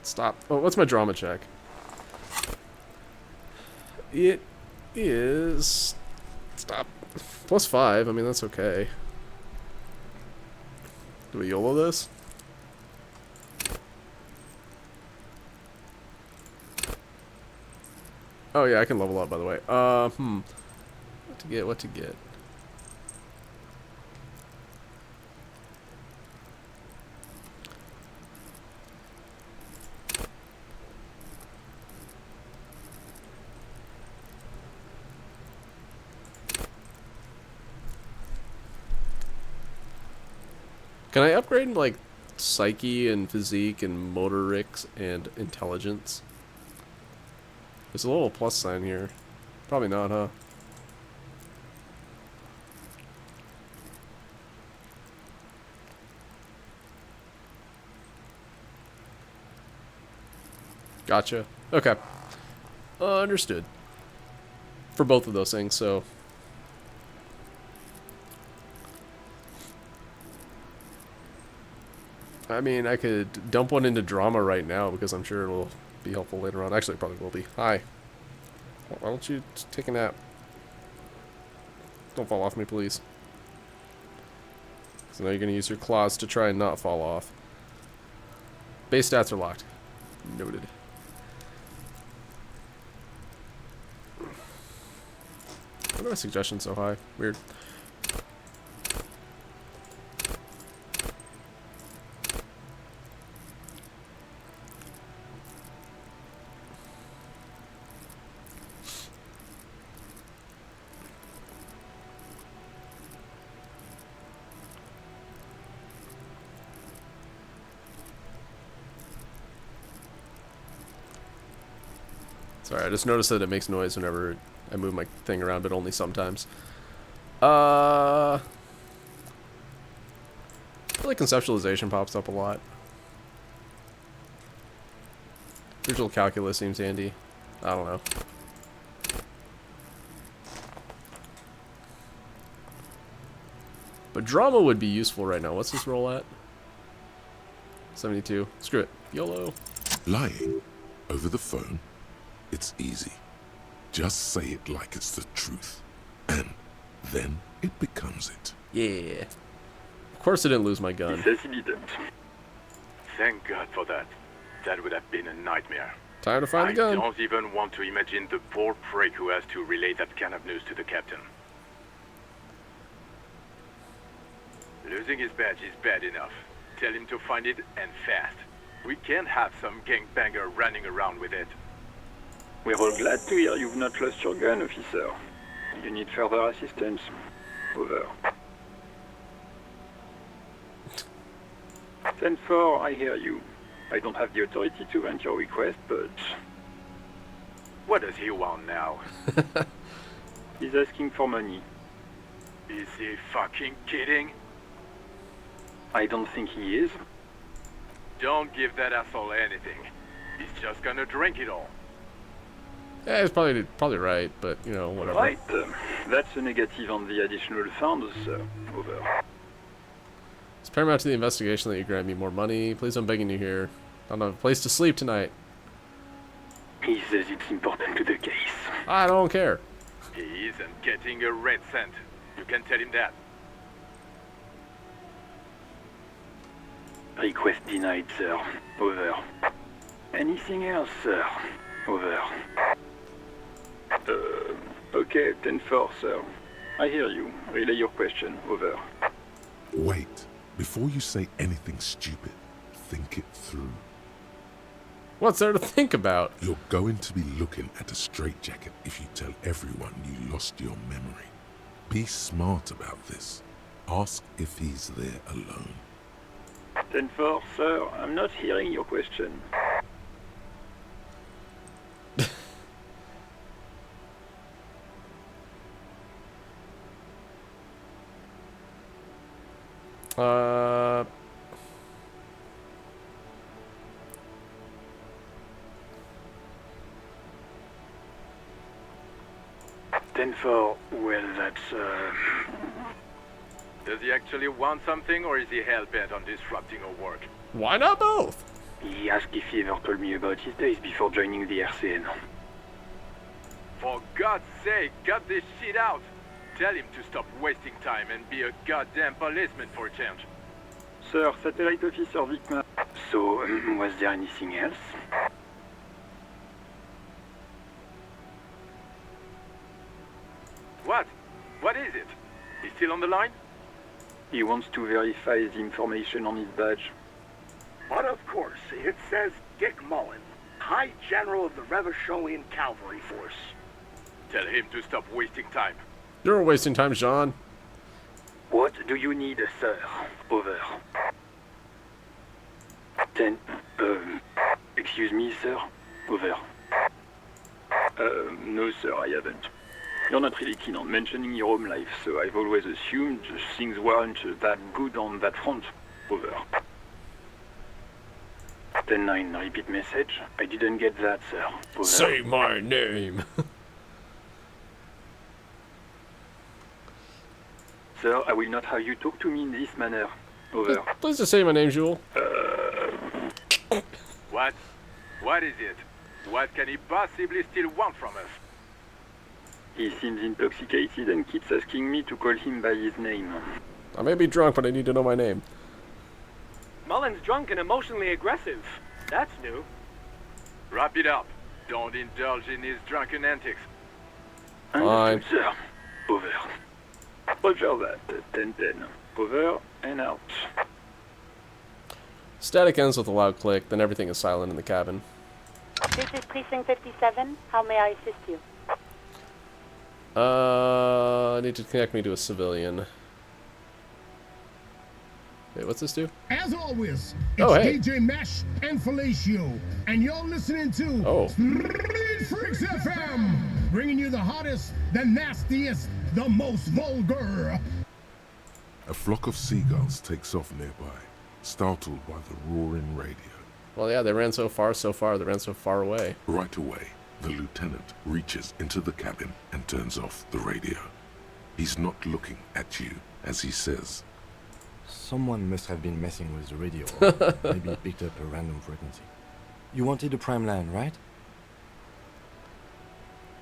Speaker 1: Stop. Oh, what's my drama check? It is... Stop. +5. I mean, that's okay. Do we YOLO this? Oh yeah, I can level up, by the way. What to get? Can I upgrade, like, psyche and physique and motorics and intelligence? There's a little plus sign here. Probably not, huh? Gotcha. Okay. Understood. For both of those things, so... I mean, I could dump one into drama right now because I'm sure it'll be helpful later on. Actually, it probably will be. Hi. Why don't you take a nap? Don't fall off me, please. So now you're going to use your claws to try and not fall off. Base stats are locked. Noted. Why are my suggestions so high? Weird. Sorry, I just noticed that it makes noise whenever I move my thing around, but only sometimes. I feel like conceptualization pops up a lot. Visual calculus seems handy. I don't know. But drama would be useful right now. What's this roll at? 72. Screw it. YOLO.
Speaker 4: Lying over the phone, it's easy. Just say it like it's the truth, and then it becomes it.
Speaker 1: Yeah. Of course I didn't lose my gun.
Speaker 12: He says he didn't. Thank God for that. That would have been a nightmare.
Speaker 1: Time to find the gun.
Speaker 12: I don't even want to imagine the poor prick who has to relay that kind of news to the captain. Losing his badge is bad enough. Tell him to find it, and fast. We can't have some gangbanger running around with it.
Speaker 11: We're all glad to hear you've not lost your gun, officer. You need further assistance? Over. 10-4, I hear you. I don't have the authority to grant your request, but...
Speaker 12: What does he want now?
Speaker 11: He's asking for money.
Speaker 12: Is he fucking kidding?
Speaker 11: I don't think he is.
Speaker 12: Don't give that asshole anything. He's just gonna drink it all.
Speaker 1: Yeah, he's probably right, but, you know, whatever.
Speaker 11: Right. That's a negative on the additional funds, sir. Over.
Speaker 1: It's paramount to the investigation that you grant me more money. Please, I'm begging you here. I don't have a place to sleep tonight.
Speaker 11: He says it's important to the case.
Speaker 1: I don't care.
Speaker 12: He isn't getting a red cent. You can tell him that.
Speaker 11: Request denied, sir. Over. Anything else, sir? Over. Okay, 10-4, sir. I hear you. Relay your question. Over.
Speaker 4: Wait. Before you say anything stupid, think it through.
Speaker 1: What's there to think about?
Speaker 4: You're going to be looking at a straitjacket if you tell everyone you lost your memory. Be smart about this. Ask if he's there alone.
Speaker 11: 10-4, sir. I'm not hearing your question.
Speaker 1: Uh...
Speaker 11: 10-4, well, that's,
Speaker 12: Does he actually want something, or is he hell-bent on disrupting our work?
Speaker 1: Why not both?
Speaker 11: He asked if he ever told me about his days before joining the RCN.
Speaker 12: For God's sake, cut this shit out! Tell him to stop wasting time and be a goddamn policeman for a change.
Speaker 11: Sir, Satellite Officer Vickman. So, was there anything else?
Speaker 12: What? What is it? He's still on the line?
Speaker 11: He wants to verify the information on his badge.
Speaker 14: But of course, it says Dick Mullen, High General of the Revacholian Cavalry Force.
Speaker 12: Tell him to stop wasting time.
Speaker 1: You're wasting time, Jean.
Speaker 11: What do you need, sir? Over. 10. Excuse me, sir? Over. No, sir, I haven't. You're not really keen on mentioning your home life, so I've always assumed things weren't that good on that front. Over. 10-9, repeat message. I didn't get that, sir. Over.
Speaker 1: Say my name.
Speaker 11: Sir, I will not have you talk to me in this manner. Over.
Speaker 1: Please just say my name, Jewel.
Speaker 12: What? What is it? What can he possibly still want from us?
Speaker 11: He seems intoxicated and keeps asking me to call him by his name.
Speaker 1: I may be drunk, but I need to know my name.
Speaker 13: Mullen's drunk and emotionally aggressive. That's new.
Speaker 12: Wrap it up. Don't indulge in his drunken antics.
Speaker 1: Fine.
Speaker 11: Sir. Over. Roger that. 10-10. Over and out.
Speaker 1: Static ends with a loud click, then everything is silent in the cabin.
Speaker 10: This is Precinct 57. How may I assist you?
Speaker 1: I need to connect me to a civilian. Wait, what's this do?
Speaker 15: As always, it's
Speaker 1: hey.
Speaker 15: DJ Mesh and Fellatio, and you're listening to Freaks FM, bringing you the hottest, the nastiest, the most vulgar.
Speaker 4: A flock of seagulls takes off nearby, startled by the roaring radio.
Speaker 1: Well, yeah, they ran so far, they ran so far away.
Speaker 4: Right away, the lieutenant reaches into the cabin and turns off the radio. He's not looking at you as he says,
Speaker 8: Someone must have been messing with the radio, or maybe picked up a random frequency. You wanted a prime line, right?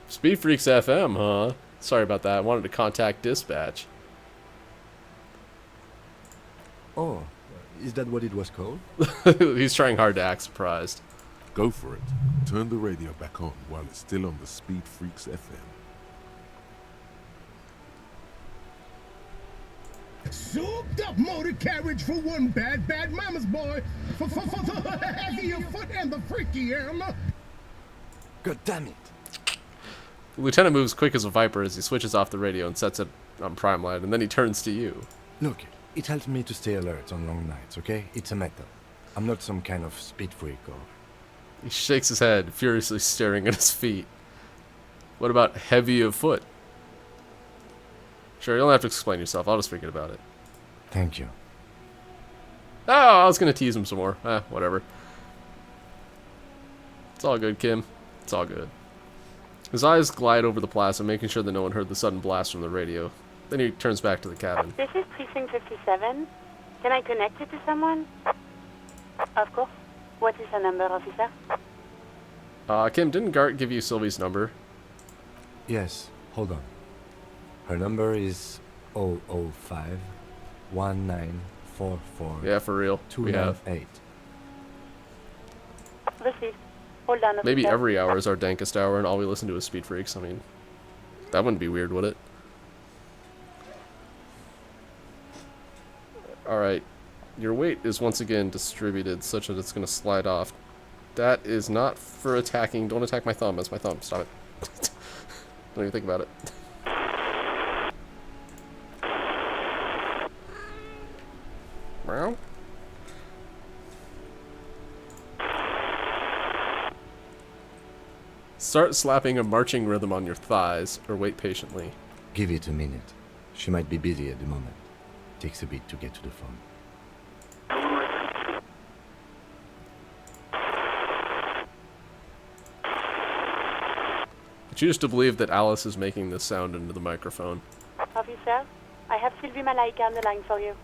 Speaker 1: Speed Freaks FM, huh? Sorry about that. I wanted to contact dispatch.
Speaker 8: Oh, is that what it was called?
Speaker 1: He's trying hard to act surprised.
Speaker 4: Go for it. Turn the radio back on while it's still on the Speed Freaks FM.
Speaker 15: Souped up motor carriage for one bad mama's boy. For the heavier foot and the freakier.
Speaker 8: God damn it.
Speaker 1: The lieutenant moves quick as a viper as he switches off the radio and sets it on prime line, and then he turns to you.
Speaker 8: Look, it helps me to stay alert on long nights, okay? It's a method. I'm not some kind of speed freak or...
Speaker 1: He shakes his head, furiously staring at his feet. What about heavy of foot? Sure, you don't have to explain yourself. I'll just forget about it.
Speaker 8: Thank you.
Speaker 1: Oh, I was going to tease him some more. Whatever. It's all good, Kim. It's all good. His eyes glide over the plaza, making sure that no one heard the sudden blast from the radio. Then he turns back to the cabin.
Speaker 10: This is Precinct 57. Can I connect it to someone? Of course. What is the number, officer?
Speaker 1: Kim, didn't Gart give you Sylvie's number?
Speaker 8: Yes, hold on. Her number is 005 1944.
Speaker 1: Yeah, for real. We have
Speaker 8: 298.
Speaker 10: Receive. Hold on, officer.
Speaker 1: Maybe every hour is our dankest hour and all we listen to is Speed Freaks. I mean, that wouldn't be weird, would it? Alright. Your weight is once again distributed such that it's going to slide off. That is not for attacking. Don't attack my thumb. That's my thumb. Stop it. Don't even think about it. Meow. Start slapping a marching rhythm on your thighs, or wait patiently.
Speaker 8: Give it a minute. She might be busy at the moment. Takes a bit to get to the phone.
Speaker 1: I choose to believe that Alice is making this sound into the microphone.
Speaker 10: Officer, I have Sylvie Malaika on the line for you.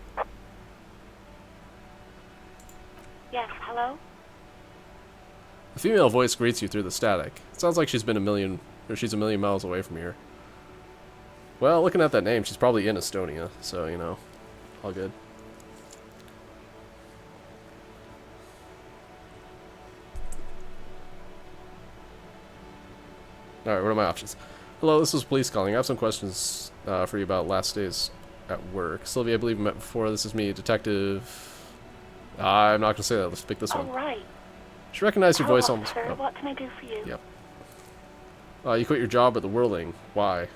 Speaker 10: Yes, hello?
Speaker 1: A female voice greets you through the static. It sounds like she's a million miles away from here. Well, looking at that name, she's probably in Estonia, so, you know, all good. Alright, what are my options? Hello, this is police calling. I have some questions for you about last days at work. Sylvia, I believe we met before. This is me, Detective... I'm not going to say that. Let's pick this one.
Speaker 10: All right.
Speaker 1: She recognized your voice almost...
Speaker 10: Sir, what can I do for you?
Speaker 1: Yep. You quit your job at the Whirling. Why?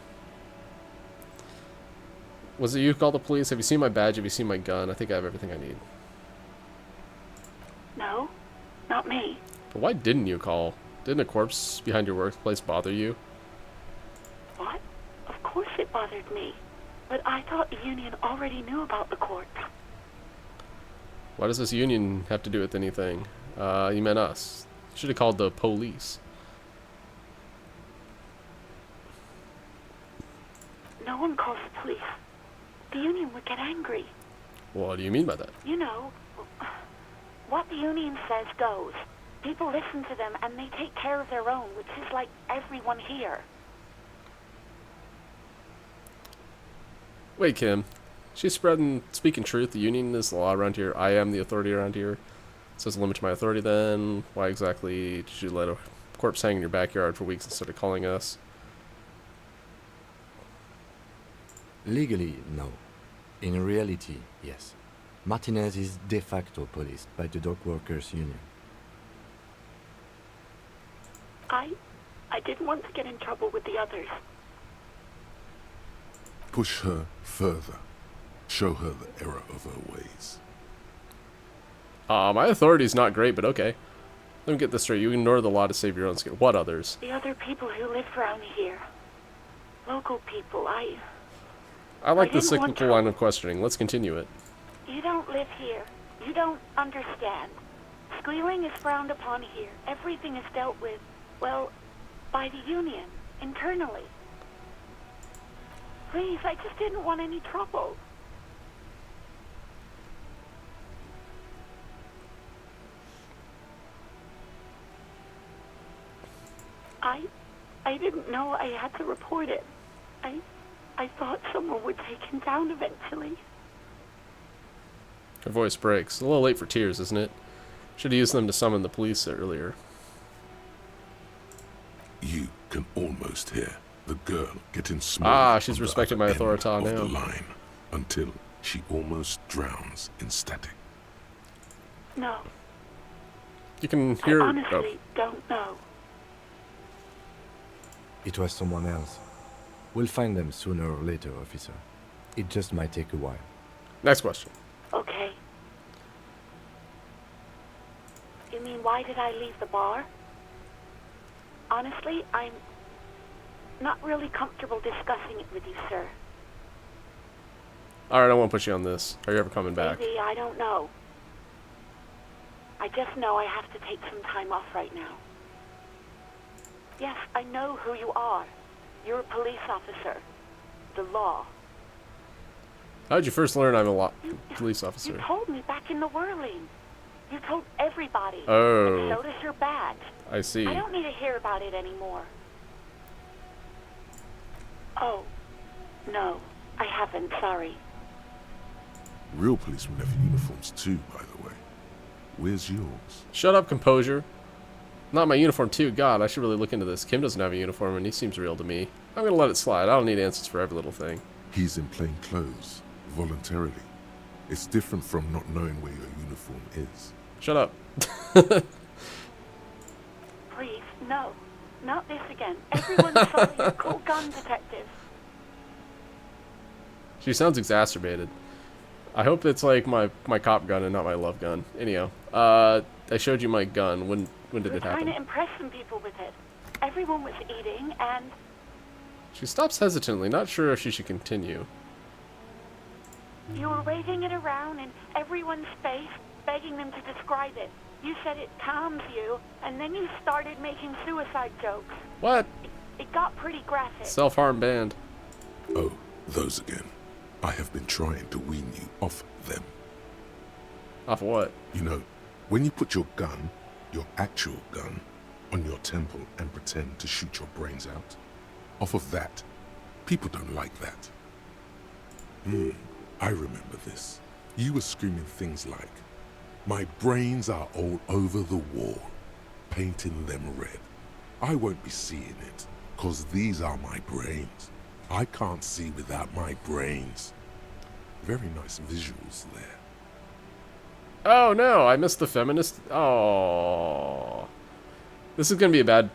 Speaker 1: Was it you who called the police? Have you seen my badge? Have you seen my gun? I think I have everything I need.
Speaker 10: No, not me.
Speaker 1: But why didn't you call? Didn't a corpse behind your workplace bother you?
Speaker 10: What? Of course it bothered me. But I thought the union already knew about the corpse.
Speaker 1: Why does this union have to do with anything? You meant us. Should have called the police.
Speaker 10: No one calls the police. The union would get angry.
Speaker 1: What do you mean by that?
Speaker 10: You know, what the union says goes. People listen to them and they take care of their own, which is like everyone here.
Speaker 1: Wait, Kim. She's speaking truth. The union is the law around here. I am the authority around here. It says limit to my authority then. Why exactly did you let a corpse hang in your backyard for weeks instead of calling us?
Speaker 8: Legally, no. In reality, yes. Martinez is de facto policed by the dock workers union.
Speaker 10: I didn't want to get in trouble with the others.
Speaker 4: Push her further. Show her the error of her ways.
Speaker 1: My authority's not great, but okay. Let me get this straight. You ignore the law to save your own skin. What others?
Speaker 10: The other people who live around here. Local people. I
Speaker 1: like the
Speaker 10: didn't want
Speaker 1: cyclical line of questioning. Let's continue it.
Speaker 10: You don't live here. You don't understand. Squealing is frowned upon here. Everything is dealt with, well, by the Union, internally. Please, I just didn't want any trouble. I didn't know I had to report it. I thought someone would take him down eventually.
Speaker 1: Her voice breaks. A little late for tears, isn't it? Should have used them to summon the police earlier.
Speaker 4: You can almost hear the girl getting smaller.
Speaker 1: She's respecting my authority now.
Speaker 4: The line until she almost drowns in static.
Speaker 10: No.
Speaker 1: You can hear.
Speaker 10: I honestly don't know.
Speaker 8: It was someone else. We'll find them sooner or later, officer. It just might take a while.
Speaker 1: Next question.
Speaker 10: Okay. You mean, why did I leave the bar? Honestly, I'm not really comfortable discussing it with you, sir.
Speaker 1: Alright, I won't put you on this. Are you ever coming back?
Speaker 10: Maybe, I don't know. I just know I have to take some time off right now. Yes, I know who you are. You're a police officer. The law.
Speaker 1: How'd you first learn I'm a police officer?
Speaker 10: You told me back in the whirling. You told everybody.
Speaker 1: Oh.
Speaker 10: And so does your badge.
Speaker 1: I see.
Speaker 10: I don't need to hear about it anymore. Oh. No, I haven't. Sorry.
Speaker 4: Real policemen have uniforms too, by the way. Where's yours?
Speaker 1: Shut up, composure. Not my uniform too. God, I should really look into this. Kim doesn't have a uniform and he seems real to me. I'm gonna let it slide. I don't need answers for every little thing.
Speaker 4: He's in plain clothes, voluntarily. It's different from not knowing where your uniform is.
Speaker 1: Shut up.
Speaker 10: Please, no. Not this again. Everyone saw your cool gun detective.
Speaker 1: She sounds exacerbated. I hope it's like my cop gun and not my love gun. Anyhow, I showed you my gun. When did it happen?
Speaker 10: Trying to impress some people with it. Everyone was eating and...
Speaker 1: She stops hesitantly, not sure if she should continue.
Speaker 10: You were waving it around in everyone's face, begging them to describe it. You said it calms you, and then you started making suicide jokes.
Speaker 1: What?
Speaker 10: It got pretty graphic.
Speaker 1: Self-harm banned.
Speaker 4: Oh, those again. I have been trying to wean you off them.
Speaker 1: Off what?
Speaker 4: You know, when you put your gun, your actual gun, on your temple and pretend to shoot your brains out, off of that, people don't like that. I remember this. You were screaming things like, "My brains are all over the wall, painting them red. I won't be seeing it, 'cause these are my brains. I can't see without my brains." Very nice visuals there.
Speaker 1: Oh no, I missed the feminist. Oh, this is gonna be a bad,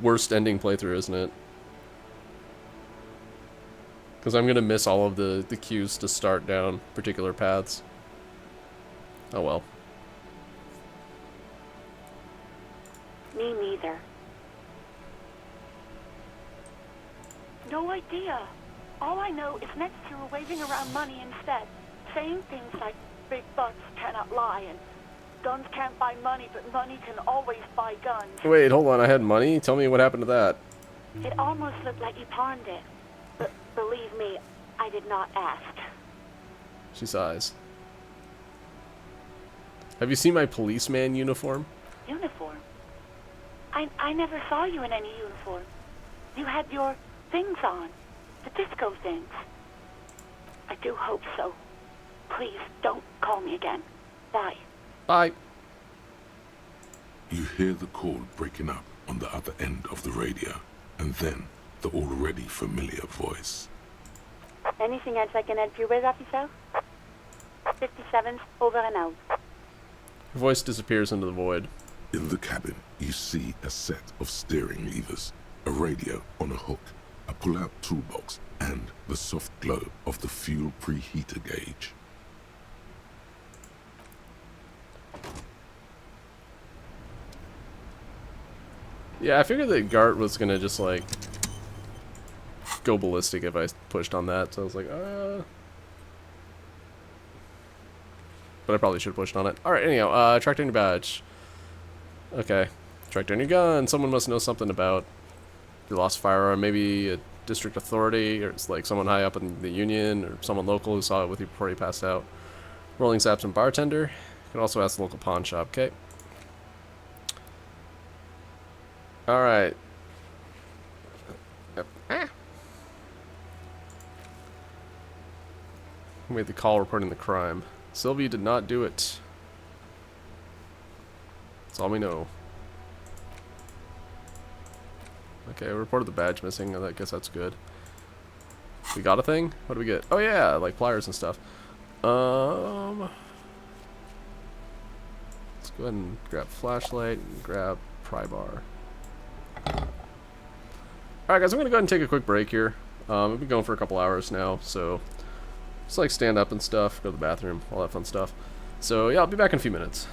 Speaker 1: worst ending playthrough, isn't it? Because I'm gonna miss all of the cues to start down particular paths. Oh well.
Speaker 10: Me neither. No idea. All I know is next you were waving around money instead, saying things like big bucks cannot lie and guns can't buy money, but money can always buy guns.
Speaker 1: Wait, hold on. I had money? Tell me what happened to that.
Speaker 10: It almost looked like you pawned it. But believe me, I did not ask.
Speaker 1: She sighs. Have you seen my policeman uniform?
Speaker 10: Uniform? I never saw you in any uniform. You had your things on. The disco things. I do hope so. Please, don't call me again. Bye.
Speaker 1: Bye.
Speaker 4: You hear the call breaking up on the other end of the radio, and then the already familiar voice.
Speaker 10: Anything else I can help you with, officer? 57's over and out.
Speaker 1: Her voice disappears into the void.
Speaker 4: In the cabin, you see a set of steering levers, a radio on a hook, a pull-out toolbox, and the soft glow of the fuel preheater gauge.
Speaker 1: Yeah, I figured that Gart was gonna just like go ballistic if I pushed on that, so I was like, but I probably should have pushed on it. Alright, anyhow, track down your badge. Okay. Track down your gun. Someone must know something about your lost firearm. Maybe a district authority, or it's like someone high up in the union, or someone local who saw it with you before you passed out. Rolling Zaps and bartender. You can also ask the local pawn shop, okay? Alright. Who made the call reporting the crime? Sylvie did not do it. That's all we know. Okay, we reported the badge missing. I guess that's good. We got a thing? What do we get? Oh yeah, like pliers and stuff. Let's go ahead and grab flashlight and grab pry bar. Alright guys, I'm gonna go ahead and take a quick break here. We've been going for a couple hours now, so just like stand up and stuff, go to the bathroom, all that fun stuff. So yeah, I'll be back in a few minutes.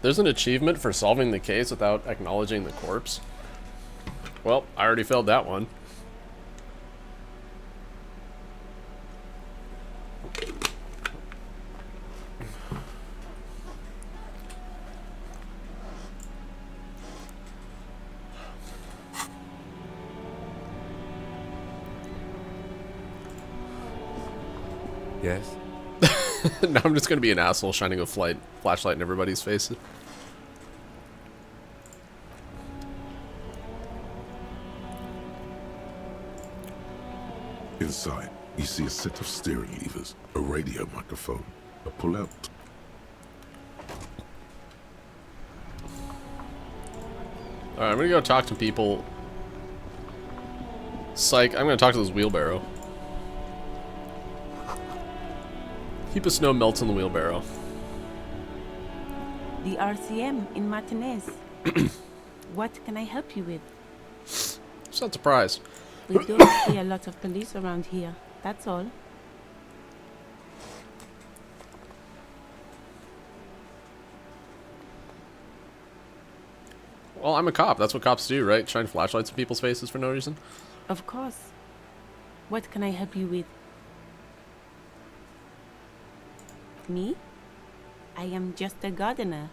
Speaker 1: There's an achievement for solving the case without acknowledging the corpse. Well, I already failed that one.
Speaker 8: Yes?
Speaker 1: Now I'm just gonna be an asshole shining a flashlight in everybody's faces.
Speaker 4: Inside, you see a set of steering levers, a radio microphone, a pull-out.
Speaker 1: Alright, I'm gonna go talk to people. Psych, I'm gonna talk to this wheelbarrow. Keep a snow melts in the wheelbarrow.
Speaker 16: The RCM in Martinez. What can I help you with?
Speaker 1: Just not surprised.
Speaker 16: We don't see a lot of police around here, that's all.
Speaker 1: Well, I'm a cop. That's what cops do, right? Shine flashlights in people's faces for no reason.
Speaker 16: Of course. What can I help you with? Me? I am just a gardener.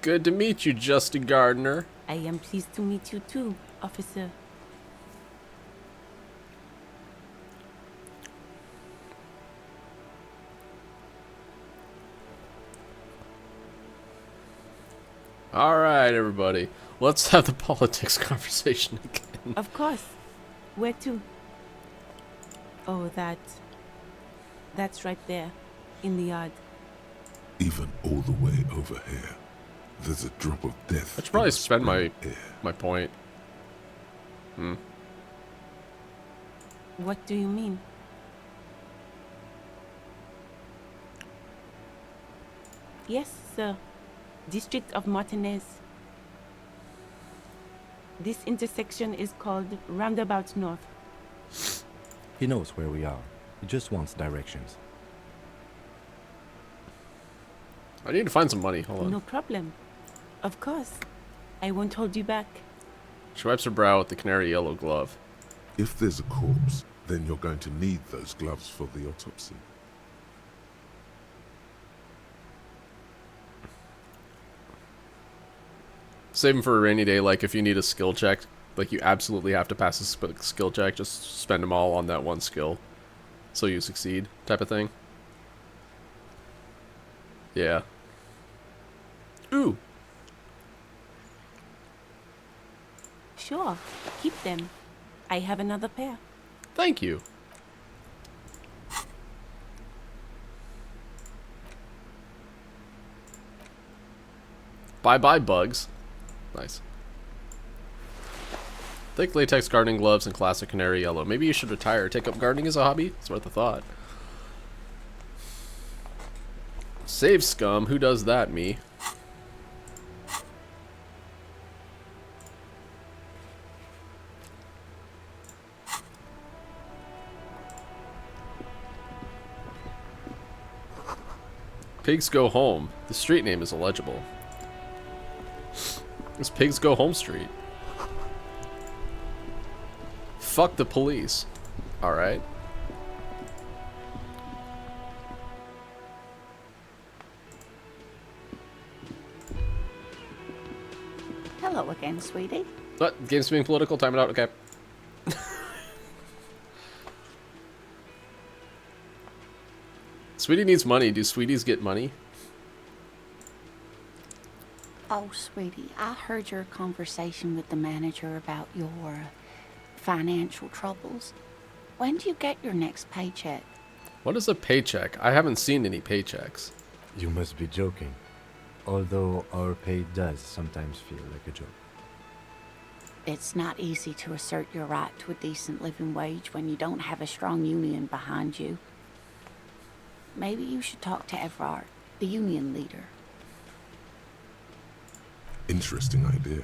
Speaker 1: Good to meet you, Justin Gardner.
Speaker 16: I am pleased to meet you too, officer.
Speaker 1: Alright, everybody. Let's have the politics conversation again.
Speaker 16: Of course. Where to? Oh, that's right there, in the yard.
Speaker 4: Even all the way over here, there's a drop of death.
Speaker 1: I should probably spend my point.
Speaker 16: What do you mean? Yes, sir. District of Martinez. This intersection is called Roundabout North.
Speaker 8: He knows where we are. He just wants directions.
Speaker 1: I need to find some money. Hold on.
Speaker 16: No problem. Of course. I won't hold you back.
Speaker 1: She wipes her brow with the canary yellow glove.
Speaker 4: If there's a corpse, then you're going to need those gloves for the autopsy.
Speaker 1: Save them for a rainy day, like if you need a skill check. Like you absolutely have to pass a skill check, just spend them all on that one skill. So you succeed, type of thing. Yeah. Ooh.
Speaker 16: Sure. Keep them. I have another pair.
Speaker 1: Thank you. Bye-bye, bugs. Nice. Thick latex gardening gloves and classic canary yellow. Maybe you should retire. Take up gardening as a hobby? It's worth a thought. Save scum. Who does that? Me. Pigs Go Home. The street name is illegible. It's Pigs Go Home Street. Fuck the police. Alright.
Speaker 7: Hello again, sweetie.
Speaker 1: What? Game's being political? Time it out. Okay. Sweetie needs money. Do sweeties get money?
Speaker 7: Oh, sweetie, I heard your conversation with the manager about your financial troubles. When do you get your next paycheck?
Speaker 1: What is a paycheck? I haven't seen any paychecks.
Speaker 8: You must be joking. Although our pay does sometimes feel like a joke.
Speaker 7: It's not easy to assert your right to a decent living wage when you don't have a strong union behind you. Maybe you should talk to Everard, the union leader.
Speaker 4: Interesting idea.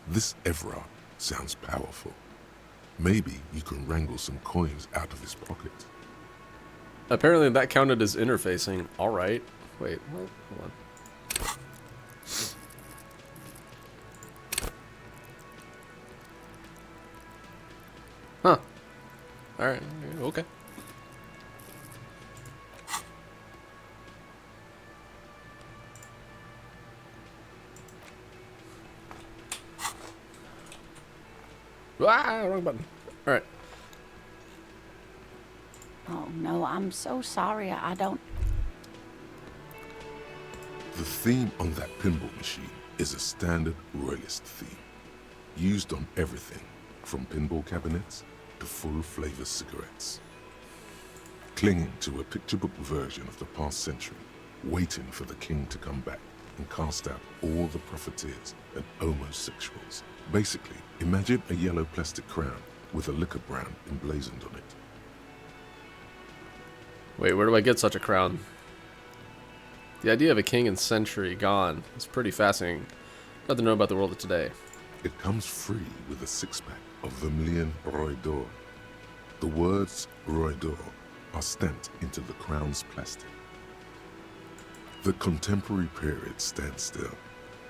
Speaker 4: This Everard sounds powerful. Maybe you can wrangle some coins out of his pocket.
Speaker 1: Apparently that counted as interfacing. Alright. Wait, hold on. Alright, okay. Ah, wrong button. Alright.
Speaker 7: Oh no, I'm so sorry. I don't.
Speaker 4: The theme on that pinball machine is a standard royalist theme, used on everything from pinball cabinets to full flavor cigarettes. Clinging to a picture book version of the past century, waiting for the king to come back and cast out all the profiteers and homosexuals. Basically, imagine a yellow plastic crown with a liquor brand emblazoned on it.
Speaker 1: Wait, where do I get such a crown? The idea of a king and century gone is pretty fascinating. Got to know about the world of today.
Speaker 4: It comes free with a six-pack of Vermilion Roy d'Or. The words Roy d'Or are stamped into the crown's plastic. The contemporary period stands still.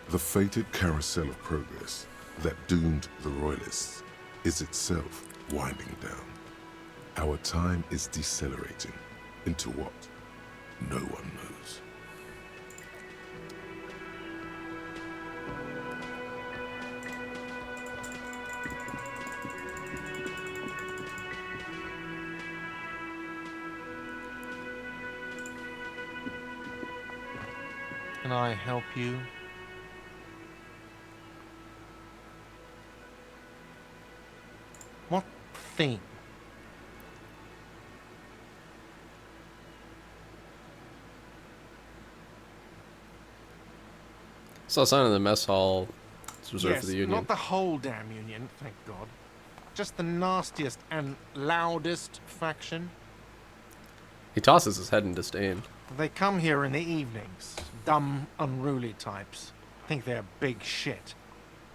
Speaker 4: The fated carousel of progress that doomed the royalists is itself winding down. Our time is decelerating into what no one knows.
Speaker 6: Can I help you? What theme?
Speaker 1: Saw a sign in the mess hall. It's reserved
Speaker 6: Yes,
Speaker 1: for the union.
Speaker 6: not the whole damn union, thank God. Just the nastiest and loudest faction.
Speaker 1: He tosses his head in disdain.
Speaker 6: They come here in the evenings. Dumb, unruly types. Think they're big shit.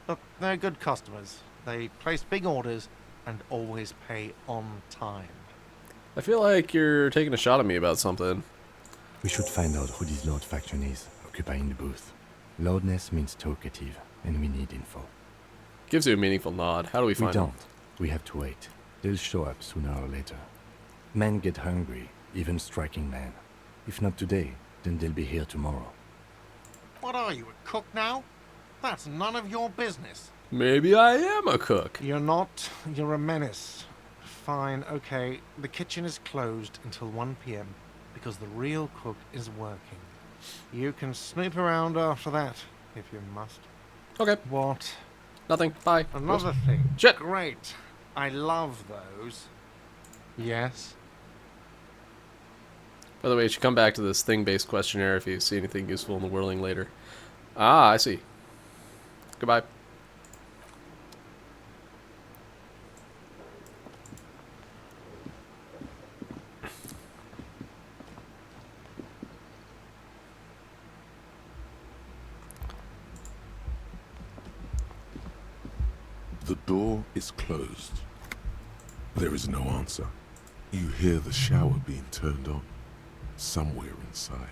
Speaker 6: But they're good customers. They place big orders and always pay on time.
Speaker 1: I feel like you're taking a shot at me about something.
Speaker 8: We should find out who this Lord faction is, occupying the booth. Loudness means talkative, and we need info.
Speaker 1: Gives you a meaningful nod. How do we find
Speaker 8: We don't. We have to wait. They'll show up sooner or later. Men get hungry, even striking men. If not today, then they'll be here tomorrow.
Speaker 6: What are you, a cook now? That's none of your business.
Speaker 1: Maybe I am a cook.
Speaker 6: You're not. You're a menace. Fine, okay. The kitchen is closed until 1 p.m. because the real cook is working. You can snoop around after that, if you must.
Speaker 1: Okay.
Speaker 6: What?
Speaker 1: Nothing. Bye.
Speaker 6: Another thing.
Speaker 1: Shit.
Speaker 6: Great. I love those. Yes?
Speaker 1: By the way, you should come back to this thing-based questionnaire if you see anything useful in the whirling later. Ah, I see. Goodbye.
Speaker 4: The door is closed. There is no answer. You hear the shower being turned on. Somewhere inside.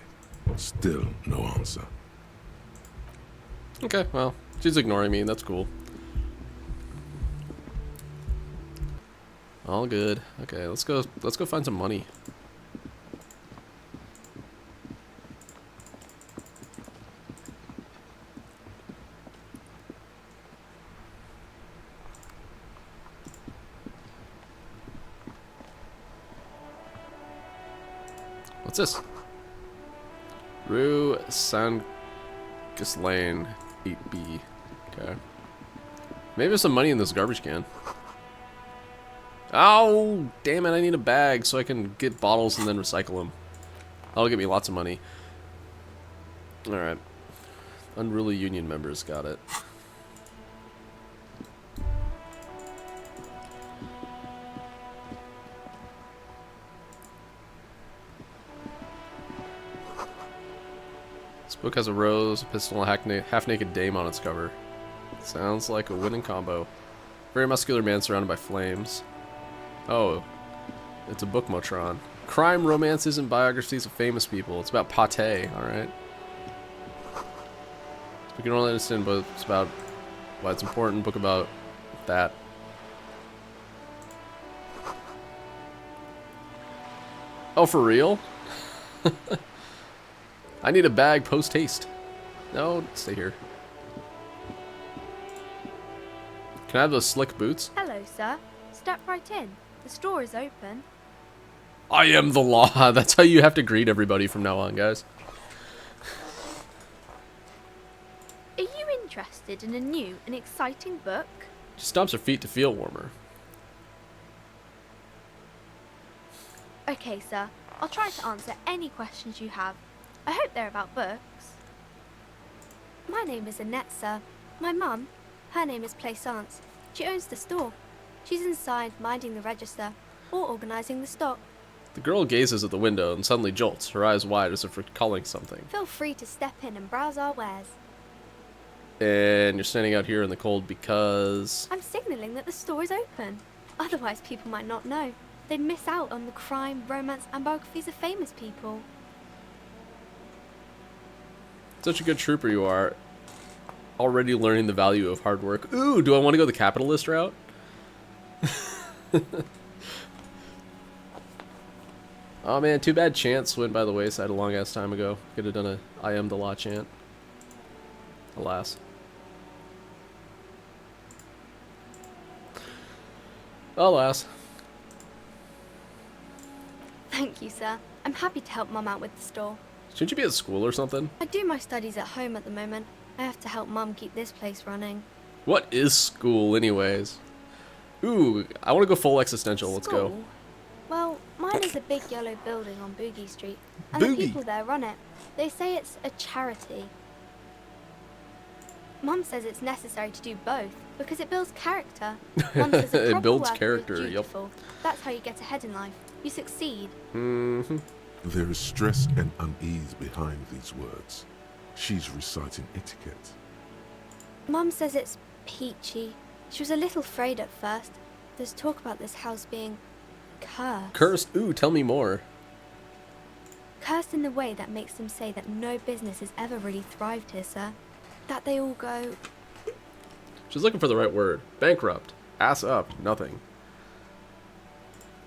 Speaker 4: Still no answer.
Speaker 1: Okay, well, she's ignoring me, that's cool. All good. Okay, let's go find some money. What's this? Rue Sancus Lane, 8B. Okay. Maybe there's some money in this garbage can. Oh, damn it, I need a bag so I can get bottles and then recycle them. That'll get me lots of money. Alright. Unruly union members, got it. This book has a rose, a pistol, and a half-naked dame on its cover. Sounds like a winning combo. Very muscular man surrounded by flames. Oh, it's a book Motron. Crime, romances, and biographies of famous people. It's about pate, alright? We can only understand, but it's about why it's important. Book about that. Oh, for real? I need a bag post haste. No, stay here. Can I have those slick boots?
Speaker 17: Hello, sir. Step right in. The store is open.
Speaker 1: I am the law. That's how you have to greet everybody from now on, guys.
Speaker 17: Are you interested in a new and exciting book?
Speaker 1: She stomps her feet to feel warmer.
Speaker 17: Okay, sir. I'll try to answer any questions you have. I hope they're about books. My name is Annette, sir. My mum, her name is Plaisance. She owns the store. She's inside minding the register or organising the stock.
Speaker 1: The girl gazes at the window and suddenly jolts, her eyes wide as if recalling something.
Speaker 17: Feel free to step in and browse our wares.
Speaker 1: And you're standing out here in the cold because...
Speaker 17: I'm signalling that the store is open. Otherwise, people might not know. They'd miss out on the crime, romance, and biographies of famous people.
Speaker 1: Such a good trooper you are. Already learning the value of hard work. Ooh, do I want to go the capitalist route? Oh man, too bad chants went by the wayside a long ass time ago. Could have done a I am the law chant. Alas. Alas.
Speaker 17: Thank you, sir. I'm happy to help Mum out with the store.
Speaker 1: Shouldn't you be at school or something?
Speaker 17: I do my studies at home at the moment. I have to help Mum keep this place running.
Speaker 1: What is school anyways? Ooh, I want to go full existential. Let's go.
Speaker 17: School? Well, mine is a big yellow building on Boogie Street, and
Speaker 1: Boogie.
Speaker 17: the people there run it. They say it's a charity. Mum says it's necessary to do both because it builds character. Mum says a
Speaker 1: It
Speaker 17: proper
Speaker 1: builds
Speaker 17: worker
Speaker 1: character,
Speaker 17: is
Speaker 1: yep.
Speaker 17: dutiful. That's how you get ahead in life. You succeed.
Speaker 1: Mm-hmm.
Speaker 4: There is stress and unease behind these words. She's reciting etiquette.
Speaker 17: Mum says it's peachy. She was a little afraid at first. There's talk about this house being cursed.
Speaker 1: Cursed? Ooh, tell me more.
Speaker 17: Cursed in the way that makes them say that no business has ever really thrived here, sir. That they all go...
Speaker 1: She's looking for the right word. Bankrupt. Ass up. Nothing.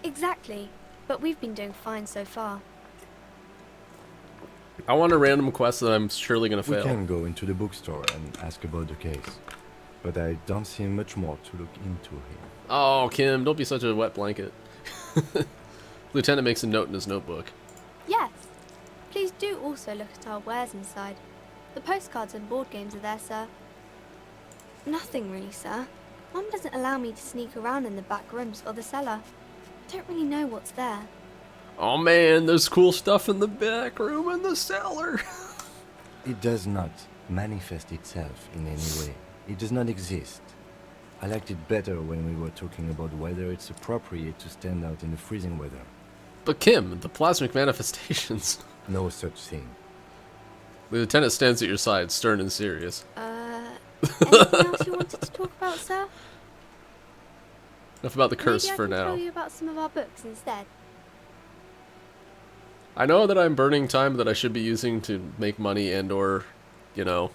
Speaker 17: Exactly. But we've been doing fine so far.
Speaker 1: I want a random quest that I'm surely going to
Speaker 8: We
Speaker 1: fail.
Speaker 8: can go into the bookstore and ask about the case, but I don't see much more to look into here.
Speaker 1: Oh, Kim, don't be such a wet blanket. Lieutenant makes a note in his notebook.
Speaker 17: Yes. Please do also look at our wares inside. The postcards and board games are there, sir. Nothing really, sir. Mum doesn't allow me to sneak around in the back rooms or the cellar. I don't really know what's there.
Speaker 1: Oh man, there's cool stuff in the back room and the cellar.
Speaker 8: It does not manifest itself in any way. It does not exist. I liked it better when we were talking about whether it's appropriate to stand out in the freezing weather.
Speaker 1: But Kim, the plasmic manifestations.
Speaker 8: No such thing.
Speaker 1: The lieutenant stands at your side, stern and serious.
Speaker 17: Anything else you wanted to talk about, sir?
Speaker 1: Enough about the curse
Speaker 17: Maybe I
Speaker 1: for
Speaker 17: can
Speaker 1: now.
Speaker 17: tell you about some of our books instead.
Speaker 1: I know that I'm burning time that I should be using to make money and or, you know,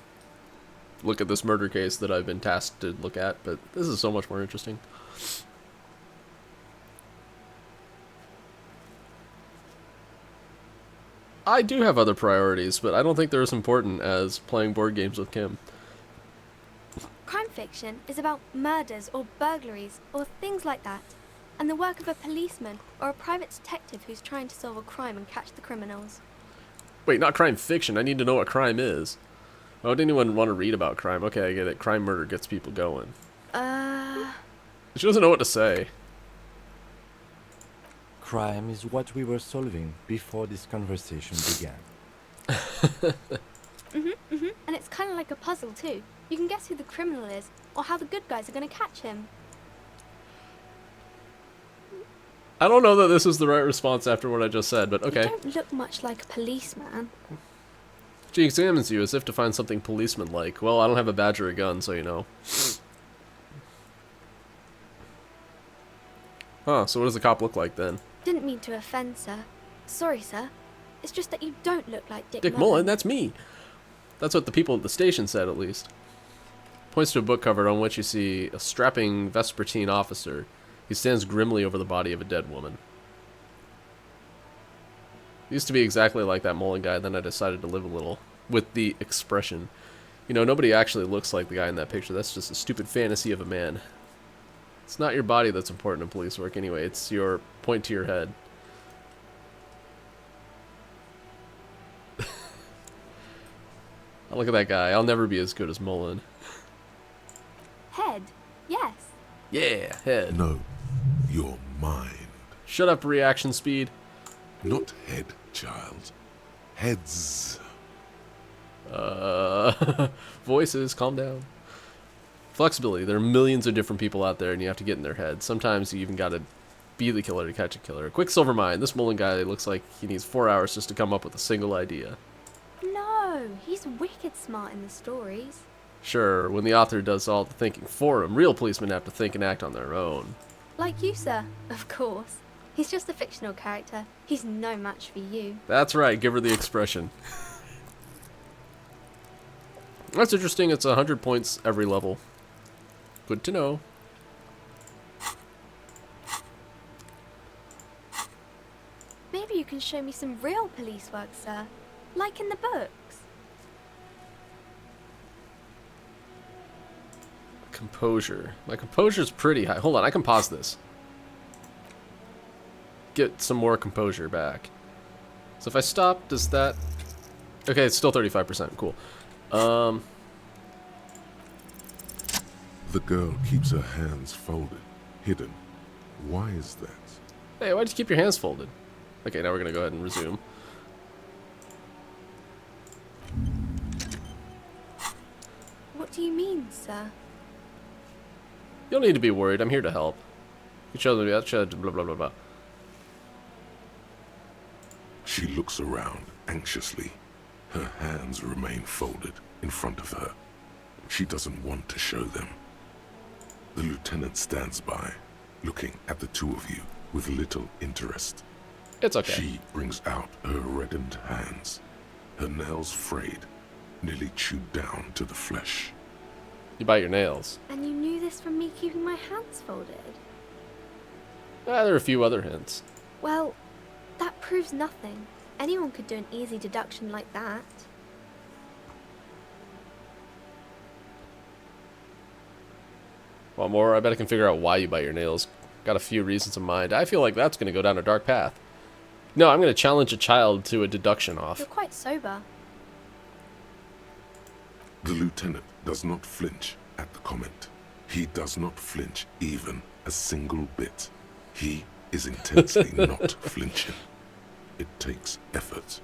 Speaker 1: look at this murder case that I've been tasked to look at, but this is so much more interesting. I do have other priorities, but I don't think they're as important as playing board games with Kim.
Speaker 17: Crime fiction is about murders or burglaries or things like that, and the work of a policeman or a private detective who's trying to solve a crime and catch the criminals.
Speaker 1: Wait, not crime fiction. I need to know what crime is. Why would anyone want to read about crime? Okay, I get it. Crime murder gets people going. She doesn't know what to say.
Speaker 8: Crime is what we were solving before this conversation began.
Speaker 17: And it's kind of like a puzzle too. You can guess who the criminal is, or how the good guys are going to catch him.
Speaker 1: I don't know that this is the right response after what I just said, but okay.
Speaker 17: You don't look much like a policeman.
Speaker 1: She examines you as if to find something policeman-like. Well, I don't have a badge or a gun, so you know. Huh, so what does the cop look like then?
Speaker 17: Didn't mean to offend, sir. Sorry, sir. It's just that you don't look like Dick
Speaker 1: Dick Mullen, that's me! That's what the people at the station said, at least. Points to a book cover on which you see a strapping Vespertine officer. He stands grimly over the body of a dead woman. Used to be exactly like that Mullen guy, then I decided to live a little with the expression. You know, nobody actually looks like the guy in that picture. That's just a stupid fantasy of a man. It's not your body that's important in police work anyway. It's your point to your head. Look at that guy. I'll never be as good as Mullen.
Speaker 17: Head. Yes.
Speaker 1: Yeah, head.
Speaker 4: No, your mind.
Speaker 1: Shut up, reaction speed.
Speaker 4: Not head, child. Heads.
Speaker 1: Voices, calm down. Flexibility. There are millions of different people out there, and you have to get in their head. Sometimes you even gotta be the killer to catch a killer. Quicksilver mind. This Mullen guy looks like he needs 4 hours just to come up with a single idea.
Speaker 17: No, he's wicked smart in the stories.
Speaker 1: Sure, when the author does all the thinking for him, real policemen have to think and act on their own.
Speaker 17: Like you, sir. Of course. He's just a fictional character. He's no match for you.
Speaker 1: That's right, give her the expression. That's interesting, it's 100 points every level. Good to know.
Speaker 17: Maybe you can show me some real police work, sir. Like in the books.
Speaker 1: Composure. My composure's pretty high. Hold on, I can pause this. Get some more composure back. So if I stop, does that... Okay, it's still 35%. Cool.
Speaker 4: The girl keeps her hands folded, hidden. Why is that?
Speaker 1: Hey, why'd you keep your hands folded? Okay, now we're gonna go ahead and resume.
Speaker 17: What do you mean, sir?
Speaker 1: You don't need to be worried. I'm here to help. You show them that, blah, blah, blah, blah.
Speaker 4: She looks around anxiously. Her hands remain folded in front of her. She doesn't want to show them. The lieutenant stands by, looking at the two of you with little interest.
Speaker 1: It's okay.
Speaker 4: She brings out her reddened hands, her nails frayed, nearly chewed down to the flesh.
Speaker 1: You bite your nails.
Speaker 17: And you knew this from me keeping my hands folded?
Speaker 1: There are a few other hints.
Speaker 17: Well, that proves nothing. Anyone could do an easy deduction like that.
Speaker 1: Want more? I bet I can figure out why you bite your nails. Got a few reasons in mind. I feel like that's going to go down a dark path. No, I'm going to challenge a child to a deduction off.
Speaker 17: You're quite sober.
Speaker 4: The lieutenant does not flinch at the comment. He does not flinch even a single bit. He is intensely not flinching. It takes effort.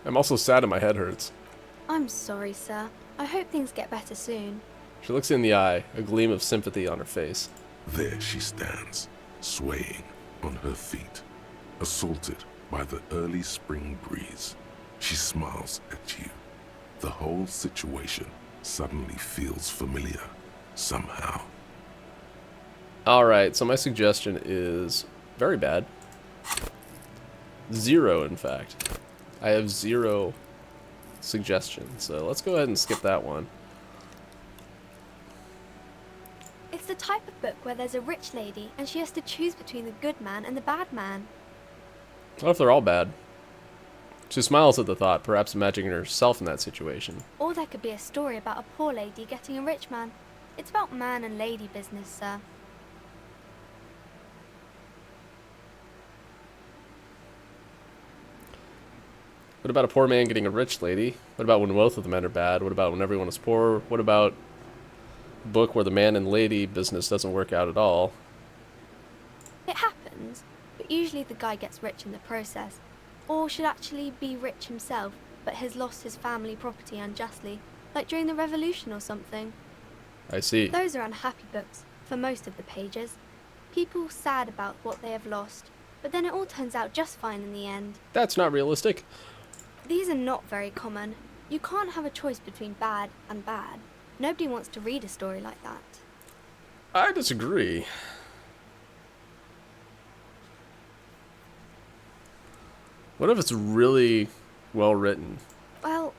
Speaker 1: I'm also sad and my head hurts.
Speaker 17: I'm sorry, sir. I hope things get better soon.
Speaker 1: She looks in the eye, a gleam of sympathy on her face.
Speaker 4: There she stands, swaying on her feet, assaulted by the early spring breeze. She smiles at you. The whole situation suddenly feels familiar, somehow.
Speaker 1: Alright, so my suggestion is very bad. 0, in fact. I have 0 suggestions, so let's go ahead and skip that one.
Speaker 17: It's the type of book where there's a rich lady and she has to choose between the good man and the bad man.
Speaker 1: What if they're all bad? She smiles at the thought, perhaps imagining herself in that situation.
Speaker 17: Or there could be a story about a poor lady getting a rich man. It's about man and lady business, sir.
Speaker 1: What about a poor man getting a rich lady? What about when both of the men are bad? What about when everyone is poor? What about a book where the man and lady business doesn't work out at all?
Speaker 17: It happens, but usually the guy gets rich in the process. Or should actually be rich himself, but has lost his family property unjustly, like during the revolution or something.
Speaker 1: I see.
Speaker 17: Those are unhappy books, for most of the pages. People sad about what they have lost, but then it all turns out just fine in the end.
Speaker 1: That's not realistic.
Speaker 17: These are not very common. You can't have a choice between bad and bad. Nobody wants to read a story like that.
Speaker 1: I disagree. What if it's really well written?
Speaker 17: Well,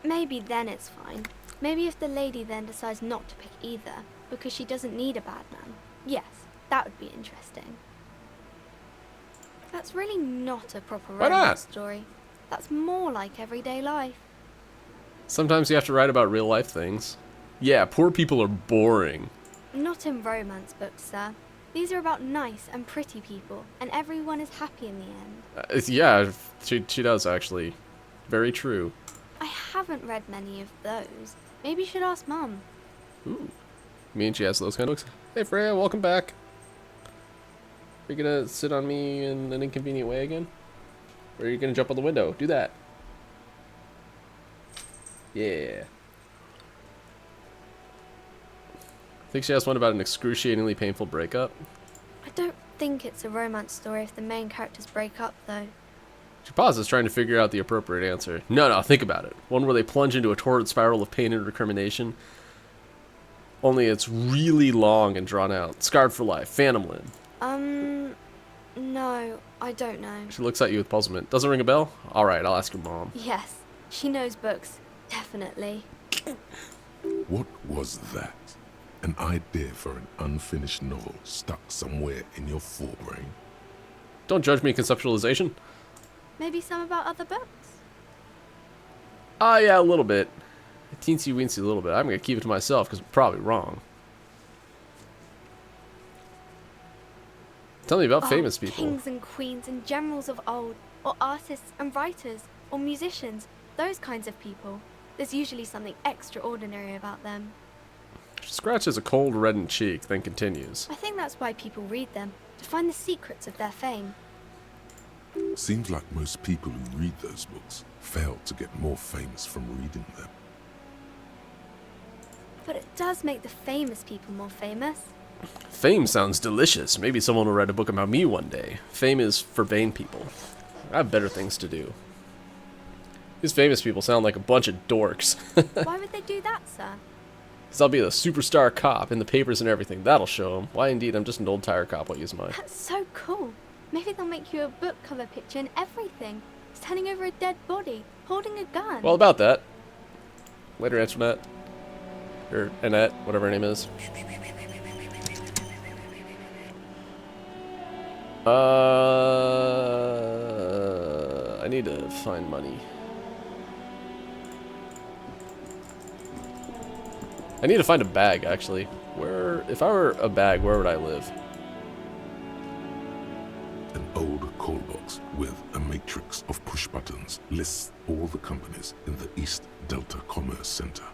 Speaker 17: maybe then it's fine. Maybe if the lady then decides not to pick either, because she doesn't need a bad man. Yes, that would be interesting. That's really not a proper
Speaker 1: Why
Speaker 17: romance
Speaker 1: not?
Speaker 17: story. That's more like everyday life.
Speaker 1: Sometimes you have to write about real life things. Yeah, poor people are boring.
Speaker 17: Not in romance books, sir. These are about nice and pretty people, and everyone is happy in the end.
Speaker 1: Yeah, she does actually. Very true.
Speaker 17: I haven't read many of those. Maybe you should ask Mum.
Speaker 1: Ooh. Mean she has those kind of books. Hey Freya, welcome back. Are you gonna sit on me in an inconvenient way again? Or are you gonna jump on the window? Do that. Yeah. I think she has one about an excruciatingly painful breakup.
Speaker 17: I don't think it's a romance story if the main characters break up, though.
Speaker 1: She pauses, trying to figure out the appropriate answer. No, think about it. One where they plunge into a torrid spiral of pain and recrimination. Only it's really long and drawn out. Scarred for life. Phantom Limb.
Speaker 17: No, I don't know.
Speaker 1: She looks at you with puzzlement. Doesn't ring a bell? Alright, I'll ask your mom.
Speaker 17: Yes, she knows books. Definitely.
Speaker 4: What was that? An idea for an unfinished novel stuck somewhere in your forebrain?
Speaker 1: Don't judge me, conceptualization.
Speaker 17: Maybe some about other books?
Speaker 1: Yeah, a little bit. A teensy weensy little bit. I'm gonna keep it to myself because I'm probably wrong. Tell me about famous people.
Speaker 17: Kings and queens and generals of old, or artists and writers, or musicians, those kinds of people. There's usually something extraordinary about them.
Speaker 1: She scratches a cold, reddened cheek, then continues.
Speaker 17: I think that's why people read them, to find the secrets of their fame.
Speaker 4: Seems like most people who read those books fail to get more famous from reading them.
Speaker 17: But it does make the famous people more famous.
Speaker 1: Fame sounds delicious. Maybe someone will write a book about me one day. Fame is for vain people. I have better things to do. These famous people sound like a bunch of dorks.
Speaker 17: Why would they do that, sir?
Speaker 1: Because I'll be the superstar cop in the papers and everything. That'll show them. Why, indeed, I'm just an old tire cop. What use am I?
Speaker 17: That's so cool. Maybe they'll make you a book cover picture and everything. Standing over a dead body, holding a gun.
Speaker 1: Well, about that. Later, Antoinette. Or Annette, whatever her name is. I need to find money. I need to find a bag, actually. If I were a bag, where would I live?
Speaker 4: An old call box with a matrix of push buttons lists all the companies in the East Delta Commerce Center.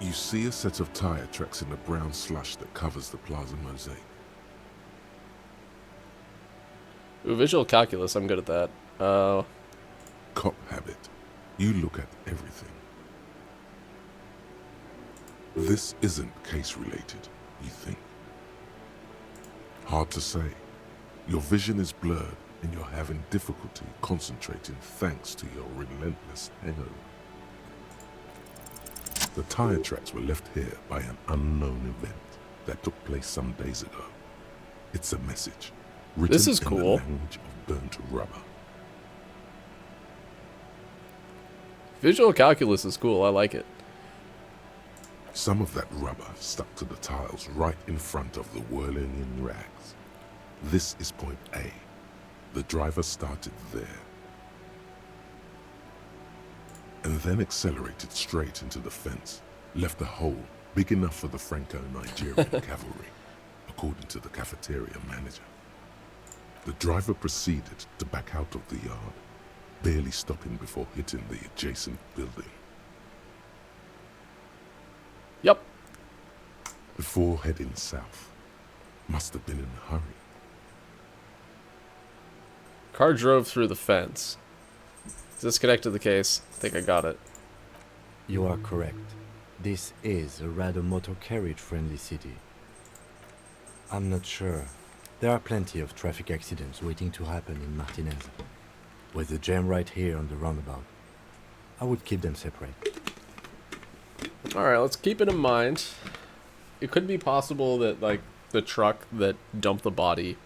Speaker 4: You see a set of tire tracks in the brown slush that covers the plaza mosaic.
Speaker 1: Ooh, visual calculus, I'm good at that.
Speaker 4: Cop habit. You look at everything. This isn't case-related, you think. Hard to say. Your vision is blurred and you're having difficulty concentrating thanks to your relentless hangover. The tire tracks were left here by an unknown event that took place some days ago. It's a message, written
Speaker 1: This is
Speaker 4: in
Speaker 1: cool.
Speaker 4: the language of burnt rubber.
Speaker 1: Visual calculus is cool, I like it.
Speaker 4: Some of that rubber stuck to the tiles right in front of the whirling in rags. This is point A. The driver started there, and then accelerated straight into the fence, left a hole big enough for the Franco-Nigerian cavalry, according to the cafeteria manager. The driver proceeded to back out of the yard, barely stopping before hitting the adjacent building.
Speaker 1: Yep.
Speaker 4: Before heading south. Must have been in a hurry.
Speaker 1: Car drove through the fence. Is this connected to the case? I think I got it.
Speaker 8: You are correct. This is a rather motor carriage-friendly city. I'm not sure. There are plenty of traffic accidents waiting to happen in Martinez. With the jam right here on the roundabout, I would keep them separate.
Speaker 1: Alright, let's keep it in mind. It could be possible that, like, the truck that dumped the body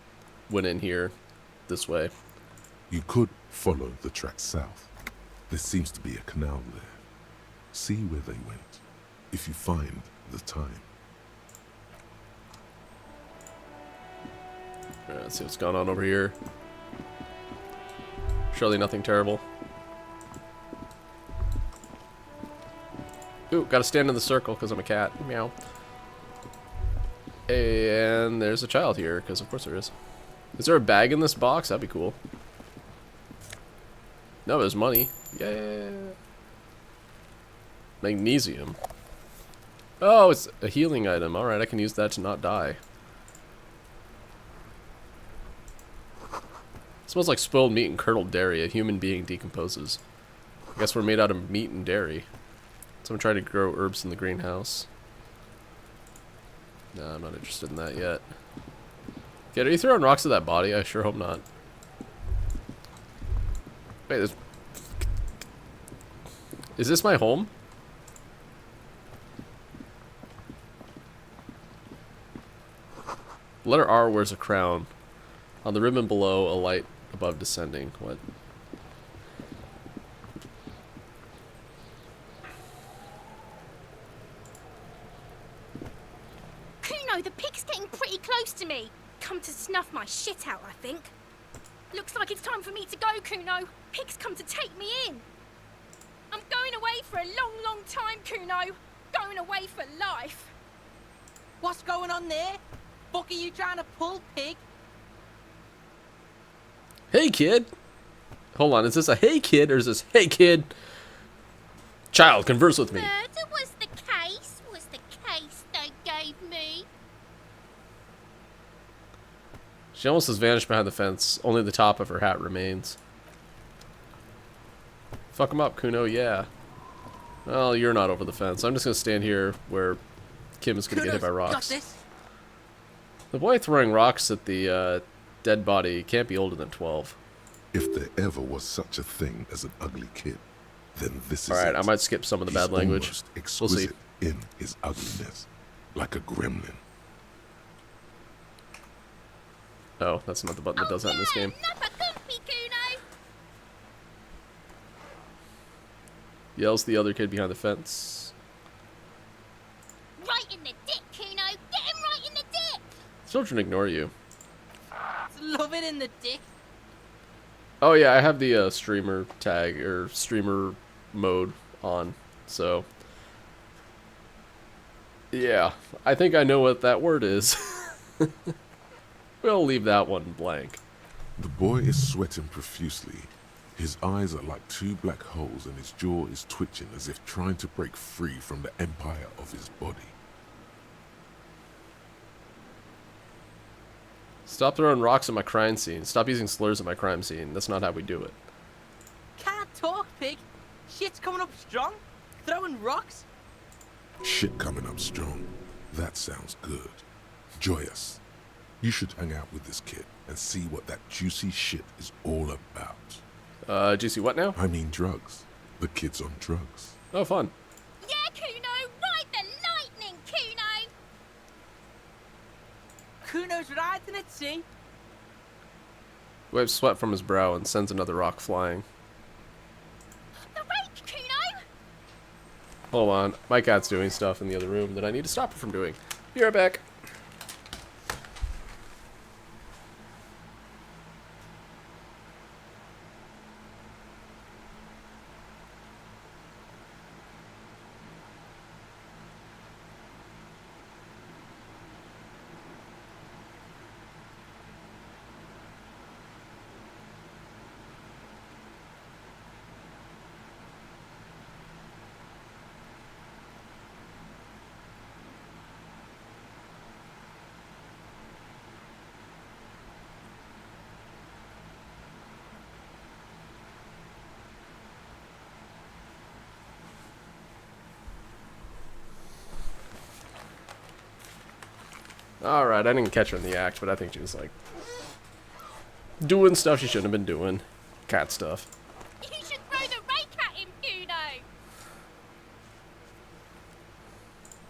Speaker 1: went in here this way.
Speaker 4: You could follow the track south. There seems to be a canal there. See where they went, if you find the time.
Speaker 1: Alright, let's see what's going on over here. Surely nothing terrible. Ooh, gotta stand in the circle because I'm a cat. Meow. And there's a child here, because of course there is. Is there a bag in this box? That'd be cool. No, there's money. Yeah. Magnesium. Oh, it's a healing item. Alright, I can use that to not die. It smells like spoiled meat and curdled dairy. A human being decomposes. I guess we're made out of meat and dairy. Someone tried to grow herbs in the greenhouse. No, I'm not interested in that yet. Kid, are you throwing rocks at that body? I sure hope not. Wait, there's... Is this my home? Letter R wears a crown. On the ribbon below, a light above descending. What?
Speaker 18: Kuno, the pig's getting pretty close to me. Come to snuff my shit out, I think. Looks like it's time for me to go, Kuno. Pig's come to take me in. I'm going away for a long, long time, Kuno. Going away for life.
Speaker 19: What's going on there? Fuck are you trying to pull, pig?
Speaker 1: Hey, kid. Hold on, is this a hey, kid, or is this hey, kid? Child, converse with me.
Speaker 18: Murder was the case they gave me.
Speaker 1: She almost has vanished behind the fence. Only the top of her hat remains. Fuck him up, Kuno, yeah. Well, you're not over the fence. I'm just going to stand here where Kim is going to get hit by rocks. The boy throwing rocks at the dead body can't be older than 12.
Speaker 4: If there ever was such a thing as an ugly kid, then this is
Speaker 1: Alright,
Speaker 4: it.
Speaker 1: I might skip some of the bad language.
Speaker 4: Almost
Speaker 1: We'll see.
Speaker 4: exquisite in his ugliness, like a gremlin.
Speaker 1: Oh, that's not the button that does that in this game. Yells the other kid behind the fence.
Speaker 18: Right in the dick, Kuno. Get him right in the dick.
Speaker 1: Children ignore you.
Speaker 19: Love it in the dick.
Speaker 1: Oh yeah, I have the streamer tag, or streamer mode on, so... Yeah, I think I know what that word is. We'll leave that one blank.
Speaker 4: The boy is sweating profusely. His eyes are like two black holes and his jaw is twitching as if trying to break free from the empire of his body.
Speaker 1: Stop throwing rocks at my crime scene. Stop using slurs at my crime scene. That's not how we do it.
Speaker 19: Can't talk, pig. Shit's coming up strong. Throwing rocks.
Speaker 4: Shit coming up strong. That sounds good. Joyous. You should hang out with this kid and see what that juicy shit is all about.
Speaker 1: Juicy what now?
Speaker 4: I mean drugs. The kid's on drugs.
Speaker 1: Oh, fun.
Speaker 18: Yeah, Kuno. Ride the lightning, Kuno.
Speaker 19: Kuno's riding it, see?
Speaker 1: Wipes sweat from his brow and sends another rock flying.
Speaker 18: The rake, Kuno.
Speaker 1: Hold on. My cat's doing stuff in the other room that I need to stop her from doing. Be right back. Alright, I didn't catch her in the act, but I think she was like doing stuff she shouldn't have been doing. Cat stuff.
Speaker 18: You should throw the rake at him, Kuno.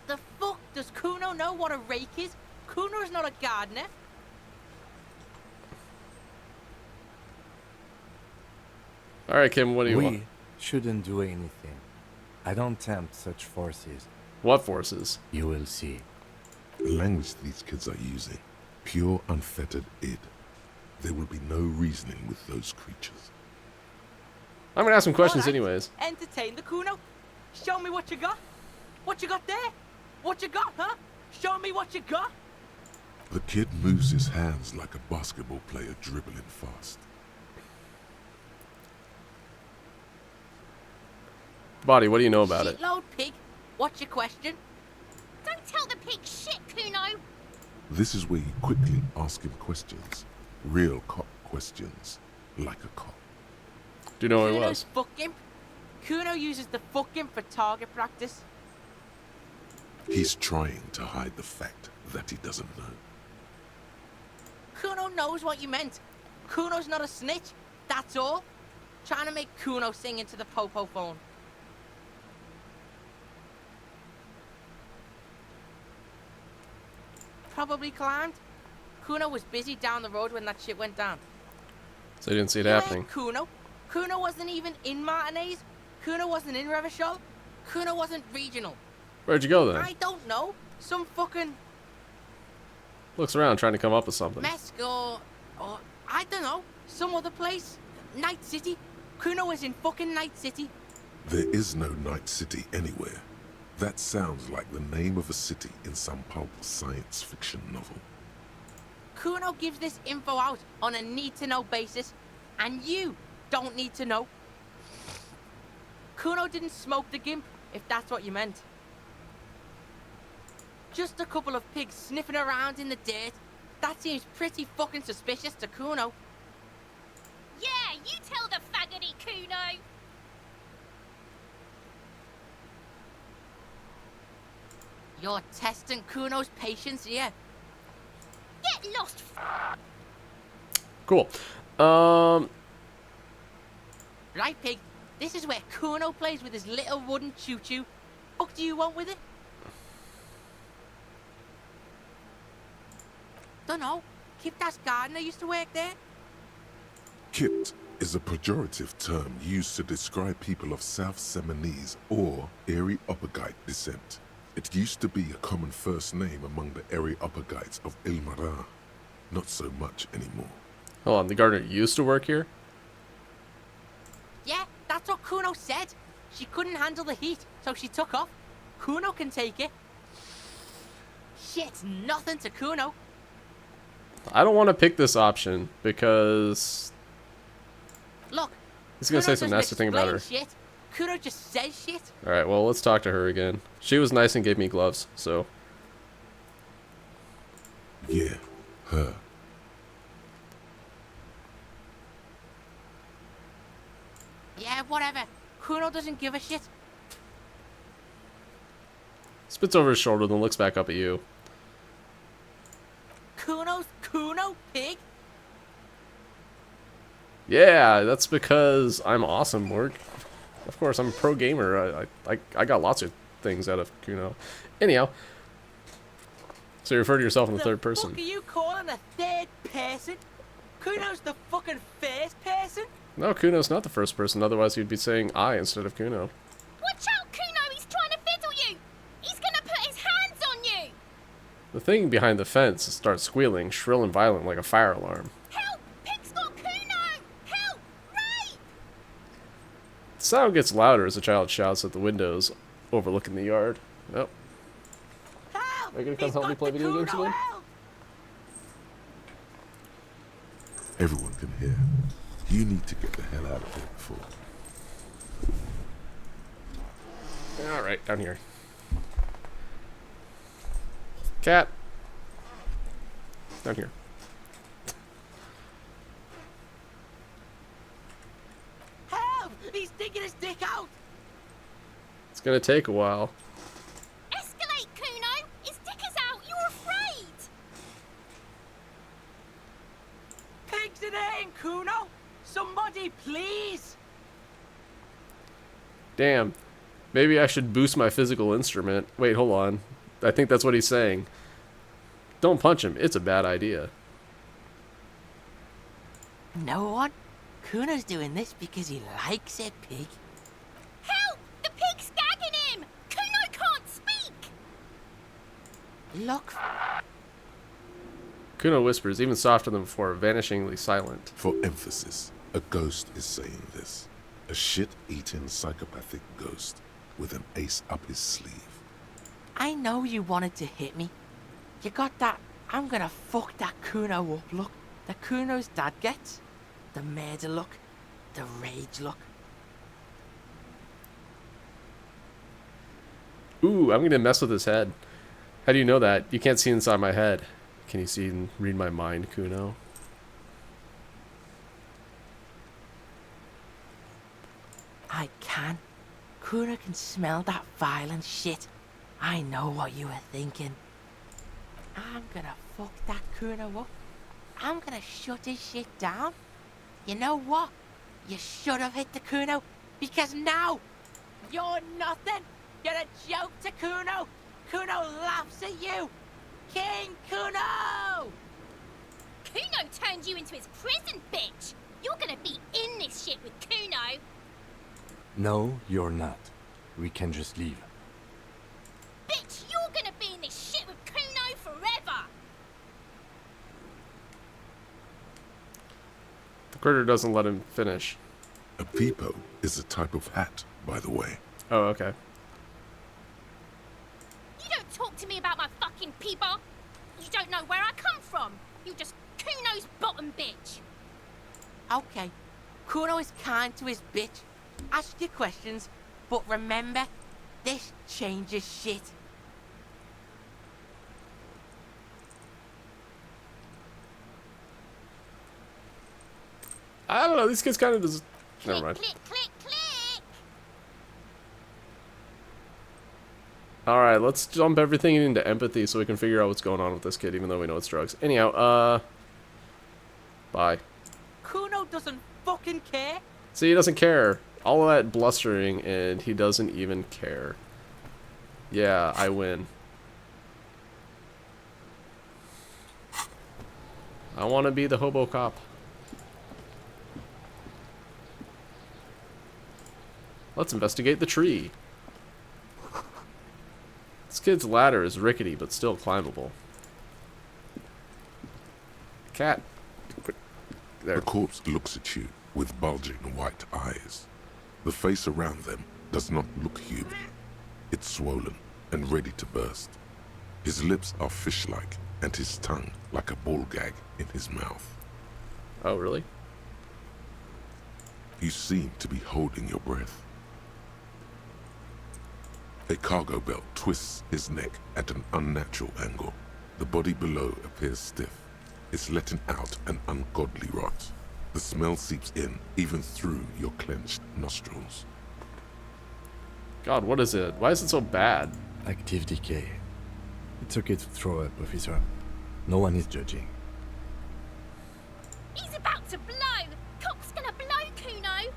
Speaker 19: The fuck? Does Kuno know what a rake is? Kuno's not a gardener.
Speaker 1: All right, Kim, what do you want?
Speaker 8: We shouldn't do anything. I don't tempt such forces.
Speaker 1: What forces?
Speaker 8: You will see.
Speaker 4: The language these kids are using, pure unfettered id. There will be no reasoning with those creatures.
Speaker 1: I'm gonna ask some questions
Speaker 19: All right,
Speaker 1: anyways.
Speaker 19: Entertain the Kuno. Show me what you got. What you got there? What you got, huh? Show me what you got.
Speaker 4: The kid moves his hands like a basketball player dribbling fast.
Speaker 1: Body, what do you know about it?
Speaker 19: Shitload pig. What's your question?
Speaker 18: Don't tell the pig shit, Kuno.
Speaker 4: This is where you quickly ask him questions. Real cop questions. Like a cop.
Speaker 1: Do you know who he
Speaker 19: Kuno's
Speaker 1: was?
Speaker 19: fuck imp. Kuno uses the fuck imp for target practice.
Speaker 4: He's trying to hide the fact that he doesn't know.
Speaker 19: Kuno knows what you meant. Kuno's not a snitch. That's all. Trying to make Kuno sing into the popo phone. Probably climbed. Kuno was busy down the road when that shit went down.
Speaker 1: So you didn't see it
Speaker 19: You ain't
Speaker 1: happening.
Speaker 19: Kuno. Kuno wasn't even in Martinez. Kuno wasn't in Revachol. Kuno wasn't regional.
Speaker 1: Where'd you go then?
Speaker 19: I don't know. Some fucking
Speaker 1: Looks around trying to come up with something.
Speaker 19: Mesk or I don't know. Some other place. Night City. Kuno was in fucking Night City.
Speaker 4: There is no Night City anywhere. That sounds like the name of a city in some pulp science fiction novel.
Speaker 19: Kuno gives this info out on a need-to-know basis, and you don't need to know. Kuno didn't smoke the gimp, if that's what you meant. Just a couple of pigs sniffing around in the dirt. That seems pretty fucking suspicious to Kuno.
Speaker 18: Yeah, you tell the faggoty, Kuno.
Speaker 19: You're testing Kuno's patience here.
Speaker 18: Get lost.
Speaker 1: Cool.
Speaker 19: Right, pig. This is where Kuno plays with his little wooden choo-choo. What do you want with it? Dunno. Kiptas gardener used to work there.
Speaker 4: Kipt is a pejorative term used to describe people of South Seminese or Areopagite descent. It used to be a common first name among the Areopagites of Ilmarin. Not so much anymore.
Speaker 1: Hold on, the gardener used to work here?
Speaker 19: Yeah, that's what Kuno said. She couldn't handle the heat, so she took off. Kuno can take it. Shit's nothing to Kuno.
Speaker 1: I don't want to pick this option because
Speaker 19: Look,
Speaker 1: he's gonna say some
Speaker 19: Kuno
Speaker 1: nasty thing
Speaker 19: doesn't
Speaker 1: about her.
Speaker 19: explain shit. Kuno just says shit.
Speaker 1: All right, well, let's talk to her again. She was nice and gave me gloves, so
Speaker 4: Yeah, her.
Speaker 19: Yeah, whatever. Kuno doesn't give a shit.
Speaker 1: spits over his shoulder, then looks back up at you.
Speaker 19: Kuno's Kuno, pig?
Speaker 1: Yeah, that's because I'm awesome, Morg. Of course, I'm a pro gamer. I got lots of things out of Kuno. Anyhow, so you refer to yourself in the third person.
Speaker 19: What are you calling a third person? Kuno's the fucking first person?
Speaker 1: No, Kuno's not the first person. Otherwise, you'd be saying I instead of Kuno.
Speaker 18: Watch out, Kuno! He's trying to fiddle you! He's gonna put his hands on you!
Speaker 1: The thing behind the fence starts squealing, shrill and violent like a fire alarm.
Speaker 18: Help! Pig's got Kuno! Help! Rape!
Speaker 1: The sound gets louder as the child shouts at the windows overlooking the yard. Nope.
Speaker 19: Help!
Speaker 1: Are you gonna come help me play video games again?
Speaker 4: Everyone can hear. You need to get the hell out of here before.
Speaker 1: Alright, down here. Cat. Down here.
Speaker 19: Help! He's digging his dick out!
Speaker 1: It's gonna take a while.
Speaker 18: Escalate, Kuno! His dick is out! You're afraid!
Speaker 19: Pigs in aim, Kuno! Somebody, please!
Speaker 1: Damn. Maybe I should boost my physical instrument. Wait, hold on. I think that's what he's saying. Don't punch him. It's a bad idea.
Speaker 19: No one? Kuno's doing this because he likes it, pig.
Speaker 18: Help! The pig's gagging him! Kuno can't speak!
Speaker 19: Look.
Speaker 1: Kuno whispers, even softer than before, vanishingly silent.
Speaker 4: For emphasis, a ghost is saying this. A shit-eating psychopathic ghost with an ace up his sleeve.
Speaker 19: I know you wanted to hit me. You got that I'm gonna fuck that Kuno up look that Kuno's dad gets. The murder look. The rage look.
Speaker 1: Ooh, I'm gonna mess with his head. How do you know that? You can't see inside my head. Can you see and read my mind, Kuno?
Speaker 19: I can. Kuno can smell that violent shit. I know what you were thinking. I'm gonna fuck that Kuno up. I'm gonna shut his shit down. You know what? You should have hit the Kuno, because now you're nothing. You're a joke to Kuno. Kuno laughs at you. King Kuno!
Speaker 18: Kuno turned you into his prison, bitch! You're gonna be in this shit with Kuno!
Speaker 8: No, you're not. We can just leave.
Speaker 18: Bitch, you're gonna be in this shit with Kuno forever!
Speaker 1: The critter doesn't let him finish.
Speaker 4: A peepo is a type of hat, by the way.
Speaker 1: Oh, okay.
Speaker 18: You don't talk to me about my fucking peeper! You don't know where I come from! You just Kuno's bottom bitch!
Speaker 19: Okay, Kuno is kind to his bitch. Ask your questions, but remember, this changes shit.
Speaker 1: I don't know, these kids kind of just... Never mind.
Speaker 18: Click, click, click!
Speaker 1: Alright, let's jump everything into empathy so we can figure out what's going on with this kid, even though we know it's drugs. Anyhow, bye.
Speaker 19: Kuno doesn't fucking care.
Speaker 1: See, he doesn't care. All of that blustering, and he doesn't even care. Yeah, I win. I want to be the hobo cop. Let's investigate the tree. This kid's ladder is rickety, but still climbable. Cat. There.
Speaker 4: The corpse looks at you with bulging white eyes. The face around them does not look human. It's swollen and ready to burst. His lips are fish-like, and his tongue like a ball gag in his mouth.
Speaker 1: Oh, really?
Speaker 4: You seem to be holding your breath. A cargo belt twists his neck at an unnatural angle. The body below appears stiff. It's letting out an ungodly rot. The smell seeps in, even through your clenched nostrils.
Speaker 1: God, what is it? Why is it so bad?
Speaker 8: Active decay. It's okay to throw up, officer. No one is judging.
Speaker 18: He's about to blow! Cock's gonna blow, Kuno!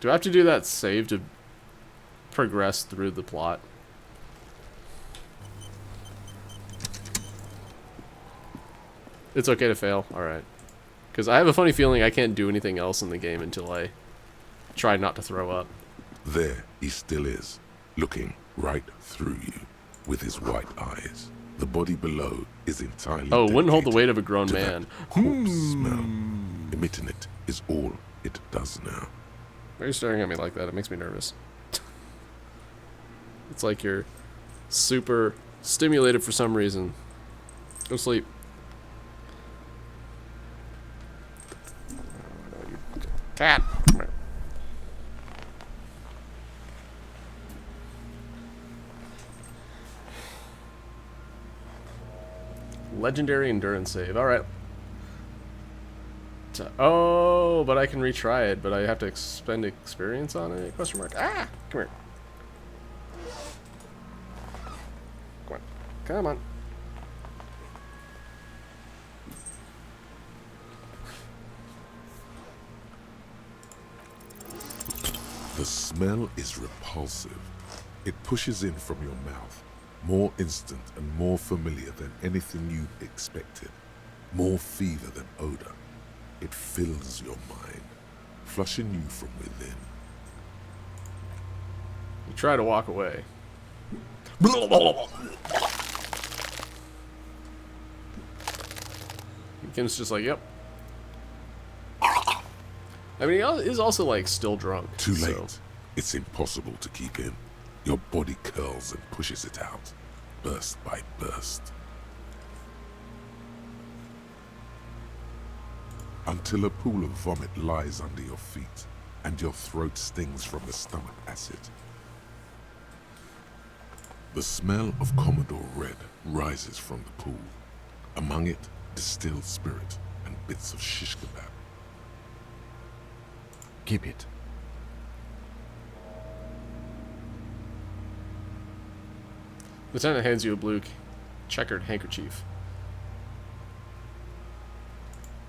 Speaker 1: Do I have to do that save to progress through the plot? It's okay to fail? Alright. Because I have a funny feeling I can't do anything else in the game until I try not to throw up.
Speaker 4: There he still is, looking right through you with his white eyes. The body below is entirely
Speaker 1: Oh, wouldn't hold the weight of a grown
Speaker 4: to
Speaker 1: man.
Speaker 4: that corpse smell. Emitting it is all it does now.
Speaker 1: Why are you staring at me like that? It makes me nervous. It's like you're super stimulated for some reason. Go sleep. Cat. Come here. Legendary endurance save. Alright. Oh, but I can retry it, but I have to expend experience on it? Question mark. Ah! Come here. Come on. Come on.
Speaker 4: The smell is repulsive. It pushes in from your mouth, more instant and more familiar than anything you expected, more fever than odor. It fills your mind, flushing you from within.
Speaker 1: You try to walk away. Kim's just like, yep. I mean, he is also, like, still drunk.
Speaker 4: Too late. It's impossible to keep in. Your body curls and pushes it out, burst by burst. Until a pool of vomit lies under your feet, and your throat stings from the stomach acid. The smell of Commodore Red rises from the pool. Among it, distilled spirit and bits of shish kebab.
Speaker 8: Keep it.
Speaker 1: Lieutenant hands you a blue checkered handkerchief.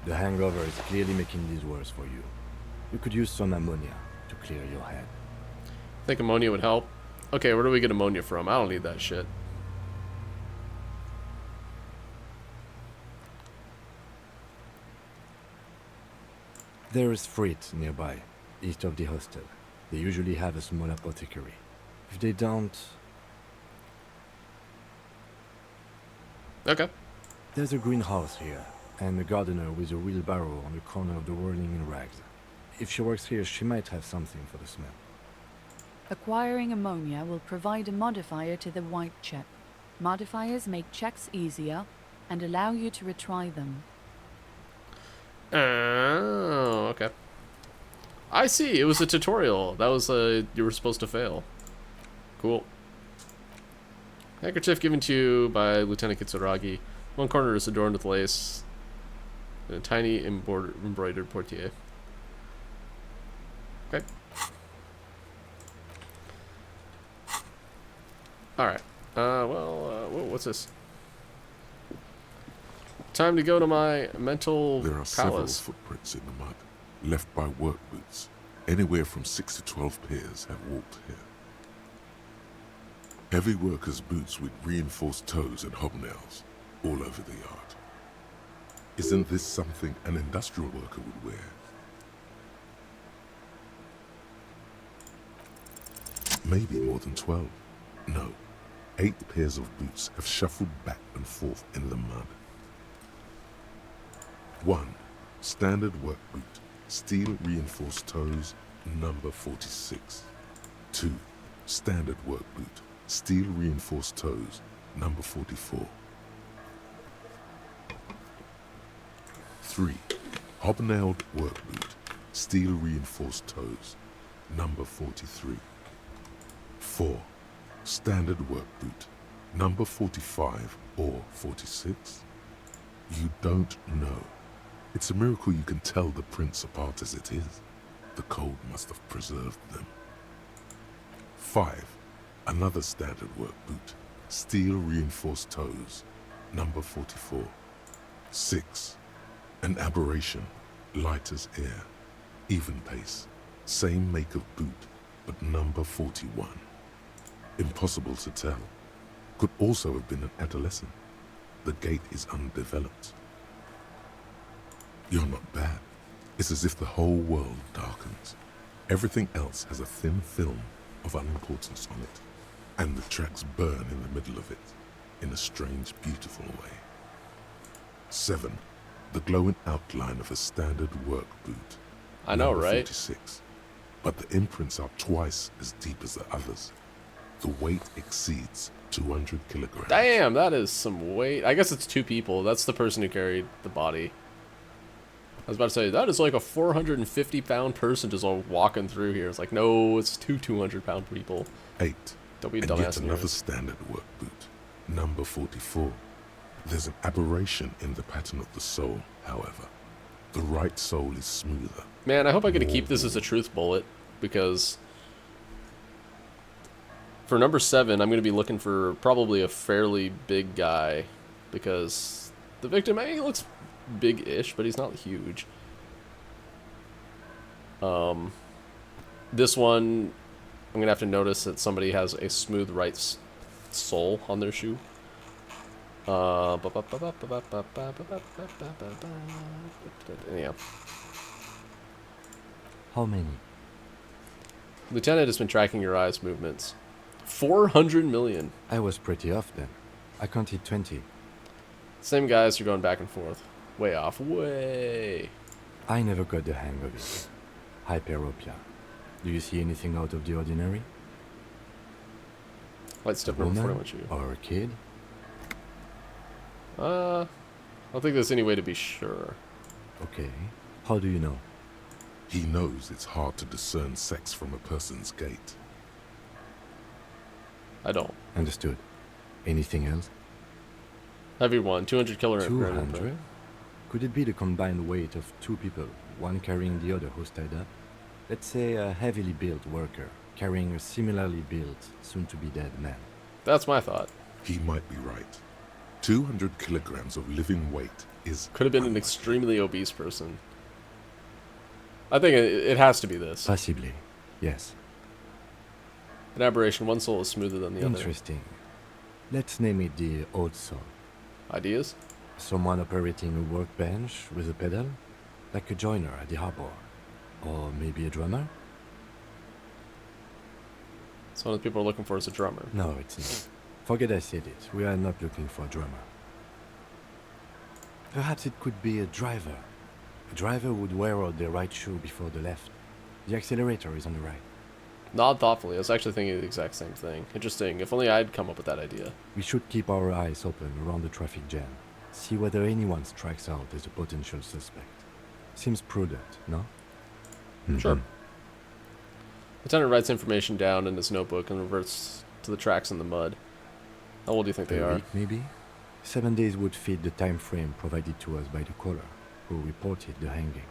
Speaker 8: The hangover is clearly making this worse for you. You could use some ammonia to clear your head.
Speaker 1: Think ammonia would help? Okay, where do we get ammonia from? I don't need that shit.
Speaker 8: There is Frit nearby, east of the hostel. They usually have a small apothecary. If they don't...
Speaker 1: Okay.
Speaker 8: There's a greenhouse here, and a gardener with a wheelbarrow on the corner of the whirling in rags. If she works here, she might have something for the smell.
Speaker 9: Acquiring ammonia will provide a modifier to the white check. Modifiers make checks easier and allow you to retry them.
Speaker 1: Oh, okay. I see. It was a tutorial. That was you were supposed to fail. Cool. Handkerchief given to you by Lieutenant Kitsuragi. One corner is adorned with lace and a tiny embroidered portiere. Okay. Alright. What's this? Time to go to my mental
Speaker 4: There are several
Speaker 1: palace.
Speaker 4: footprints in the mud, left by work boots. Anywhere from 6 to 12 pairs have walked here. Heavy workers' boots with reinforced toes and hobnails, all over the yard. Isn't this something an industrial worker would wear? Maybe more than 12. No, 8 pairs of boots have shuffled back and forth in the mud. 1. Standard work boot, steel reinforced toes, number 46. 2. Standard work boot, steel reinforced toes, number 44. 3. Hobnailed work boot, steel reinforced toes, number 43. 4. Standard work boot, number 45 or 46. You don't know. It's a miracle you can tell the prints apart as it is. The cold must have preserved them. 5. Another standard work boot, steel reinforced toes, number 44. 6. An aberration, light as air, even pace, same make of boot, but number 41. Impossible to tell. Could also have been an adolescent. The gait is undeveloped. You're not bad. It's as if the whole world darkens. Everything else has a thin film of unimportance on it, and the tracks burn in the middle of it, in a strange, beautiful way. 7. The glowing outline of a standard work boot.
Speaker 1: I know,
Speaker 4: number
Speaker 1: right?
Speaker 4: 46. But the imprints are twice as deep as the others. The weight exceeds 200 kilograms.
Speaker 1: Damn, that is some weight. I guess it's 2 people. That's the person who carried the body. I was about to say, that is like a 450-pound person just all walking through here. It's like, no, it's 2 200-pound people.
Speaker 4: 8.
Speaker 1: Don't be a
Speaker 4: And
Speaker 1: dumbass.
Speaker 4: yet
Speaker 1: in
Speaker 4: another
Speaker 1: here.
Speaker 4: standard work boot, number 44. There's an aberration in the pattern of the sole, however. The right sole is smoother.
Speaker 1: Man, I hope I get to
Speaker 4: more
Speaker 1: keep this as a truth bullet, because for number 7, I'm going to be looking for probably a fairly big guy, because the victim, he looks big-ish, but he's not huge. This one, I'm gonna have to notice that somebody has a smooth right sole on their shoe. Anyhow.
Speaker 8: How many?
Speaker 1: Lieutenant has been tracking your eyes' movements. 400 million.
Speaker 8: I was pretty off then. I counted 20.
Speaker 1: Same guys are going back and forth. Way off. Way.
Speaker 8: I never got the hang of it. Hyperopia. Do you see anything out of the ordinary?
Speaker 1: Light step
Speaker 8: a
Speaker 1: number
Speaker 8: woman
Speaker 1: 41.
Speaker 8: or a kid?
Speaker 1: I don't think there's any way to be sure.
Speaker 8: Okay. How do you know?
Speaker 4: He knows it's hard to discern sex from a person's gait.
Speaker 1: I don't.
Speaker 8: Understood. Anything else?
Speaker 1: Heavy one, 200 killer.
Speaker 8: 200? Could it be the combined weight of two people, one carrying the other who's tied up? Let's say a heavily built worker carrying a similarly built, soon-to-be-dead man.
Speaker 1: That's my thought.
Speaker 4: He might be right. 200 kilograms of living weight is...
Speaker 1: Could have been an extremely obese person. I think it has to be this.
Speaker 8: Possibly, yes.
Speaker 1: An aberration. One soul is smoother than the other.
Speaker 8: Interesting. Let's name it the old soul.
Speaker 1: Ideas?
Speaker 8: Someone operating a workbench with a pedal? Like a joiner at the harbor. Or maybe a drummer?
Speaker 1: So one of the people we're looking for is a drummer.
Speaker 8: No, it's not. Forget I said it. We are not looking for a drummer. Perhaps it could be a driver. A driver would wear out their right shoe before the left. The accelerator is on the right.
Speaker 1: Nod thoughtfully. I was actually thinking the exact same thing. Interesting. If only I'd come up with that idea.
Speaker 8: We should keep our eyes open around the traffic jam. See whether anyone strikes out as a potential suspect. Seems prudent, no?
Speaker 1: Sure. Lieutenant writes information down in his notebook and reverts to the tracks in the mud. How old do you think they
Speaker 8: A
Speaker 1: are?
Speaker 8: week, maybe? 7 days would fit the time frame provided to us by the caller, who reported the hanging.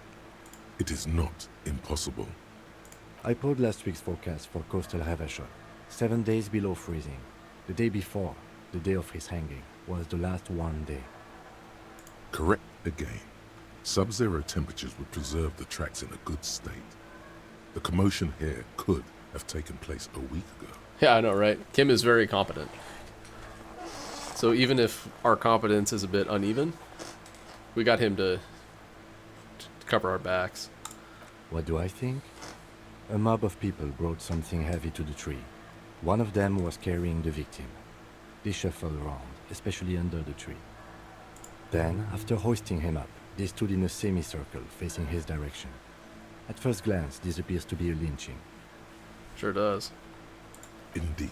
Speaker 4: It is not impossible.
Speaker 8: I pulled last week's forecast for coastal Ravachol. 7 days below freezing. The day before, the day of his hanging, was the last one day.
Speaker 4: Correct again. Sub-zero temperatures would preserve the tracks in a good state. The commotion here could have taken place a week ago.
Speaker 1: Yeah, I know, right? Kim is very competent. So even if our competence is a bit uneven, we got him to cover our backs.
Speaker 8: What do I think? A mob of people brought something heavy to the tree. One of them was carrying the victim. They shuffled around, especially under the tree. Then, after hoisting him up, they stood in a semicircle facing his direction. At first glance, this appears to be a lynching.
Speaker 1: Sure does.
Speaker 4: Indeed.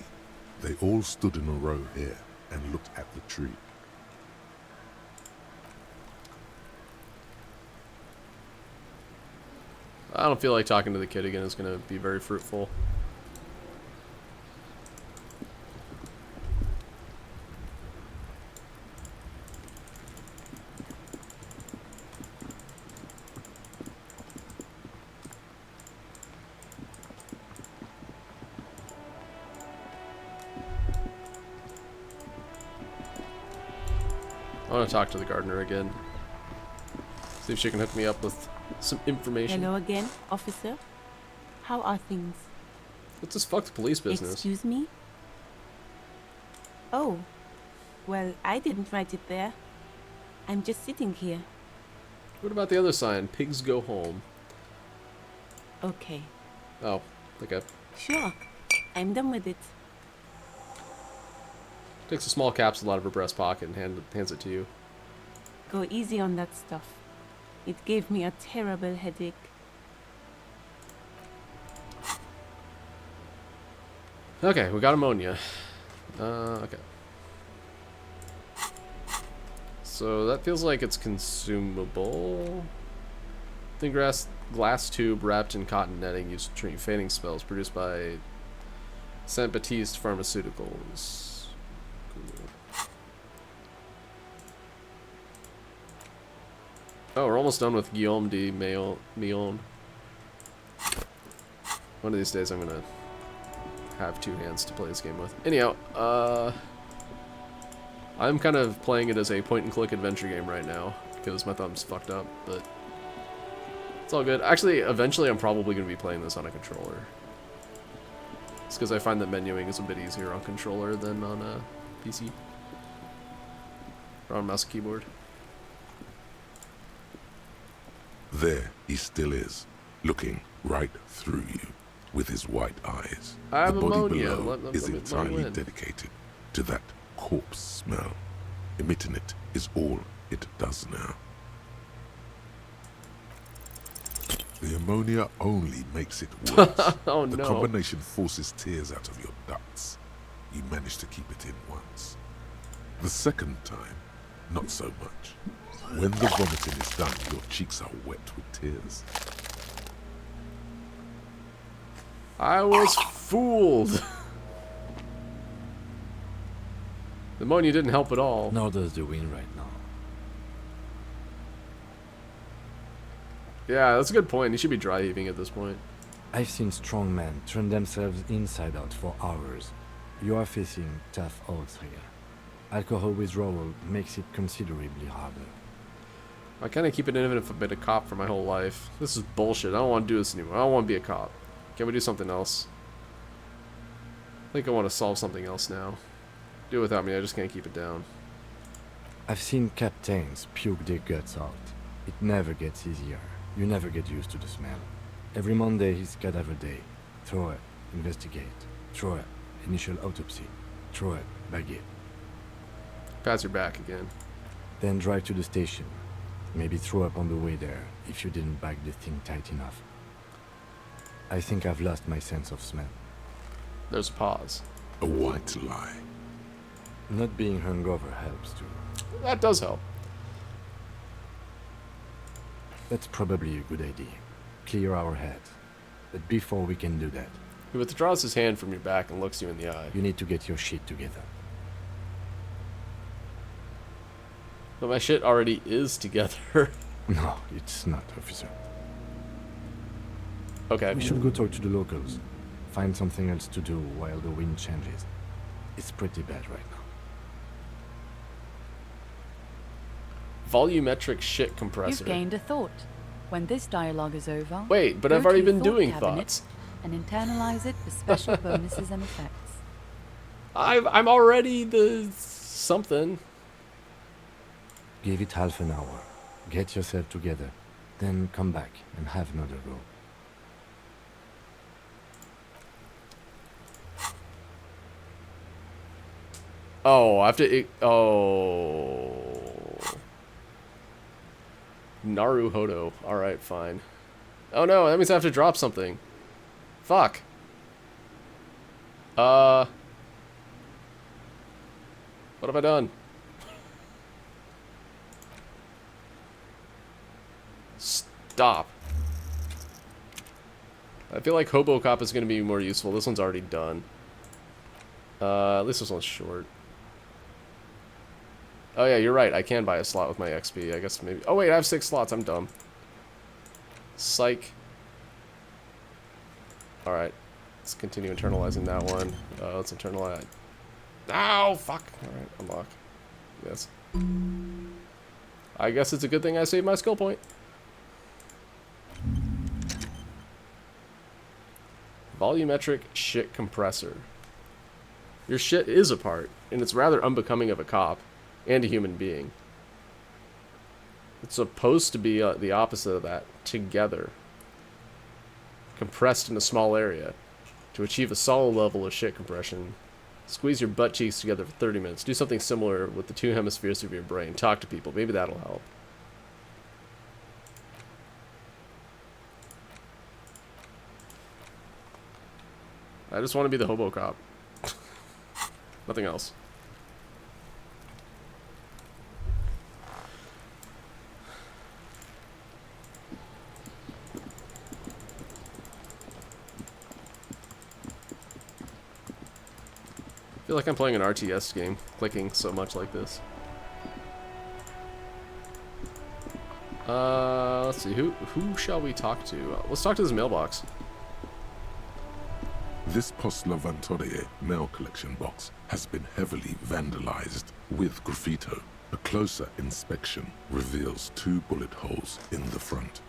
Speaker 4: They all stood in a row here and looked at the tree.
Speaker 1: I don't feel like talking to the kid again is going to be very fruitful. I want to talk to the gardener again. See if she can hook me up with some information.
Speaker 16: Hello again, officer. How are things?
Speaker 1: What's this fucked police business?
Speaker 16: Excuse me? Oh. Well, I didn't write it there. I'm just sitting here.
Speaker 1: What about the other sign? Pigs go home.
Speaker 16: Okay.
Speaker 1: Oh, okay.
Speaker 16: Sure. I'm done with it.
Speaker 1: Takes a small capsule out of her breast pocket and hands it to you.
Speaker 16: Go easy on that stuff. It gave me a terrible headache.
Speaker 1: Okay, we got ammonia. Okay. So that feels like it's consumable. Thin glass tube wrapped in cotton netting used to treat fainting spells, produced by Saint Baptiste Pharmaceuticals. Oh, we're almost done with Guillaume de Millon. One of these days I'm gonna have two hands to play this game with. Anyhow, I'm kind of playing it as a point-and-click adventure game right now, because my thumb's fucked up, but it's all good. Actually, eventually I'm probably gonna be playing this on a controller. It's because I find that menuing is a bit easier on controller than on a PC. Or on mouse and keyboard.
Speaker 4: There he still is, looking right through you with his white eyes.
Speaker 1: I have
Speaker 4: the body
Speaker 1: ammonia.
Speaker 4: below
Speaker 1: Let
Speaker 4: is
Speaker 1: me
Speaker 4: entirely
Speaker 1: win.
Speaker 4: dedicated to that corpse smell. Emitting it is all it does now. The ammonia only makes it worse.
Speaker 1: Oh,
Speaker 4: the
Speaker 1: no.
Speaker 4: combination forces tears out of your ducts. You manage to keep it in once. The second time, not so much. When the vomiting is done, your cheeks are wet with tears.
Speaker 1: I was fooled. The ammonia didn't help at all.
Speaker 8: Nor does the wind right now.
Speaker 1: Yeah, that's a good point. He should be dry heaving at this point.
Speaker 8: I've seen strong men turn themselves inside out for hours. You are facing tough odds here. Alcohol withdrawal makes it considerably harder.
Speaker 1: I kind of keep it in if I've been a cop for my whole life. This is bullshit. I don't want to do this anymore. I don't want to be a cop. Can we do something else? I think I want to solve something else now. Do it without me. I just can't keep it down.
Speaker 8: I've seen captains puke their guts out. It never gets easier. You never get used to the smell. Every Monday is cadaver day. Throw it, investigate. Throw it, initial autopsy. Throw it, bag it.
Speaker 1: Pass your back again.
Speaker 8: Then drive to the station. Maybe throw up on the way there if you didn't bag the thing tight enough. I think I've lost my sense of smell.
Speaker 1: There's a pause.
Speaker 4: A white lie.
Speaker 8: Not being hungover helps too.
Speaker 1: That does help.
Speaker 8: That's probably a good idea. Clear our heads. But before we can do that,
Speaker 1: He withdraws his hand from your back and looks you in the eye.
Speaker 8: you need to get your shit together.
Speaker 1: But my shit already is together.
Speaker 8: No, it's not, officer.
Speaker 1: Okay.
Speaker 8: We should go talk to the locals. Find something else to do while the wind changes. It's pretty bad right now.
Speaker 1: Volumetric shit compressor.
Speaker 9: You've gained a thought. When this dialogue is over,
Speaker 1: Wait, but
Speaker 9: go
Speaker 1: I've already
Speaker 9: to your
Speaker 1: been
Speaker 9: thought
Speaker 1: doing
Speaker 9: cabinet
Speaker 1: thoughts.
Speaker 9: and internalize it for special bonuses and effects.
Speaker 1: I'm already the something.
Speaker 8: Give it half an hour. Get yourself together. Then come back and have another go.
Speaker 1: Oh, I have to. Oh. Naruhodo. Alright, fine. Oh no, that means I have to drop something. Fuck. What have I done? Stop. I feel like Hobocop is going to be more useful. This one's already done. At least this one's short. Oh yeah, you're right. I can buy a slot with my XP. I guess maybe... Oh wait, I have 6 slots. I'm dumb. Psych. Alright. Let's continue internalizing that one. Let's internalize... Ow! Fuck! Alright, unlock. Yes. I guess it's a good thing I saved my skill point. Volumetric shit compressor. Your shit is a part, and it's rather unbecoming of a cop and a human being. It's supposed to be the opposite of that. Together. Compressed in a small area. To achieve a solid level of shit compression. Squeeze your butt cheeks together for 30 minutes. Do something similar with the 2 hemispheres of your brain. Talk to people. Maybe that'll help. I just want to be the hobo cop. Nothing else. I feel like I'm playing an RTS game, clicking so much like this. Let's see, who shall we talk to? Let's talk to this mailbox.
Speaker 4: This Post Lavantorie mail collection box has been heavily vandalized with graffito. A closer inspection reveals 2 bullet holes in the front.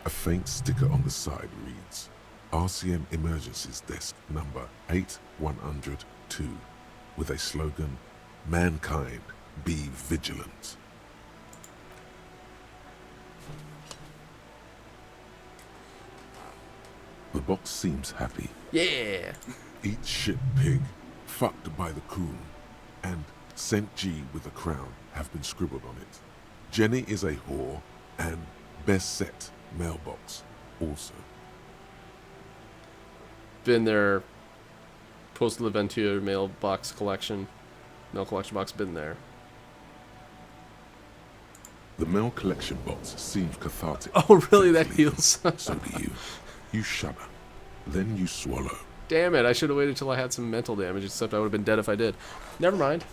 Speaker 4: A faint sticker on the side reads, RCM Emergencies Desk number 8102 with a slogan, "Mankind, be vigilant." The box seems happy.
Speaker 1: Yeah.
Speaker 4: Eat shit pig, fucked by the coon, and St. G with a crown have been scribbled on it. Jenny is a whore, and best set mailbox also.
Speaker 1: Been there. Postal Adventure mailbox collection. Mail collection box, been there.
Speaker 4: The mail collection box seems cathartic.
Speaker 1: Oh, really? That heals.
Speaker 4: So do you. You shudder. Then you swallow.
Speaker 1: Damn it, I should have waited till I had some mental damage, except I would have been dead if I did. Never mind.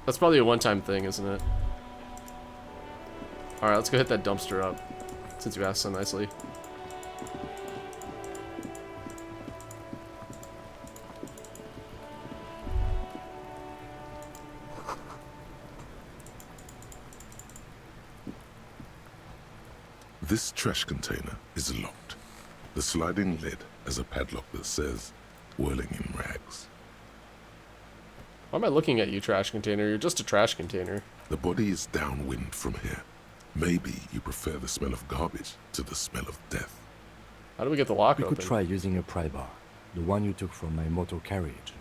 Speaker 1: That's probably a one-time thing, isn't it? Alright, let's go hit that dumpster up, since you asked so nicely.
Speaker 4: This trash container is locked. The sliding lid has a padlock that says, "Whirling in rags."
Speaker 1: Why am I looking at you, trash container? You're just a trash container.
Speaker 4: The body is downwind from here. Maybe you prefer the smell of garbage to the smell of death.
Speaker 1: How do we get the lock
Speaker 8: We
Speaker 1: open?
Speaker 8: could try using a pry bar, the one you took from my motor carriage,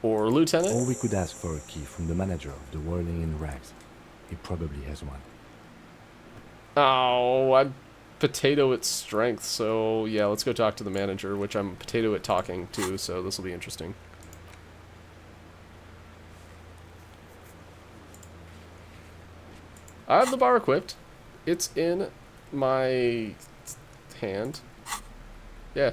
Speaker 1: Or Lieutenant?
Speaker 8: Or we could ask for a key from the manager of the Whirling in Rags. He probably has one.
Speaker 1: Oh, I'm potato at strength, so yeah, let's go talk to the manager, which I'm potato at talking to, so this will be interesting. I have the bar equipped. It's in my hand. Yeah.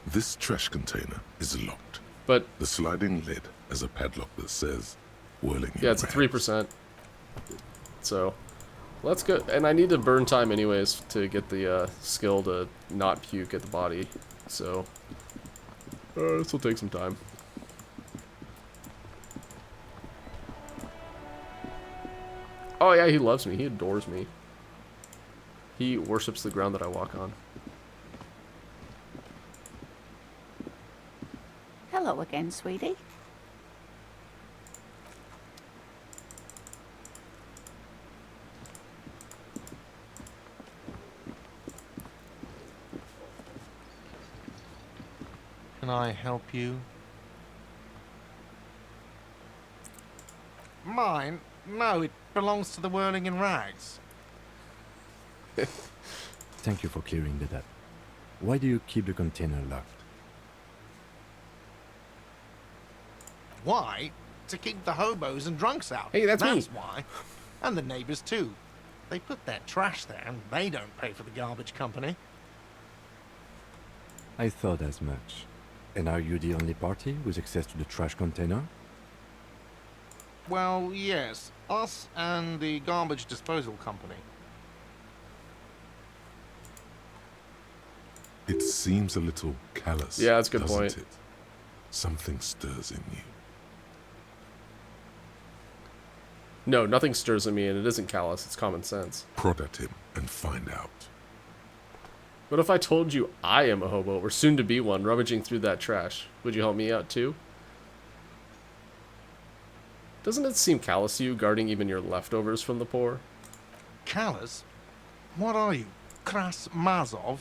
Speaker 4: This trash container is locked.
Speaker 1: But
Speaker 4: the sliding lid has a padlock that says, "Whirling in
Speaker 1: yeah, it's a
Speaker 4: rags."
Speaker 1: 3%. So, let's go. And I need to burn time anyways to get the skill to not puke at the body. So, this will take some time. Oh yeah, he loves me. He adores me. He worships the ground that I walk on.
Speaker 7: Hello again, sweetie.
Speaker 6: Can I help you? Mine? No, it belongs to the Whirling in Rags.
Speaker 8: Thank you for clearing that up. Why do you keep the container locked?
Speaker 6: Why? To keep the hobos and drunks out.
Speaker 1: Hey, that's me.
Speaker 6: why. And the neighbors too. They put their trash there and they don't pay for the garbage company.
Speaker 8: I thought as much. And are you the only party with access to the trash container?
Speaker 6: Well, yes. Us and the garbage disposal company.
Speaker 4: It seems a little callous.
Speaker 1: Yeah, that's a good
Speaker 4: doesn't
Speaker 1: point.
Speaker 4: It? Something stirs in you.
Speaker 1: No, nothing stirs in me, and it isn't callous. It's common sense.
Speaker 4: Prod at him and find out.
Speaker 1: What if I told you I am a hobo, or soon to be one, rummaging through that trash? Would you help me out too? Doesn't it seem callous to you, guarding even your leftovers from the poor?
Speaker 6: Callous? What are you? Kras Mazov?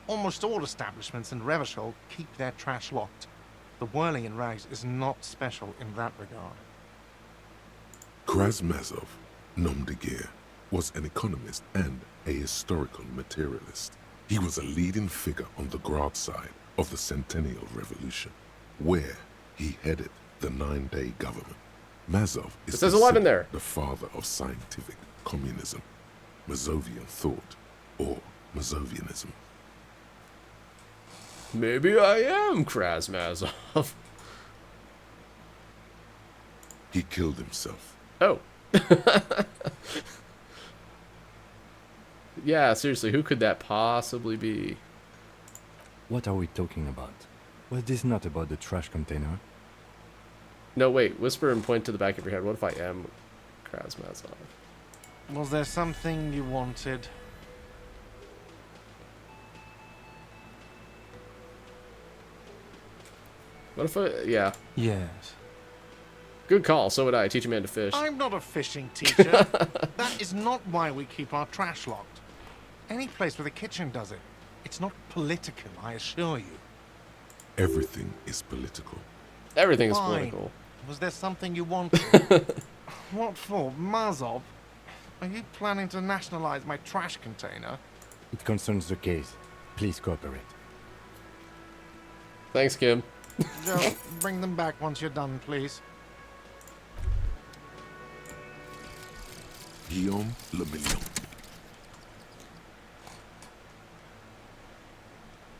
Speaker 6: Almost all establishments in Revachol keep their trash locked. The Whirling in Rags is not special in that regard.
Speaker 4: Krasmazov, nom de guerre, was an economist and a historical materialist. He was a leading figure on the Grad side of the Centennial Revolution, where he headed the 9-day government. Mazov is
Speaker 1: It says 11 there.
Speaker 4: the father of scientific communism, Mazovian thought, or Mazovianism.
Speaker 1: Maybe I am Krasmazov.
Speaker 4: He killed himself.
Speaker 1: Oh. Yeah, seriously, who could that possibly be?
Speaker 8: What are we talking about? Was this not about the trash container?
Speaker 1: No, wait. Whisper and point to the back of your head. What if I am Krasmazov?
Speaker 6: Was there something you wanted?
Speaker 1: What if I... Yeah.
Speaker 6: Yes.
Speaker 1: Good call. So would I. Teach a man to fish.
Speaker 6: I'm not a fishing teacher. That is not why we keep our trash locked. Any place with a kitchen does it. It's not political, I assure you.
Speaker 4: Everything is political.
Speaker 1: Everything is
Speaker 6: Fine.
Speaker 1: political.
Speaker 6: Was there something you wanted? What for? Mazov? Are you planning to nationalize my trash container?
Speaker 8: It concerns the case. Please cooperate.
Speaker 1: Thanks, Kim.
Speaker 6: Joe, bring them back once you're done, please.
Speaker 4: Guillaume Le Million.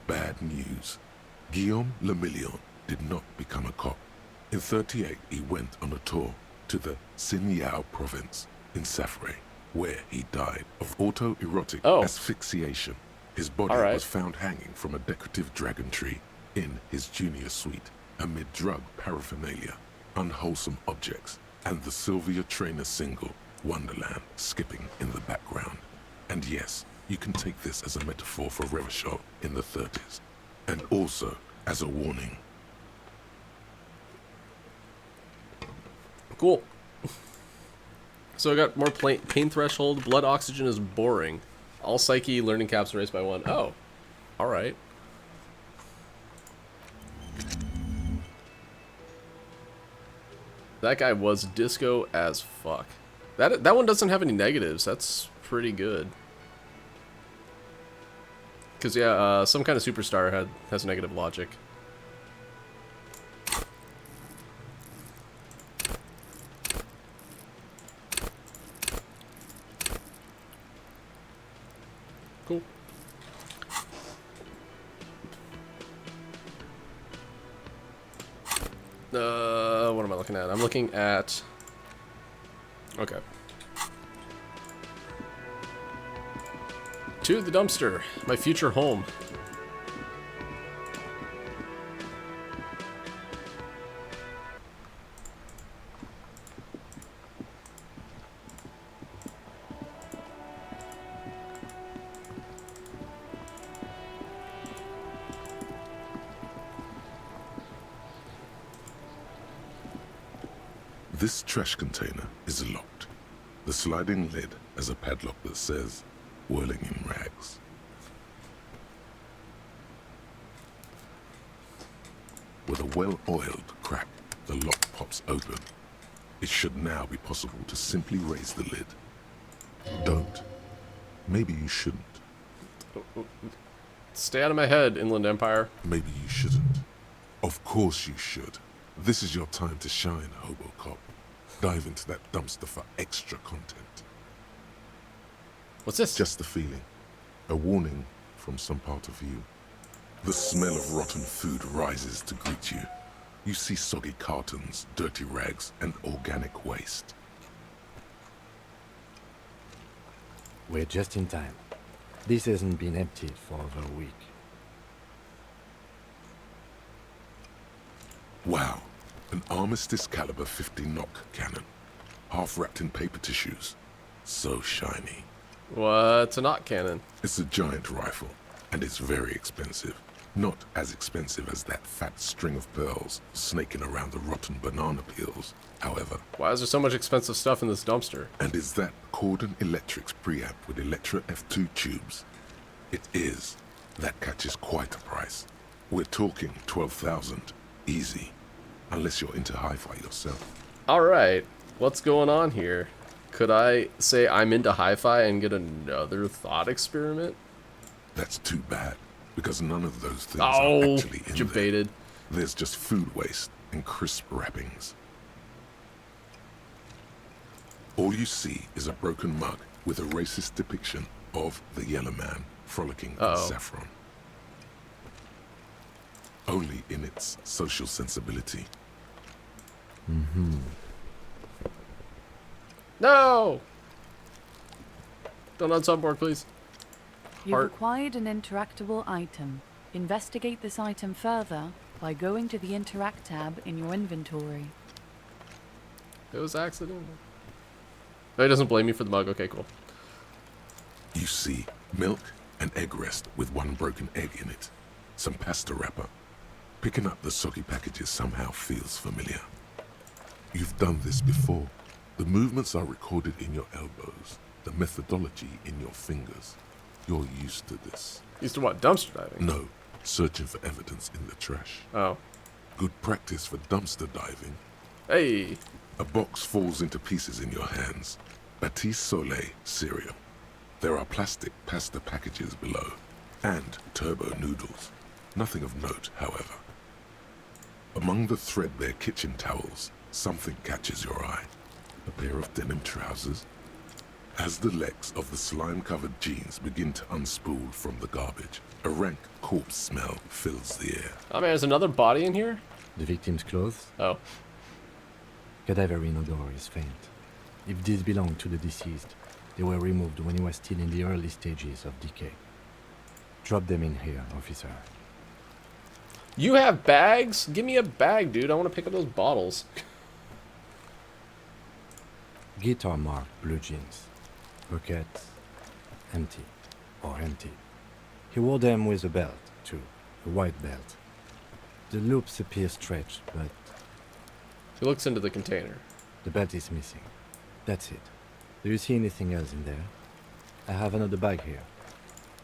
Speaker 4: Bad news. Guillaume Le Million did not become a cop. In 38, he went on a tour to the Sinyao province in Safre, where he died of autoerotic asphyxiation. His body was found hanging from a decorative dragon tree in his junior suite amid drug paraphernalia, unwholesome objects, and the Sylvia Trainer single, Wonderland, skipping in the background. And yes, you can take this as a metaphor for Revachol in the 30s, and also as a warning.
Speaker 1: Cool. So I got more pain threshold. Blood oxygen is boring. All psyche learning caps raised by 1. Oh. Alright. That guy was disco as fuck. That one doesn't have any negatives. That's pretty good. Because, yeah, some kind of superstar has negative logic. Cool. What am I looking at? I'm looking at... Okay. To the dumpster, my future home.
Speaker 4: This trash container is locked. The sliding lid has a padlock that says, whirling in rags. With a well-oiled crack, the lock pops open. It should now be possible to simply raise the lid. Don't. Maybe you shouldn't.
Speaker 1: Stay out of my head, Inland Empire.
Speaker 4: Maybe you shouldn't. Of course you should. This is your time to shine, Hobocop. Dive into that dumpster for extra content.
Speaker 1: What's this?
Speaker 4: Just the feeling. A warning from some part of you. The smell of rotten food rises to greet you. You see soggy cartons, dirty rags, and organic waste.
Speaker 8: We're just in time. This hasn't been emptied for over a week.
Speaker 4: Wow. An Armistice caliber 50 knock cannon. Half wrapped in paper tissues. So shiny.
Speaker 1: What's a knot cannon?
Speaker 4: It's a giant rifle, and it's very expensive. Not as expensive as that fat string of pearls snaking around the rotten banana peels, however.
Speaker 1: Why is there so much expensive stuff in this dumpster?
Speaker 4: And is that Cordon Electric's preamp with Electra F2 tubes? It is. That catches quite a price. We're talking 12,000. Easy. Unless you're into hi-fi yourself.
Speaker 1: Alright. What's going on here? Could I say I'm into hi-fi and get another thought experiment?
Speaker 4: That's too bad, because none of those things are actually in
Speaker 1: debated.
Speaker 4: there. There's just food waste and crisp wrappings. All you see is a broken mug with a racist depiction of the Yellow Man frolicking in saffron. Only in its social sensibility.
Speaker 8: Mm-hmm.
Speaker 1: No! Don't unsunboard, please.
Speaker 9: You've acquired an interactable item. Investigate this item further by going to the Interact tab in your inventory.
Speaker 1: It was accidental. Oh, he doesn't blame me for the mug. Okay, cool.
Speaker 4: You see milk and egg rest with one broken egg in it. Some pasta wrapper. Picking up the soggy packages somehow feels familiar. You've done this before. The movements are recorded in your elbows, the methodology in your fingers. You're used to this.
Speaker 1: Used to what? Dumpster diving?
Speaker 4: No, searching for evidence in the trash.
Speaker 1: Oh.
Speaker 4: Good practice for dumpster diving.
Speaker 1: Hey!
Speaker 4: A box falls into pieces in your hands. Batiste Soleil cereal. There are plastic pasta packages below, and turbo noodles. Nothing of note, however. Among the threadbare kitchen towels, something catches your eye. A pair of denim trousers. As the legs of the slime-covered jeans begin to unspool from the garbage, a rank corpse smell fills the air.
Speaker 1: Oh man, there's another body in here?
Speaker 8: The victim's clothes?
Speaker 1: Oh.
Speaker 8: Cadaverine odor is faint. If these belong to the deceased, they were removed when he was still in the early stages of decay. Drop them in here, officer.
Speaker 1: You have bags? Give me a bag, dude. I want to pick up those bottles.
Speaker 8: Guitar marked blue jeans. Pockets empty or empty. He wore them with a belt, too. A white belt. The loops appear stretched, but...
Speaker 1: He looks into the container.
Speaker 8: The belt is missing. That's it. Do you see anything else in there? I have another bag here.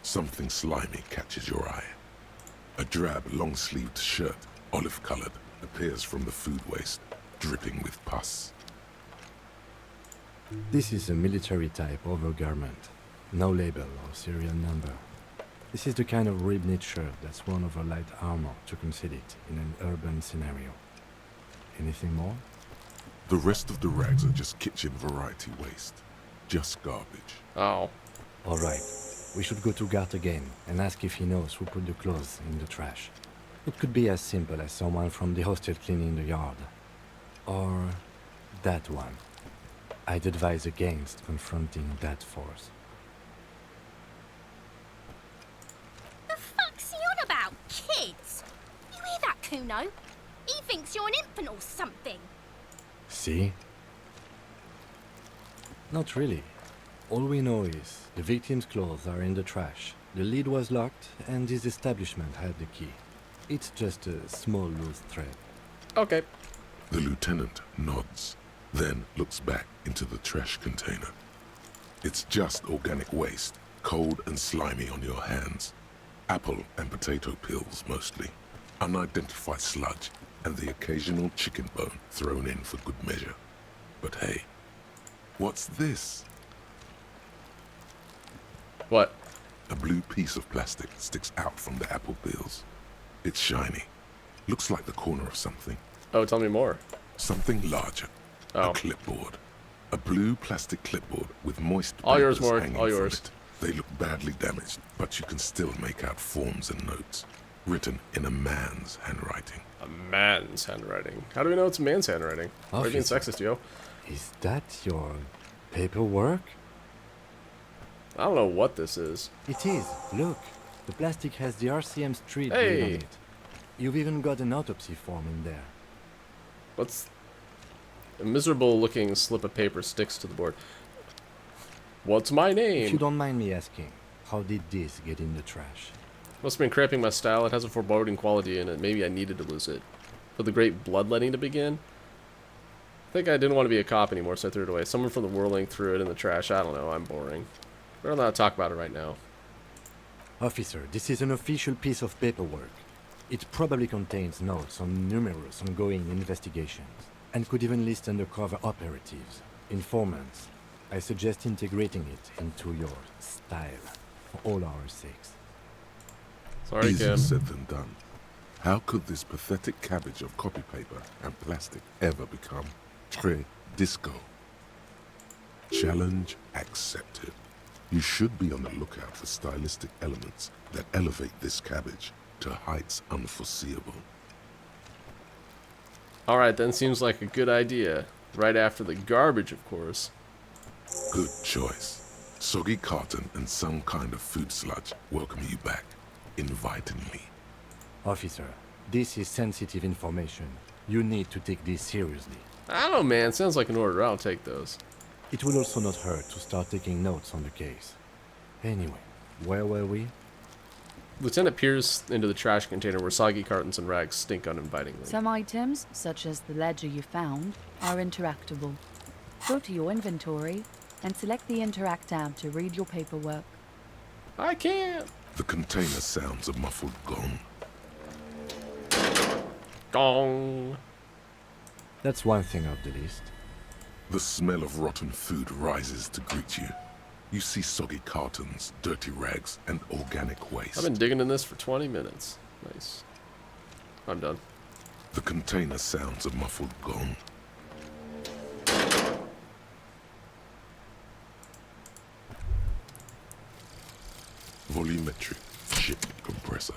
Speaker 4: Something slimy catches your eye. A drab, long-sleeved shirt, olive-colored, appears from the food waste, dripping with pus.
Speaker 8: This is a military-type overgarment. No label or serial number. This is the kind of rib-knit shirt that's worn over light armor to conceal it in an urban scenario. Anything more?
Speaker 4: The rest of the rags are just kitchen variety waste. Just garbage.
Speaker 1: Oh.
Speaker 8: Alright. We should go to Gart again and ask if he knows who put the clothes in the trash. It could be as simple as someone from the hostel cleaning the yard. Or that one. I'd advise against confronting that force.
Speaker 18: The fuck's he on about? Kids? You hear that, Kuno? He thinks you're an infant or something.
Speaker 8: See? Not really. All we know is the victim's clothes are in the trash. The lid was locked and this establishment had the key. It's just a small loose thread.
Speaker 1: Okay.
Speaker 4: The lieutenant nods, then looks back into the trash container. It's just organic waste, cold and slimy on your hands. Apple and potato peels mostly. Unidentified sludge and the occasional chicken bone thrown in for good measure. But hey, what's this?
Speaker 1: What?
Speaker 4: A blue piece of plastic sticks out from the apple peels. It's shiny. Looks like the corner of something.
Speaker 1: Oh, tell me more.
Speaker 4: Something larger.
Speaker 1: Oh.
Speaker 4: A clipboard. A blue plastic clipboard with moist
Speaker 1: all yours,
Speaker 4: papers
Speaker 1: Mort.
Speaker 4: hanging
Speaker 1: All
Speaker 4: from
Speaker 1: yours.
Speaker 4: it. They look badly damaged, but you can still make out forms and notes. Written in a man's handwriting.
Speaker 1: A man's handwriting? How do we know it's a man's handwriting? Why are you being sexist, yo?
Speaker 8: Is that your paperwork?
Speaker 1: I don't know what this is.
Speaker 8: It is. Look. The plastic has the RCM street
Speaker 1: Hey.
Speaker 8: written on it. You've even got an autopsy form in there.
Speaker 1: What's... A miserable-looking slip of paper sticks to the board. What's my name?
Speaker 8: If you don't mind me asking, how did this get in the trash?
Speaker 1: Must have been cramping my style. It has a foreboding quality in it. Maybe I needed to lose it. For the great bloodletting to begin? I think I didn't want to be a cop anymore, so I threw it away. Someone from the whirling threw it in the trash. I don't know. I'm boring. We're not talk about it right now.
Speaker 8: Officer, this is an official piece of paperwork. It probably contains notes on numerous ongoing investigations, and could even list undercover operatives, informants. I suggest integrating it into your style, for all our sakes.
Speaker 1: Sorry,
Speaker 4: Easier
Speaker 1: Kim.
Speaker 4: said than done. How could this pathetic cabbage of copy paper and plastic ever become très disco? Challenge accepted. You should be on the lookout for stylistic elements that elevate this cabbage to heights unforeseeable.
Speaker 1: Alright, then seems like a good idea. Right after the garbage, of course.
Speaker 4: Good choice. Soggy carton and some kind of food sludge welcome you back, invitingly.
Speaker 8: Officer, this is sensitive information. You need to take this seriously.
Speaker 1: I don't know, man. Sounds like an order. I'll take those.
Speaker 8: It will also not hurt to start taking notes on the case. Anyway, where were we?
Speaker 1: Lieutenant peers into the trash container where soggy cartons and rags stink uninvitingly.
Speaker 9: Some items, such as the ledger you found, are interactable. Go to your inventory and select the Interact tab to read your paperwork.
Speaker 1: I can't.
Speaker 4: The container sounds a muffled gong.
Speaker 1: Gong.
Speaker 8: That's one thing off the list.
Speaker 4: The smell of rotten food rises to greet you. You see soggy cartons, dirty rags, and organic waste.
Speaker 1: I've been digging in this for 20 minutes. Nice. I'm done.
Speaker 4: The container sounds a muffled gong. Volumetric ship compressor.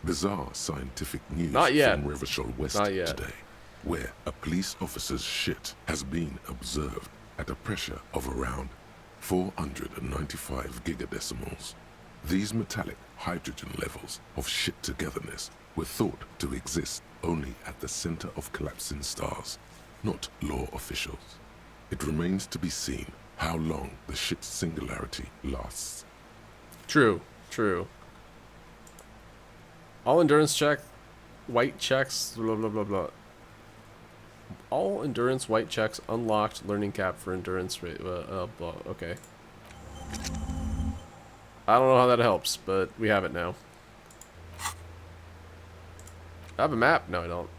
Speaker 4: Bizarre scientific news
Speaker 1: Not yet.
Speaker 4: from Revachol West
Speaker 1: Not yet.
Speaker 4: today, where a police officer's shit has been observed at a pressure of around 495 gigadecimals. These metallic hydrogen levels of shit togetherness were thought to exist only at the center of collapsing stars, not law officials. It remains to be seen how long the shit's singularity lasts.
Speaker 1: True. True. All endurance check, white checks, blah, blah, blah, blah. All endurance white checks unlocked. Learning cap for endurance rate. Blah. Okay. I don't know how that helps, but we have it now. I have a map? No, I don't.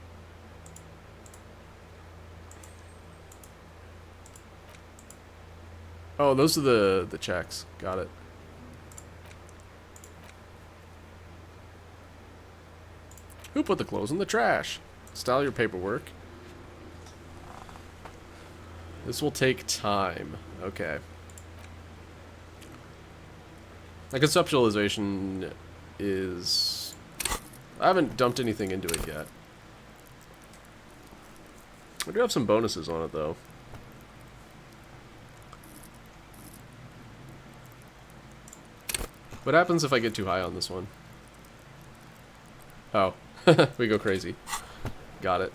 Speaker 1: Oh, those are the checks. Got it. Who put the clothes in the trash? Style your paperwork. This will take time. Okay. My conceptualization is... I haven't dumped anything into it yet. I do have some bonuses on it, though. What happens if I get too high on this one? Oh. We go crazy. Got it.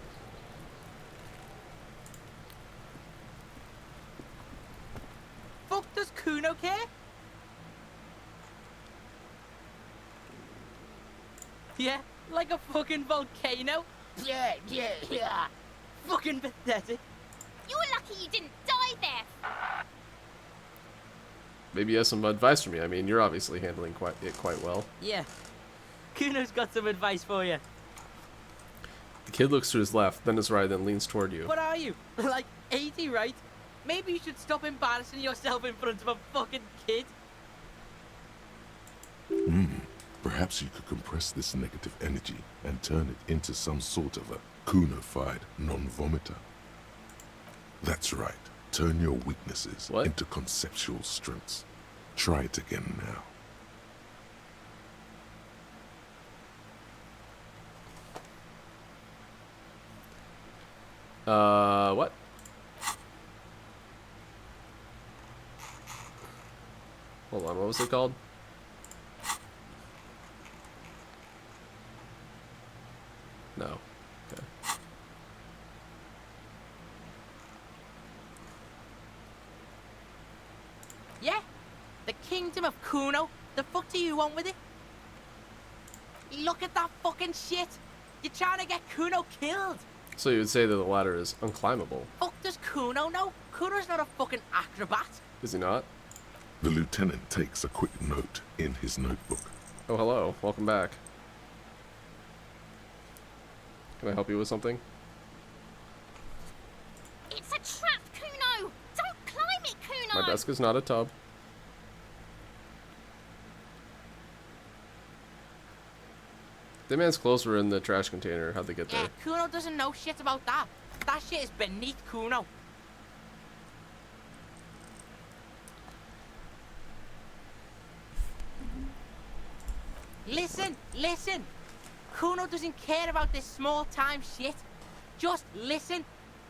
Speaker 19: Fuck does Kuno care? Yeah, like a fucking volcano. Yeah. Fucking pathetic.
Speaker 18: You're lucky you didn't die there.
Speaker 1: Maybe you have some advice for me. I mean, you're obviously handling it quite well.
Speaker 19: Yeah. Kuno's got some advice for you.
Speaker 1: The kid looks to his left, then his right, then leans toward you.
Speaker 19: What are you? Like 80, right? Maybe you should stop embarrassing yourself in front of a fucking kid.
Speaker 4: Perhaps you could compress this negative energy and turn it into some sort of a Kuno-fied non-vomiter. That's right. Turn your weaknesses into conceptual strengths. Try it again now.
Speaker 1: What? Hold on, what was it called? No. Okay.
Speaker 19: Yeah? The kingdom of Kuno? The fuck do you want with it? Look at that fucking shit! You're trying to get Kuno killed!
Speaker 1: So you would say that the ladder is unclimbable.
Speaker 19: Fuck does Kuno know? Kuno's not a fucking acrobat.
Speaker 1: Is he not?
Speaker 4: The lieutenant takes a quick note in his notebook.
Speaker 1: Oh, hello. Welcome back. Can I help you with something?
Speaker 18: It's a trap, Kuno! Don't climb it, Kuno!
Speaker 1: My desk is not a tub. The man's clothes were in the trash container. How'd they get there?
Speaker 19: Yeah, Kuno doesn't know shit about that. That shit is beneath Kuno. Listen! Kuno doesn't care about this small-time shit. Just listen.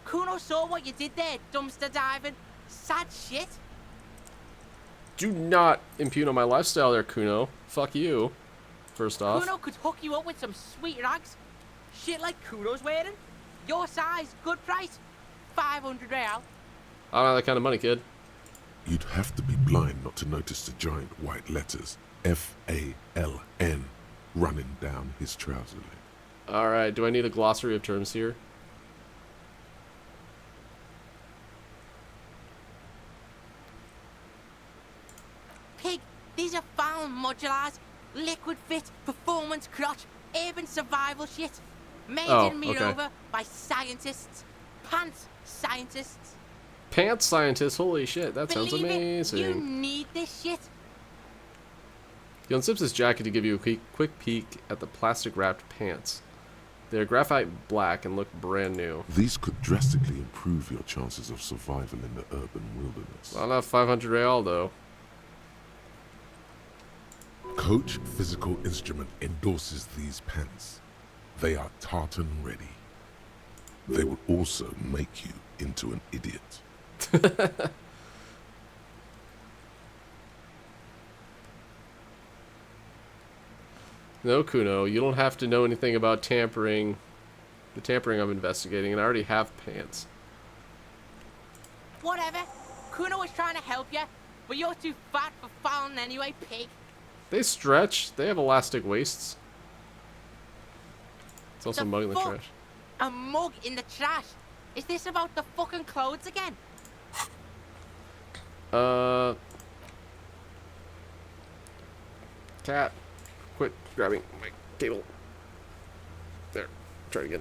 Speaker 19: Kuno saw what you did there, dumpster diving. Sad shit.
Speaker 1: Do not impugn on my lifestyle there, Kuno. Fuck you. First off.
Speaker 19: Kuno could hook you up with some sweet rags. Shit like Kuno's wearing. Your size, good price. 500 real.
Speaker 1: I don't have that kind of money, kid.
Speaker 4: You'd have to be blind not to notice the giant white letters F-A-L-N running down his trouser leg.
Speaker 1: Alright, do I need a glossary of terms here?
Speaker 19: Pig, these are found modulars. Liquid fit, performance crotch, urban survival shit. Made in Mirova by scientists. Pants scientists.
Speaker 1: Pants scientist, holy shit, that
Speaker 19: Believe
Speaker 1: sounds amazing.
Speaker 19: You need this shit.
Speaker 1: He unzips his jacket to give you a quick peek at the plastic-wrapped pants. They're graphite black and look brand new.
Speaker 4: These could drastically improve your chances of survival in the urban wilderness.
Speaker 1: Well, not 500 real, though.
Speaker 4: Coach Physical Instrument endorses these pants. They are tartan ready. They will also make you into an idiot.
Speaker 1: No, Kuno, you don't have to know anything about tampering. The tampering I'm investigating, and I already have pants.
Speaker 19: Whatever. Kuno was trying to help you, but you're too fat for falling anyway, pig.
Speaker 1: They stretch. They have elastic waists. It's also a mug in the
Speaker 19: fuck?
Speaker 1: trash.
Speaker 19: A mug in the trash? Is this about the fucking clothes again?
Speaker 1: Cat, quit grabbing my cable. There, try it again.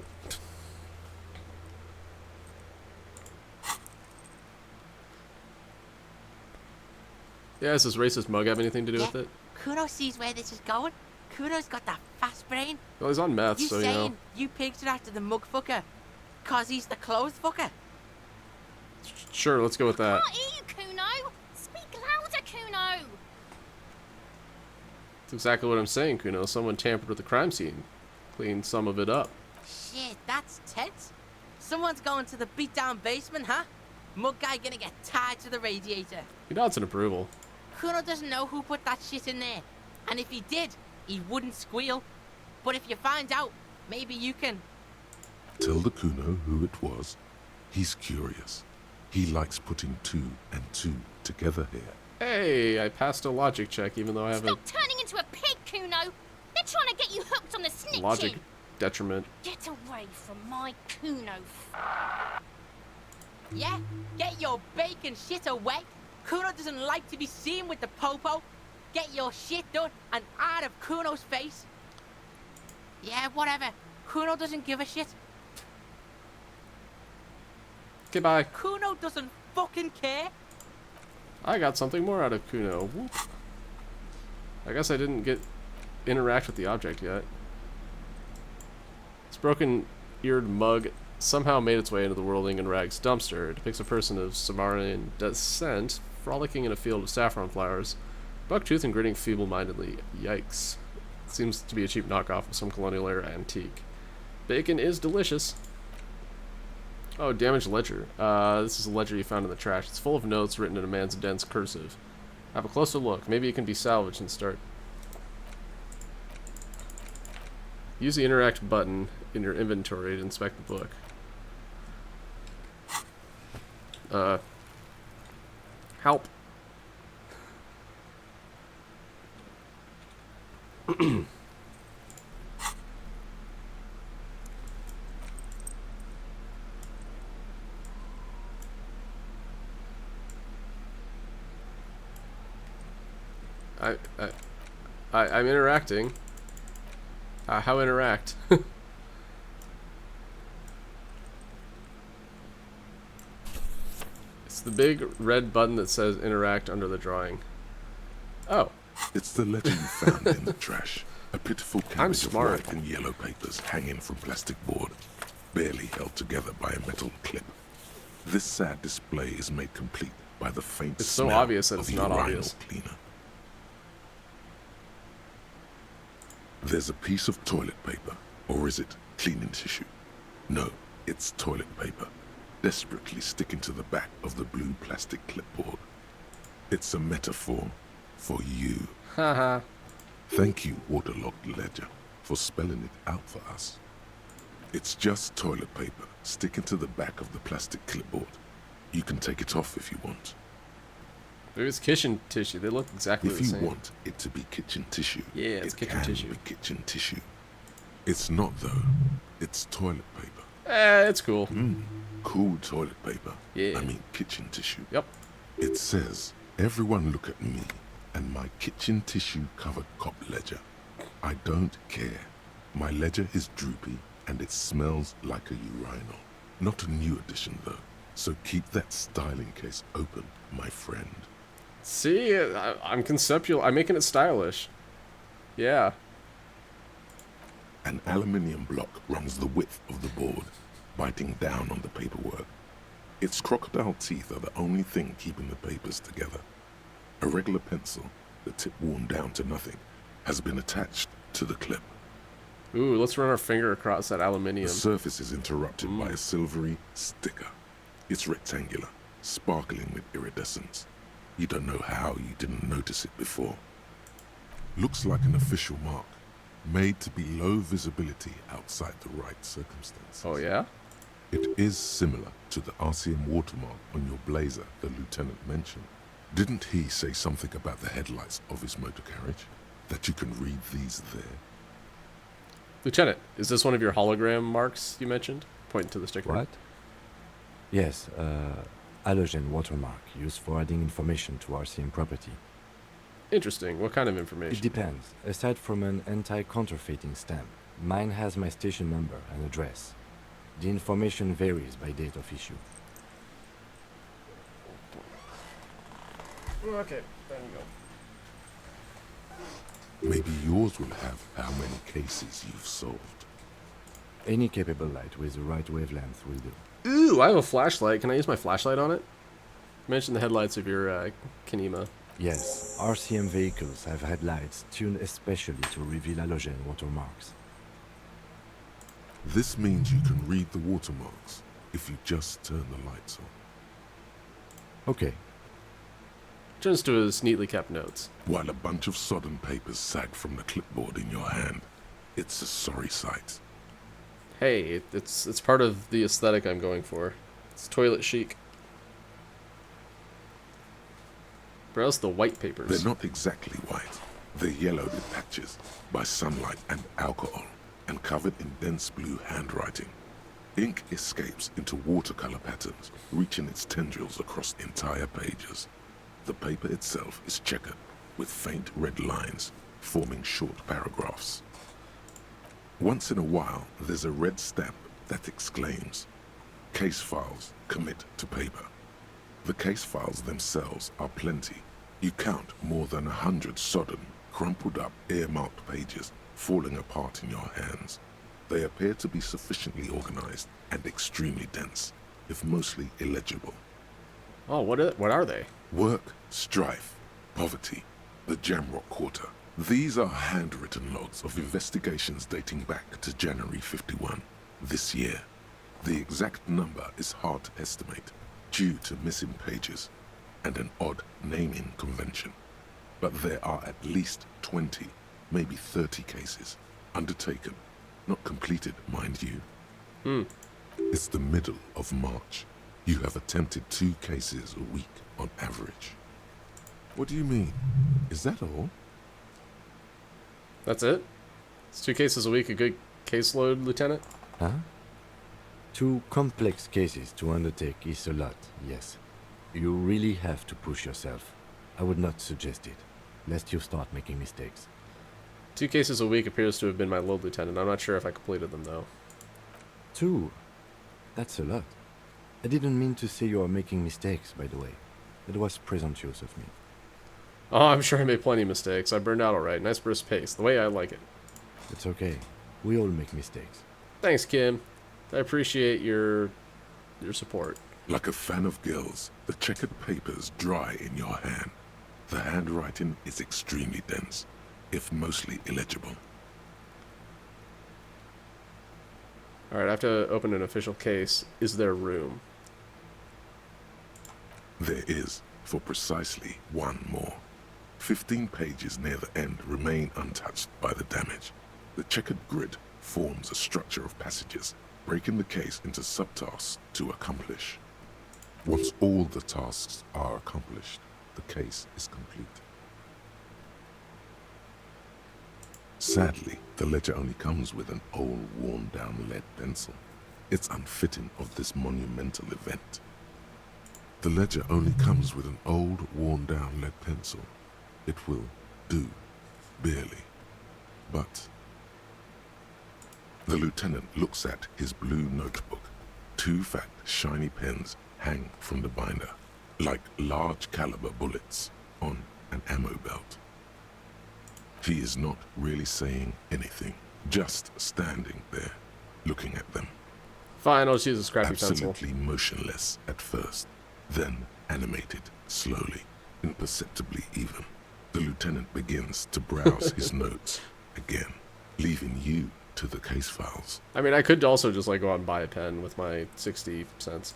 Speaker 1: Yeah, does this racist mug have anything to do with it?
Speaker 19: Kuno sees where this is going. Kuno's got that fast brain.
Speaker 1: Well, he's on meth,
Speaker 19: You
Speaker 1: so you
Speaker 19: saying
Speaker 1: know.
Speaker 19: you pigs are after the mug fucker? Cause he's the clothes fucker?
Speaker 1: Sure, let's go with that.
Speaker 18: Can't hear you, Kuno. Speak louder, Kuno.
Speaker 1: That's exactly what I'm saying, Kuno. Someone tampered with the crime scene. Cleaned some of it up.
Speaker 19: Shit, that's tense. Someone's going to the beat-down basement, huh? Mug guy gonna get tied to the radiator.
Speaker 1: He nods in approval.
Speaker 19: Kuno doesn't know who put that shit in there. And if he did, he wouldn't squeal. But if you find out, maybe you can...
Speaker 4: Tell the Kuno who it was. He's curious. He likes putting 2 and 2 together here.
Speaker 1: Hey, I passed a logic check even though I have
Speaker 18: Stop turning into a pig, Kuno. They're trying to get you hooked on the
Speaker 1: a
Speaker 18: snitching.
Speaker 1: logic detriment.
Speaker 18: Get away from my Kuno.
Speaker 19: Yeah? Get your bacon shit away. Kuno doesn't like to be seen with the popo. Get your shit done and out of Kuno's face. Yeah, whatever. Kuno doesn't give a shit.
Speaker 1: Goodbye.
Speaker 19: Kuno doesn't fucking care.
Speaker 1: I got something more out of Kuno. Whoop. I guess I didn't interact with the object yet. This broken-eared mug somehow made its way into the whirling in rags dumpster. It depicts a person of Samarian descent frolicking in a field of saffron flowers, buck-toothed and grinning feeble-mindedly. Yikes. It seems to be a cheap knockoff of some colonial-era antique. Bacon is delicious. Oh, damaged ledger. This is a ledger you found in the trash. It's full of notes written in a man's dense cursive. Have a closer look. Maybe it can be salvaged and start. Use the interact button in your inventory to inspect the book. Help. I'm interacting. How interact? It's the big red button that says interact under the drawing. Oh.
Speaker 4: It's the letter you found in the trash. A pitiful cabbage of
Speaker 1: smart.
Speaker 4: white and yellow papers hanging from plastic board, barely held together by a metal clip. This sad display is made complete by the faint
Speaker 1: It's so
Speaker 4: smell
Speaker 1: obvious that
Speaker 4: of
Speaker 1: it's not
Speaker 4: urinal
Speaker 1: obvious.
Speaker 4: cleaner. There's a piece of toilet paper, or is it cleaning tissue? No, it's toilet paper, desperately sticking to the back of the blue plastic clipboard. It's a metaphor for you.
Speaker 1: Haha.
Speaker 4: Thank you, waterlogged ledger, for spelling it out for us. It's just toilet paper sticking to the back of the plastic clipboard. You can take it off if you want.
Speaker 1: Maybe it's kitchen tissue. They look exactly the
Speaker 4: If
Speaker 1: same.
Speaker 4: you want it to be kitchen tissue,
Speaker 1: Yeah, it's
Speaker 4: it
Speaker 1: kitchen
Speaker 4: can
Speaker 1: tissue.
Speaker 4: be kitchen tissue. It's not though. It's toilet paper.
Speaker 1: It's cool.
Speaker 4: Cool toilet paper.
Speaker 1: Yeah.
Speaker 4: I mean kitchen tissue.
Speaker 1: Yep.
Speaker 4: It says, "Everyone look at me and my kitchen tissue covered cop ledger. I don't care. My ledger is droopy and it smells like a urinal. Not a new edition though, so keep that styling case open, my friend."
Speaker 1: See, I'm conceptual. I'm making it stylish. Yeah.
Speaker 4: An aluminium block runs the width of the board, biting down on the paperwork. Its crocodile teeth are the only thing keeping the papers together. A regular pencil, the tip worn down to nothing, has been attached to the clip.
Speaker 1: Ooh, let's run our finger across that aluminium.
Speaker 4: The surface is interrupted by a silvery sticker. It's rectangular, sparkling with iridescence. You don't know how you didn't notice it before. Looks like an official mark, made to be low visibility outside the right circumstances.
Speaker 1: Oh yeah?
Speaker 4: It is similar to the RCM watermark on your blazer the lieutenant mentioned. Didn't he say something about the headlights of his motor carriage? That you can read these there?
Speaker 1: Lieutenant, is this one of your hologram marks you mentioned? Pointing to the sticker.
Speaker 8: What? Yes, halogen watermark used for adding information to RCM property.
Speaker 1: Interesting. What kind of information?
Speaker 8: It depends. Aside from an anti-counterfeiting stamp, mine has my station number and address. The information varies by date of issue.
Speaker 1: Okay, there you go.
Speaker 4: Maybe yours will have how many cases you've solved.
Speaker 8: Any capable light with the right wavelength will do.
Speaker 1: Ooh, I have a flashlight. Can I use my flashlight on it? You mentioned the headlights of your Kanema.
Speaker 8: Yes, RCM vehicles have headlights tuned especially to reveal halogen watermarks.
Speaker 4: This means you can read the watermarks if you just turn the lights on.
Speaker 8: Okay.
Speaker 1: Turns to his neatly kept notes.
Speaker 4: While a bunch of sodden papers sag from the clipboard in your hand, it's a sorry sight.
Speaker 1: Hey, it's part of the aesthetic I'm going for. It's toilet chic. Browse the white papers.
Speaker 4: They're not exactly white. They're yellowed in patches by sunlight and alcohol, and covered in dense blue handwriting. Ink escapes into watercolor patterns, reaching its tendrils across entire pages. The paper itself is checkered, with faint red lines, forming short paragraphs. Once in a while, there's a red stamp that exclaims, "Case files commit to paper." The case files themselves are plenty. You count more than 100 sodden, crumpled up, earmarked pages falling apart in your hands. They appear to be sufficiently organized and extremely dense, if mostly illegible.
Speaker 1: Oh, what are they?
Speaker 4: Work, strife, poverty, the Jamrock Quarter. These are handwritten logs of investigations dating back to January 51, this year. The exact number is hard to estimate, due to missing pages and an odd naming convention. But there are at least 20, maybe 30 cases undertaken, not completed, mind you. It's the middle of March. You have attempted 2 cases a week on average. What do you mean? Is that all?
Speaker 1: That's it? It's 2 cases a week, a good caseload, Lieutenant?
Speaker 8: Huh? 2 complex cases to undertake is a lot, yes. You really have to push yourself. I would not suggest it, lest you start making mistakes.
Speaker 1: 2 cases a week appears to have been my load, Lieutenant. I'm not sure if I completed them, though.
Speaker 8: 2? That's a lot. I didn't mean to say you are making mistakes, by the way. That was presumptuous of me.
Speaker 1: Oh, I'm sure I made plenty of mistakes. I burned out alright. Nice brisk pace. The way I like it.
Speaker 8: It's okay. We all make mistakes.
Speaker 1: Thanks, Kim. I appreciate your support.
Speaker 4: Like a fan of gills, the checkered papers dry in your hand. The handwriting is extremely dense, if mostly illegible.
Speaker 1: Alright, I have to open an official case. Is there room?
Speaker 4: There is, for precisely 1 more. 15 pages near the end remain untouched by the damage. The checkered grid forms a structure of passages breaking the case into subtasks to accomplish. Once all the tasks are accomplished, the case is complete. Sadly, the ledger only comes with an old, worn-down lead pencil. It's unfitting of this monumental event. The ledger only comes with an old, worn-down lead pencil. It will do, barely. But the lieutenant looks at his blue notebook. 2 fat, shiny pens hang from the binder, like large caliber bullets on an ammo belt. He is not really saying anything, just standing there, looking at them.
Speaker 1: Fine, I'll just use a scrappy
Speaker 4: Absolutely
Speaker 1: pencil.
Speaker 4: motionless at first, then animated slowly, imperceptibly even. The lieutenant begins to browse his notes again, leaving you to the case files.
Speaker 1: I mean, I could also just like go out and buy a pen with my 60 cents.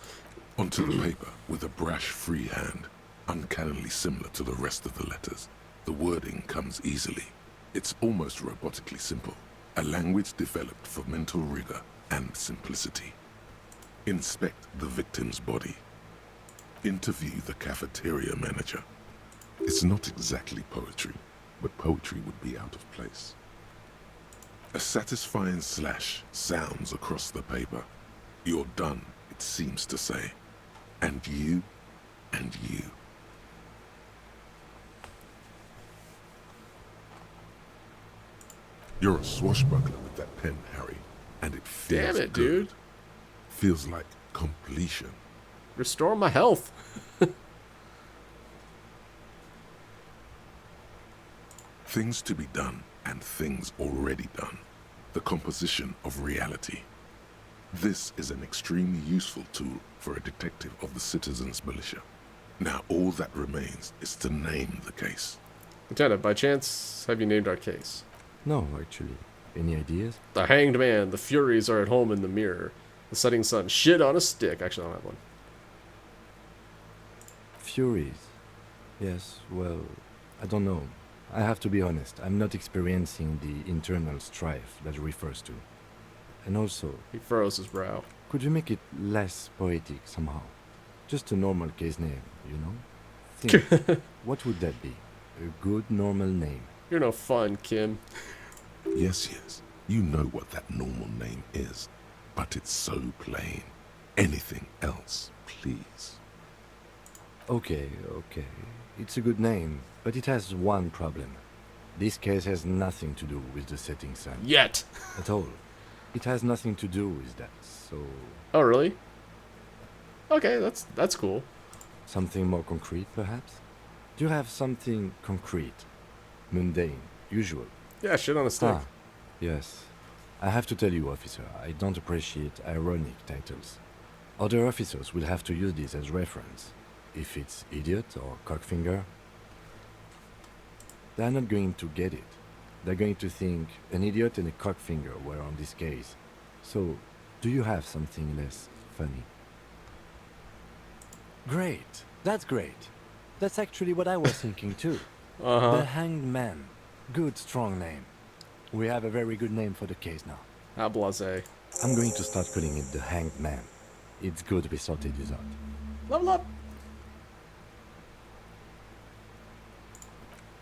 Speaker 4: Onto the paper with a brash free hand, uncannily similar to the rest of the letters. The wording comes easily. It's almost robotically simple, a language developed for mental rigor and simplicity. Inspect the victim's body. Interview the cafeteria manager. It's not exactly poetry, but poetry would be out of place. A satisfying slash sounds across the paper. You're done, it seems to say. And you, and you. You're a swashbuckler with that pen, Harry, and it feels
Speaker 1: Damn it,
Speaker 4: good.
Speaker 1: dude.
Speaker 4: Feels like completion.
Speaker 1: Restore my health.
Speaker 4: Things to be done and things already done. The composition of reality. This is an extremely useful tool for a detective of the citizens' militia. Now all that remains is to name the case.
Speaker 1: Lieutenant, by chance, have you named our case?
Speaker 8: No, actually. Any ideas?
Speaker 1: The Hanged Man, the Furies are at home in the mirror. The Setting Sun, shit on a stick. Actually, I don't have one.
Speaker 8: Furies. Yes, well, I don't know. I have to be honest, I'm not experiencing the internal strife that it refers to. And also...
Speaker 1: He furrows his brow.
Speaker 8: Could you make it less poetic somehow? Just a normal case name, you know? Think, what would that be? A good normal name.
Speaker 1: You're no fun, Kim.
Speaker 4: Yes, yes, you know what that normal name is, but it's so plain. Anything else, please.
Speaker 8: Okay. It's a good name, but it has one problem. This case has nothing to do with the setting sun.
Speaker 1: Yet!
Speaker 8: At all. It has nothing to do with that, so...
Speaker 1: Oh, really? Okay, that's cool.
Speaker 8: Something more concrete, perhaps? Do you have something concrete? Mundane, usual?
Speaker 1: Yeah, shit on a stick.
Speaker 8: Ah, yes. I have to tell you, officer, I don't appreciate ironic titles. Other officers will have to use this as reference. If it's idiot or cockfinger, they're not going to get it. They're going to think an idiot and a cockfinger were on this case. So, do you have something less funny? Great. That's great. That's actually what I was thinking too. The Hanged Man. Good, strong name. We have a very good name for the case now.
Speaker 1: How blasé.
Speaker 8: I'm going to start calling it the Hanged Man. It's good we sorted this out.
Speaker 1: Level up!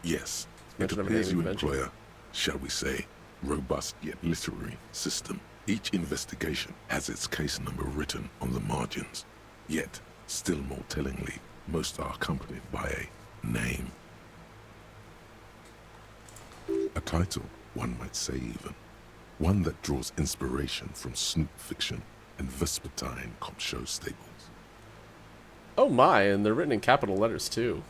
Speaker 4: Yes, it
Speaker 1: Mention of a
Speaker 4: appears
Speaker 1: naming
Speaker 4: you
Speaker 1: convention.
Speaker 4: employ a, shall we say, robust yet literary system. Each investigation has its case number written on the margins. Yet, still more tellingly, most are accompanied by a name. A title, one might say even. One that draws inspiration from snoop fiction and vespertine cop show staples.
Speaker 1: Oh my, and they're written in capital letters too.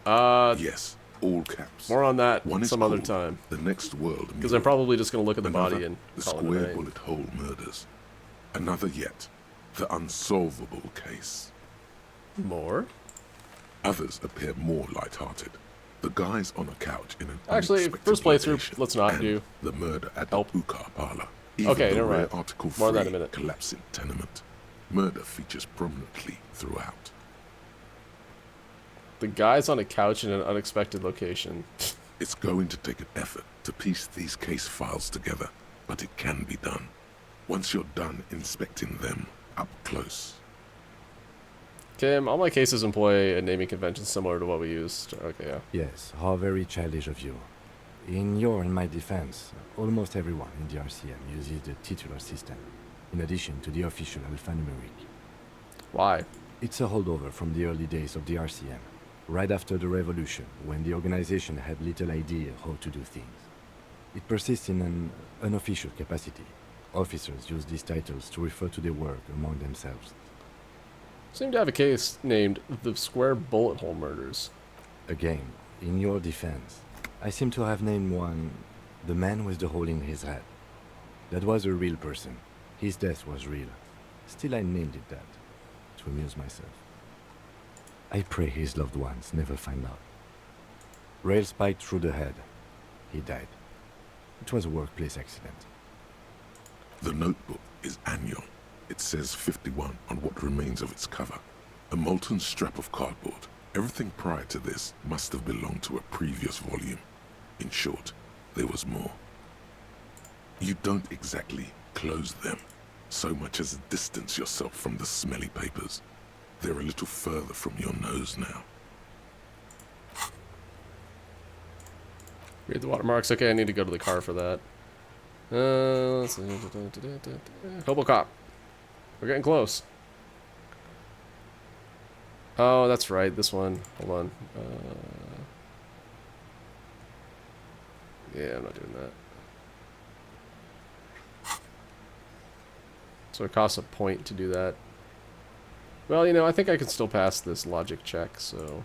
Speaker 4: Yes, all caps.
Speaker 1: More on that
Speaker 4: One is
Speaker 1: some other
Speaker 4: called
Speaker 1: time.
Speaker 4: The Next World.
Speaker 1: Because I'm probably just going to look at the
Speaker 4: Another,
Speaker 1: body and
Speaker 4: the
Speaker 1: call it a
Speaker 4: square
Speaker 1: name.
Speaker 4: bullet hole murders. Another yet, the unsolvable case.
Speaker 1: More?
Speaker 4: Others appear more light-hearted. The guys on a couch in an
Speaker 1: Actually,
Speaker 4: unexpected
Speaker 1: first playthrough,
Speaker 4: location,
Speaker 1: let's not
Speaker 4: and
Speaker 1: do.
Speaker 4: the murder at the hookah parlor.
Speaker 1: Okay,
Speaker 4: the
Speaker 1: never
Speaker 4: rare
Speaker 1: mind.
Speaker 4: Article
Speaker 1: More on that in
Speaker 4: 3
Speaker 1: a minute.
Speaker 4: collapsing tenement. Murder features prominently throughout.
Speaker 1: The guy's on a couch in an unexpected location.
Speaker 4: It's going to take an effort to piece these case files together, but it can be done. Once you're done inspecting them up close.
Speaker 1: Kim, all my cases employ a naming convention similar to what we used. Okay, yeah.
Speaker 8: Yes, how very childish of you. In your and my defense, almost everyone in the RCM uses the titular system, in addition to the official alphanumeric.
Speaker 1: Why?
Speaker 8: It's a holdover from the early days of the RCM, right after the revolution, when the organization had little idea how to do things. It persists in an unofficial capacity. Officers use these titles to refer to their work among themselves.
Speaker 1: Seem to have a case named the Square Bullet Hole Murders.
Speaker 8: Again, in your defense, I seem to have named one the man with the hole in his head. That was a real person. His death was real. Still, I named it that, to amuse myself. I pray his loved ones never find out. Rail spiked through the head. He died. It was a workplace accident.
Speaker 4: The notebook is annual. It says 51 on what remains of its cover. A molten strap of cardboard. Everything prior to this must have belonged to a previous volume. In short, there was more. You don't exactly close them, so much as distance yourself from the smelly papers. They're a little further from your nose now.
Speaker 1: Read the watermarks. Okay, I need to go to the car for that. Let's see. Hobo cop. We're getting close. Oh, that's right. This one. Hold on. Yeah, I'm not doing that. So it costs a point to do that. Well, you know, I think I can still pass this logic check, so...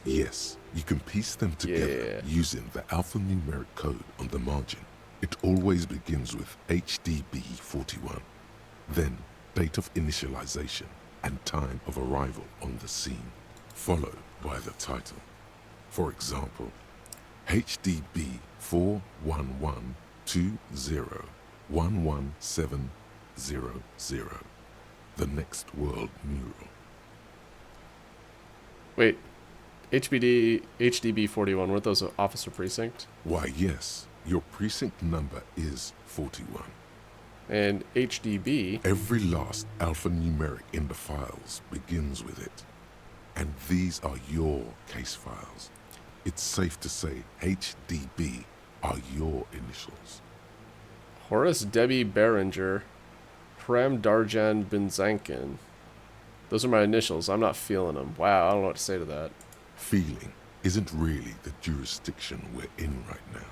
Speaker 4: Yes, you can piece them together using the alphanumeric code on the margin. It always begins with HDB41, then date of initialization and time of arrival on the scene, followed by the title. For example, HDB 41120111700, the next world mural.
Speaker 1: Wait, HDB 41, weren't those officer precinct?
Speaker 4: Why, yes, your precinct number is 41.
Speaker 1: And HDB?
Speaker 4: Every last alphanumeric in the files begins with it. And these are your case files. It's safe to say HDB are your initials.
Speaker 1: Horace Debbie Behringer, Prem Darjan Benzankin. Those are my initials. I'm not feeling them. Wow, I don't know what to say to that.
Speaker 4: Feeling isn't really the jurisdiction we're in right now.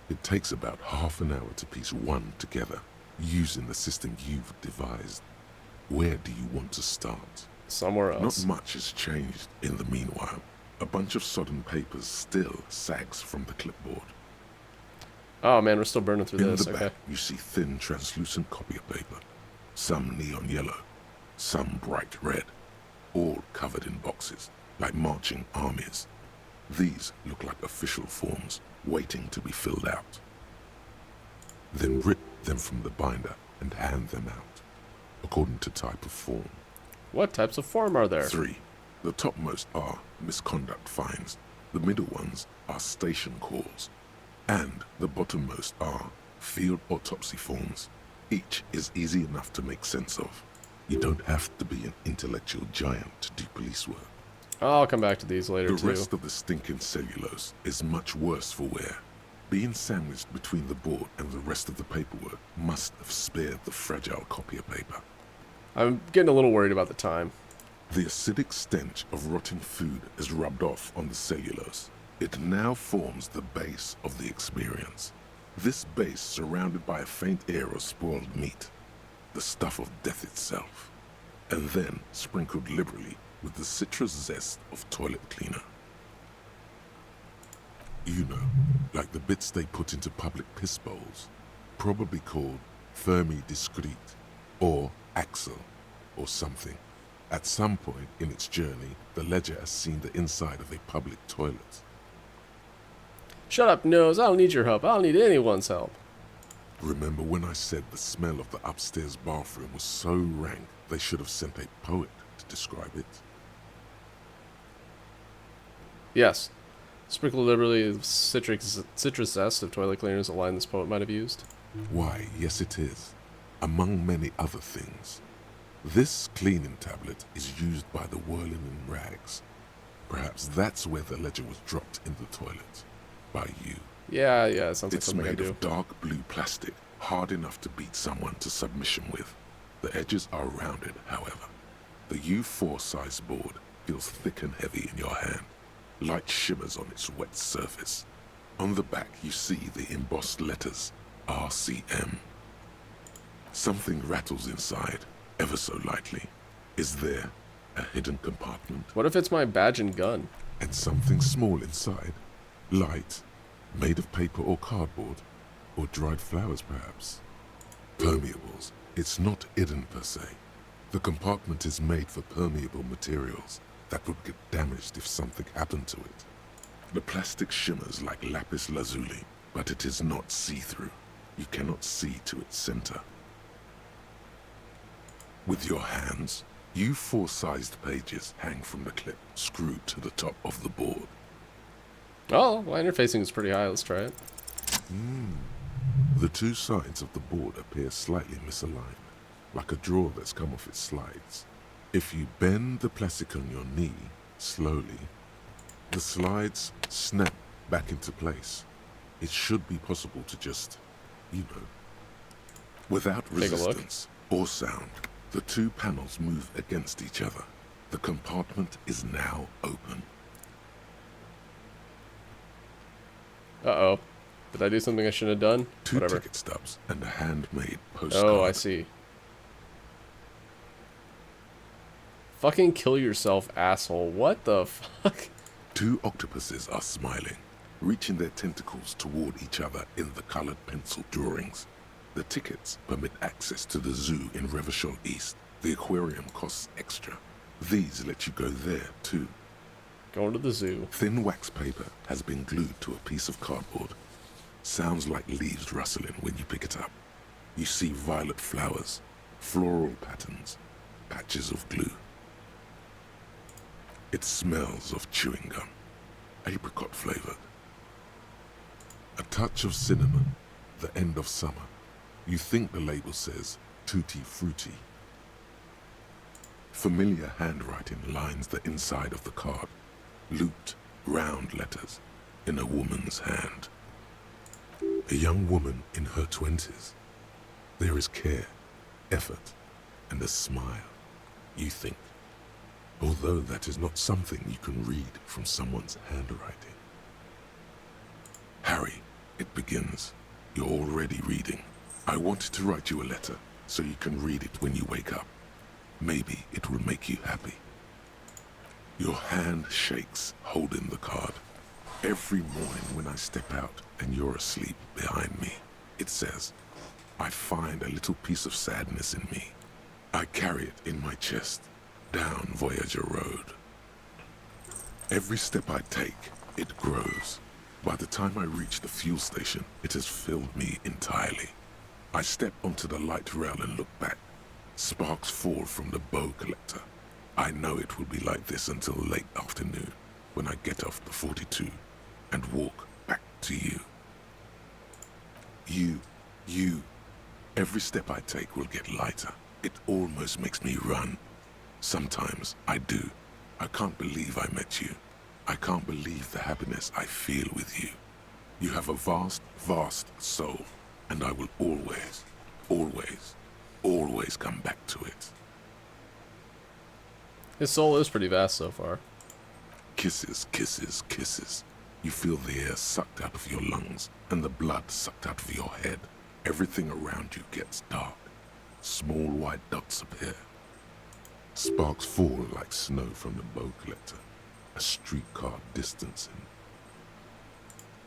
Speaker 4: It takes about half an hour to piece one together, using the system you've devised. Where do you want to start?
Speaker 1: Somewhere else.
Speaker 4: Not much has changed in the meanwhile. A bunch of sodden papers still sags from the clipboard.
Speaker 1: Oh man, we're still burning through this.
Speaker 4: In the back, you see thin, translucent copy of paper. Some neon yellow, some bright red, all covered in boxes, like marching armies. These look like official forms, waiting to be filled out. Then rip them from the binder and hand them out, according to type of form.
Speaker 1: What types of form are there?
Speaker 4: 3. The topmost are misconduct fines, the middle ones are station calls, and the bottommost are field autopsy forms. Each is easy enough to make sense of. You don't have to be an intellectual giant to do police work.
Speaker 1: I'll come back to these later too.
Speaker 4: The rest of the stinking cellulose is much worse for wear. Being sandwiched between the board and the rest of the paperwork must have spared the fragile copy of paper.
Speaker 1: I'm getting a little worried about the time.
Speaker 4: The acidic stench of rotting food is rubbed off on the cellulose. It now forms the base of the experience. This base surrounded by a faint air of spoiled meat, the stuff of death itself, and then sprinkled liberally with the citrus zest of toilet cleaner. You know, like the bits they put into public piss bowls, probably called Fermi Discrete, or Axle, or something. At some point in its journey, the ledger has seen the inside of a public toilet.
Speaker 1: Shut up, Nose. I don't need your help. I don't need anyone's help.
Speaker 4: Remember when I said the smell of the upstairs bathroom was so rank they should have sent a poet to describe it?
Speaker 1: Yes. Sprinkle liberally of citrus zest of toilet cleaners, a line this poet might have used.
Speaker 4: Why, yes it is. Among many other things. This cleaning tablet is used by the whirling in rags. Perhaps that's where the ledger was dropped in the toilet. By you.
Speaker 1: Yeah, it sounds like
Speaker 4: It's
Speaker 1: something I
Speaker 4: made
Speaker 1: do.
Speaker 4: of dark blue plastic, hard enough to beat someone to submission with. The edges are rounded, however. The U4 size board feels thick and heavy in your hand. Light shimmers on its wet surface. On the back you see the embossed letters, RCM. Something rattles inside, ever so lightly. Is there a hidden compartment?
Speaker 1: What if it's my badge and gun?
Speaker 4: And something small inside, light, made of paper or cardboard, or dried flowers perhaps. Permeables. It's not hidden per se. The compartment is made for permeable materials that would get damaged if something happened to it. The plastic shimmers like lapis lazuli, but it is not see-through. You cannot see to its center. With your hands, U4-sized pages hang from the clip screwed to the top of the board.
Speaker 1: Oh, well, interfacing is pretty high. Let's try it.
Speaker 4: The two sides of the board appear slightly misaligned, like a drawer that's come off its slides. If you bend the plastic on your knee slowly, the slides snap back into place. It should be possible to just, without resistance or sound, the two panels move against each other. The compartment is now open.
Speaker 1: Uh-oh. Did I do something I shouldn't have done?
Speaker 4: Two
Speaker 1: Whatever.
Speaker 4: ticket stubs and a handmade postcard.
Speaker 1: Oh, I see. Fucking kill yourself, asshole. What the fuck?
Speaker 4: Two octopuses are smiling, reaching their tentacles toward each other in the colored pencil drawings. The tickets permit access to the zoo in Revachol East. The aquarium costs extra. These let you go there, too.
Speaker 1: Going to the zoo.
Speaker 4: Thin wax paper has been glued to a piece of cardboard. Sounds like leaves rustling when you pick it up. You see violet flowers, floral patterns, patches of glue. It smells of chewing gum, apricot flavored. A touch of cinnamon, the end of summer. You think the label says tutti frutti. Familiar handwriting lines the inside of the card. Looped, round letters in a woman's hand. A young woman in her 20s. There is care, effort, and a smile, you think. Although that is not something you can read from someone's handwriting. Harry, it begins. You're already reading. I wanted to write you a letter so you can read it when you wake up. Maybe it will make you happy. Your hand shakes, holding the card. Every morning when I step out and you're asleep behind me, it says, I find a little piece of sadness in me. I carry it in my chest, down Voyager Road. Every step I take, it grows. By the time I reach the fuel station, it has filled me entirely. I step onto the light rail and look back. Sparks fall from the bow collector. I know it will be like this until late afternoon, when I get off the 42 and walk back to you. You. Every step I take will get lighter. It almost makes me run. Sometimes I do. I can't believe I met you. I can't believe the happiness I feel with you. You have a vast, vast soul, and I will always, always, always come back to it.
Speaker 1: His soul is pretty vast so far.
Speaker 4: Kisses, kisses, kisses. You feel the air sucked out of your lungs and the blood sucked out of your head. Everything around you gets dark. Small white dots appear. Sparks fall like snow from the bow collector. A streetcar distancing.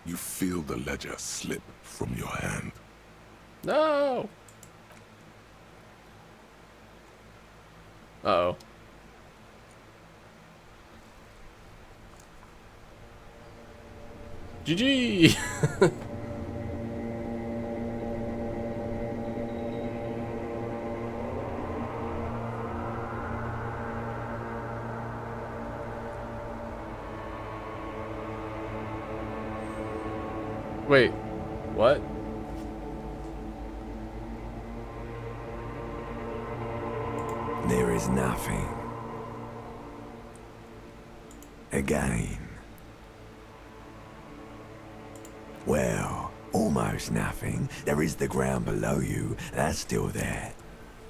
Speaker 4: You feel the ledger slip from your hand.
Speaker 1: No! Uh-oh. GG! Wait, what?
Speaker 2: There is nothing. Again. Well, almost nothing. There is the ground below you. That's still there.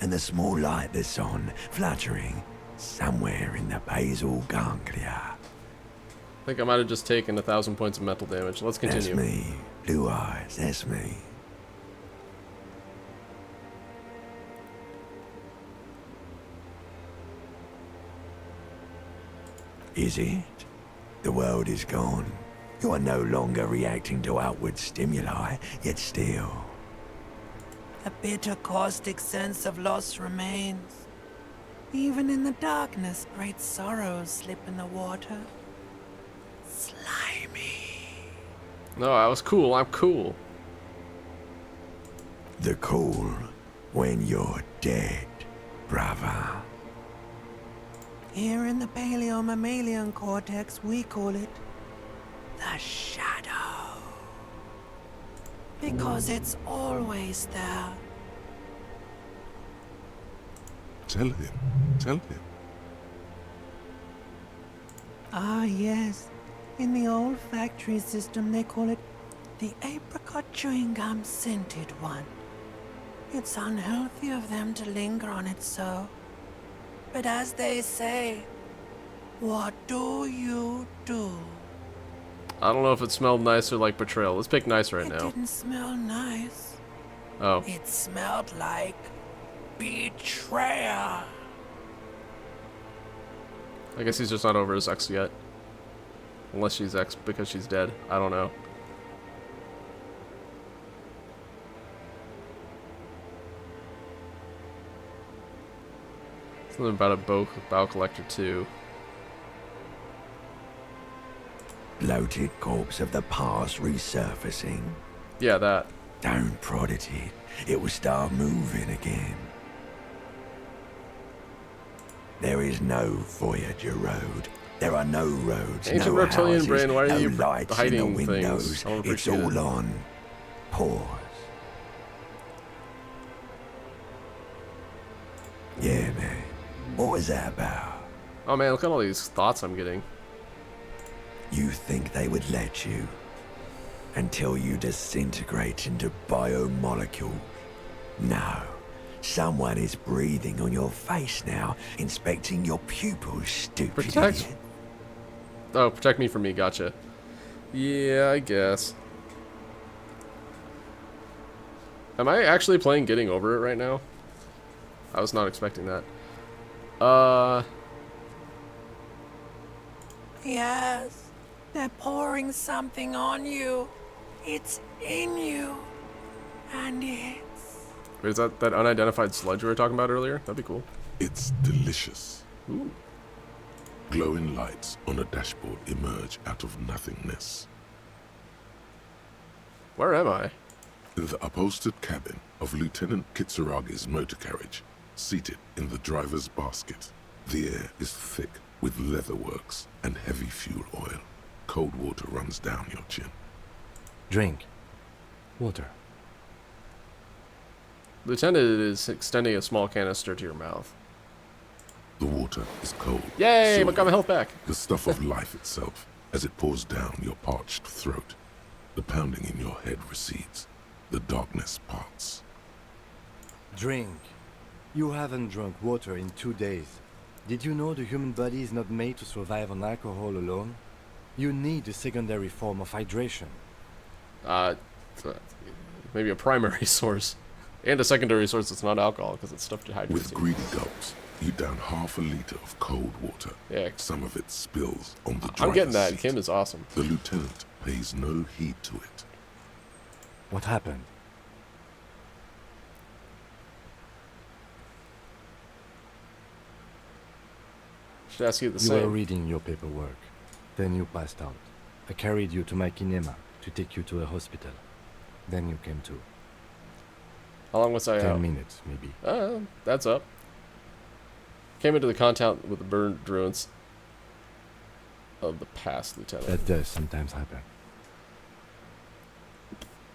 Speaker 2: And the small light that's on, fluttering, somewhere in the basal ganglia.
Speaker 1: I think I might have just taken 1,000 points of mental damage. Let's continue.
Speaker 2: That's me. Blue eyes, that's me. Is it? The world is gone. You are no longer reacting to outward stimuli, yet still.
Speaker 3: A bitter, caustic sense of loss remains. Even in the darkness, great sorrows slip in the water. Slimy.
Speaker 1: No, I was cool. I'm cool.
Speaker 2: The cool when you're dead, brother.
Speaker 3: Here in the paleo-mammalian cortex, we call it the shadow. Because it's always there.
Speaker 4: Tell him. Tell him.
Speaker 3: Ah, yes. In the olfactory system, they call it the apricot chewing gum scented one. It's unhealthy of them to linger on it so. But as they say, what do you do?
Speaker 1: I don't know if it smelled nice or like betrayal. Let's pick nice right
Speaker 3: It
Speaker 1: now.
Speaker 3: didn't smell nice.
Speaker 1: Oh.
Speaker 3: It smelled like betrayal.
Speaker 1: I guess he's just not over his ex yet. Unless she's ex because she's dead. I don't know. Something about a bow collector too.
Speaker 2: Bloated corpse of the past resurfacing.
Speaker 1: Yeah, that.
Speaker 2: Don't prod at it. It will start moving again. There is no Voyager Road. There are no roads,
Speaker 1: Ancient
Speaker 2: no
Speaker 1: reptilian
Speaker 2: houses,
Speaker 1: brain, why are
Speaker 2: no
Speaker 1: you
Speaker 2: lights in
Speaker 1: hiding
Speaker 2: the windows.
Speaker 1: things? I don't
Speaker 2: It's
Speaker 1: appreciate
Speaker 2: all
Speaker 1: it.
Speaker 2: on pause. Yeah, man. What was that about?
Speaker 1: Oh man, look at all these thoughts I'm getting.
Speaker 2: You think they would let you? Until you disintegrate into biomolecule? No. Someone is breathing on your face now, inspecting your pupils, stupid
Speaker 1: Protect.
Speaker 2: idiot.
Speaker 1: Oh, protect me from me, gotcha. Yeah, I guess. Am I actually playing Getting Over It right now? I was not expecting that.
Speaker 3: Yes, they're pouring something on you. It's in you. And it's...
Speaker 1: Wait, is that unidentified sludge we were talking about earlier? That'd be cool.
Speaker 4: It's delicious.
Speaker 1: Ooh.
Speaker 4: Glowing lights on a dashboard emerge out of nothingness.
Speaker 1: Where am I?
Speaker 4: The upholstered cabin of Lieutenant Kitsuragi's motor carriage, seated in the driver's basket. The air is thick with leatherworks and heavy fuel oil. Cold water runs down your chin.
Speaker 8: Drink. Water.
Speaker 1: Lieutenant is extending a small canister to your mouth.
Speaker 4: The water is cold.
Speaker 1: Yay!
Speaker 4: silver,
Speaker 1: I got my health back.
Speaker 4: The stuff of life itself, as it pours down your parched throat. The pounding in your head recedes. The darkness parts.
Speaker 8: Drink. You haven't drunk water in 2 days. Did you know the human body is not made to survive on alcohol alone? You need a secondary form of hydration.
Speaker 1: Maybe a primary source. And a secondary source that's not alcohol, because it's stuff to hydrate.
Speaker 4: With greedy gulps, you down half a liter of cold water.
Speaker 1: Yeah.
Speaker 4: Some of it spills on the driver's
Speaker 1: I'm getting that.
Speaker 4: seat.
Speaker 1: Kim is awesome.
Speaker 4: The lieutenant pays no heed to it.
Speaker 8: What happened?
Speaker 1: Should ask you the
Speaker 8: You
Speaker 1: same.
Speaker 8: were reading your paperwork. Then you passed out. I carried you to my kinema to take you to a hospital. Then you came to.
Speaker 1: How long was I
Speaker 8: 10
Speaker 1: out?
Speaker 8: minutes, maybe.
Speaker 1: That's up. Came into the contact with the burned ruins of the past, Lieutenant.
Speaker 8: That does sometimes happen.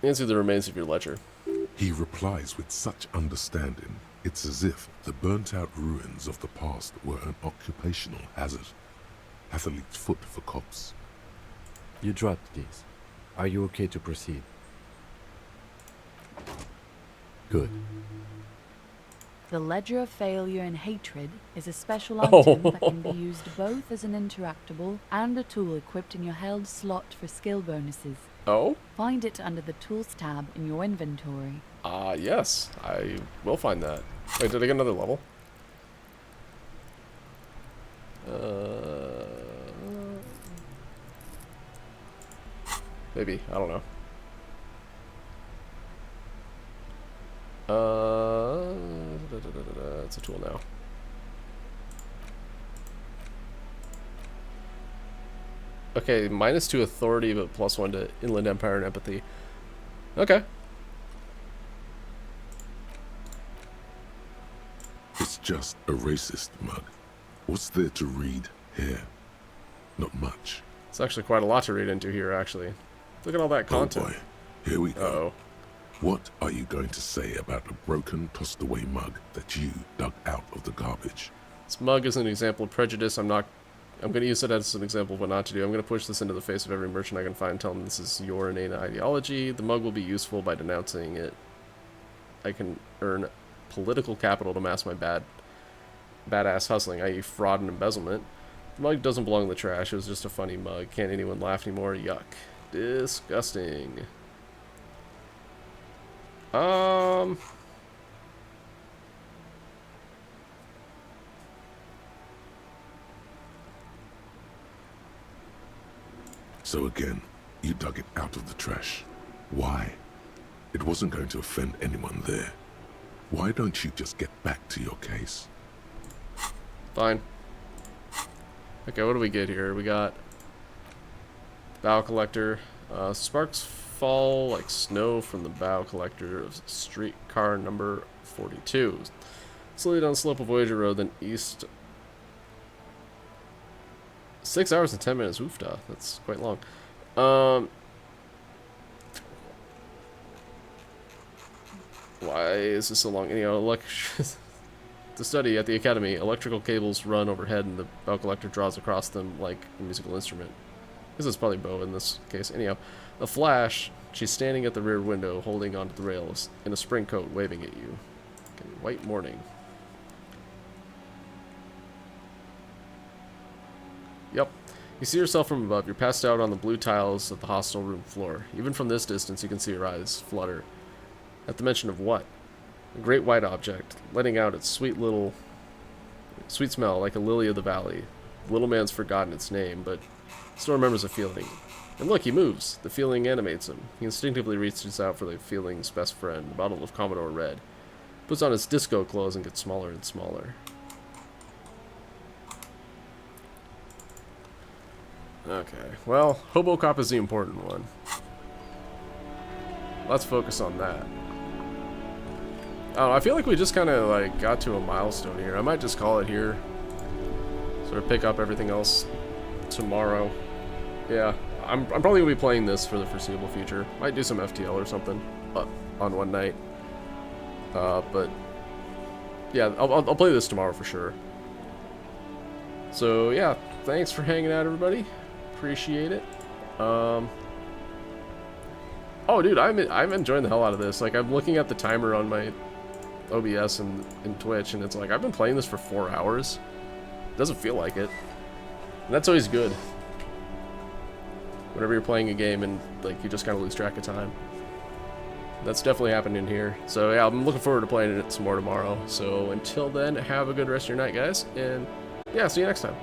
Speaker 1: Answer the remains of your ledger.
Speaker 4: He replies with such understanding, it's as if the burnt-out ruins of the past were an occupational hazard. Athlete's foot for cops.
Speaker 8: You dropped these. Are you okay to proceed? Good.
Speaker 9: The Ledger of Failure and Hatred is a special item that can be used both as an interactable and a tool equipped in your held slot for skill bonuses.
Speaker 1: Oh?
Speaker 9: Find it under the Tools tab in your inventory.
Speaker 1: Yes. I will find that. Wait, did I get another level? Maybe. I don't know. It's a tool now. Okay, -2 authority, but +1 to Inland Empire and empathy. Okay.
Speaker 4: It's just a racist mug. What's there to read here? Not much.
Speaker 1: It's actually quite a lot to read into here, actually. Look at all that content.
Speaker 4: Oh boy, here we go.
Speaker 1: Uh-oh.
Speaker 4: What are you going to say about a broken, tossed-away mug that you dug out of the garbage?
Speaker 1: This mug is an example of prejudice. I'm going to use it as an example of what not to do. I'm going to push this into the face of every merchant I can find, tell them this is your innate ideology. The mug will be useful by denouncing it. I can earn political capital to mask my badass hustling, i.e. fraud and embezzlement. The mug doesn't belong in the trash. It was just a funny mug. Can't anyone laugh anymore? Yuck. Disgusting.
Speaker 4: So again, you dug it out of the trash. Why? It wasn't going to offend anyone there. Why don't you just get back to your case?
Speaker 1: Fine. Okay, what do we get here? We got bow collector. Sparks fall like snow from the bow collector of streetcar number 42. Slowly down the slope of Voyager Road, then east. 6 hours and 10 minutes. Oofda. That's quite long. Why is this so long? Anyhow, to study at the academy, electrical cables run overhead and the bow collector draws across them like a musical instrument. This is probably bow in this case. Anyhow, a flash, she's standing at the rear window holding onto the rails in a spring coat waving at you. Okay, white morning. Yep. You see yourself from above. You're passed out on the blue tiles of the hostel room floor. Even from this distance, you can see your eyes flutter. At the mention of what? A great white object, letting out its sweet smell like a lily of the valley. The little man's forgotten its name, but still remembers a feeling. And look, he moves. The feeling animates him. He instinctively reaches out for the feeling's best friend, a bottle of Commodore Red. Puts on his disco clothes and gets smaller and smaller. Okay, well, Hobocop is the important one. Let's focus on that. I don't know, I feel like we just kind of like got to a milestone here. I might just call it here. Sort of pick up everything else tomorrow. Yeah, I'm probably gonna be playing this for the foreseeable future. Might do some FTL or something on one night. But yeah, I'll play this tomorrow for sure. So yeah, thanks for hanging out, everybody. Appreciate it. Oh, dude, I'm enjoying the hell out of this. Like, I'm looking at the timer on my OBS and Twitch, and it's like I've been playing this for 4 hours. Doesn't feel like it. And that's always good. Whenever you're playing a game and like you just kind of lose track of time. That's definitely happening here. So yeah, I'm looking forward to playing it some more tomorrow. So until then, have a good rest of your night, guys, and yeah, see you next time.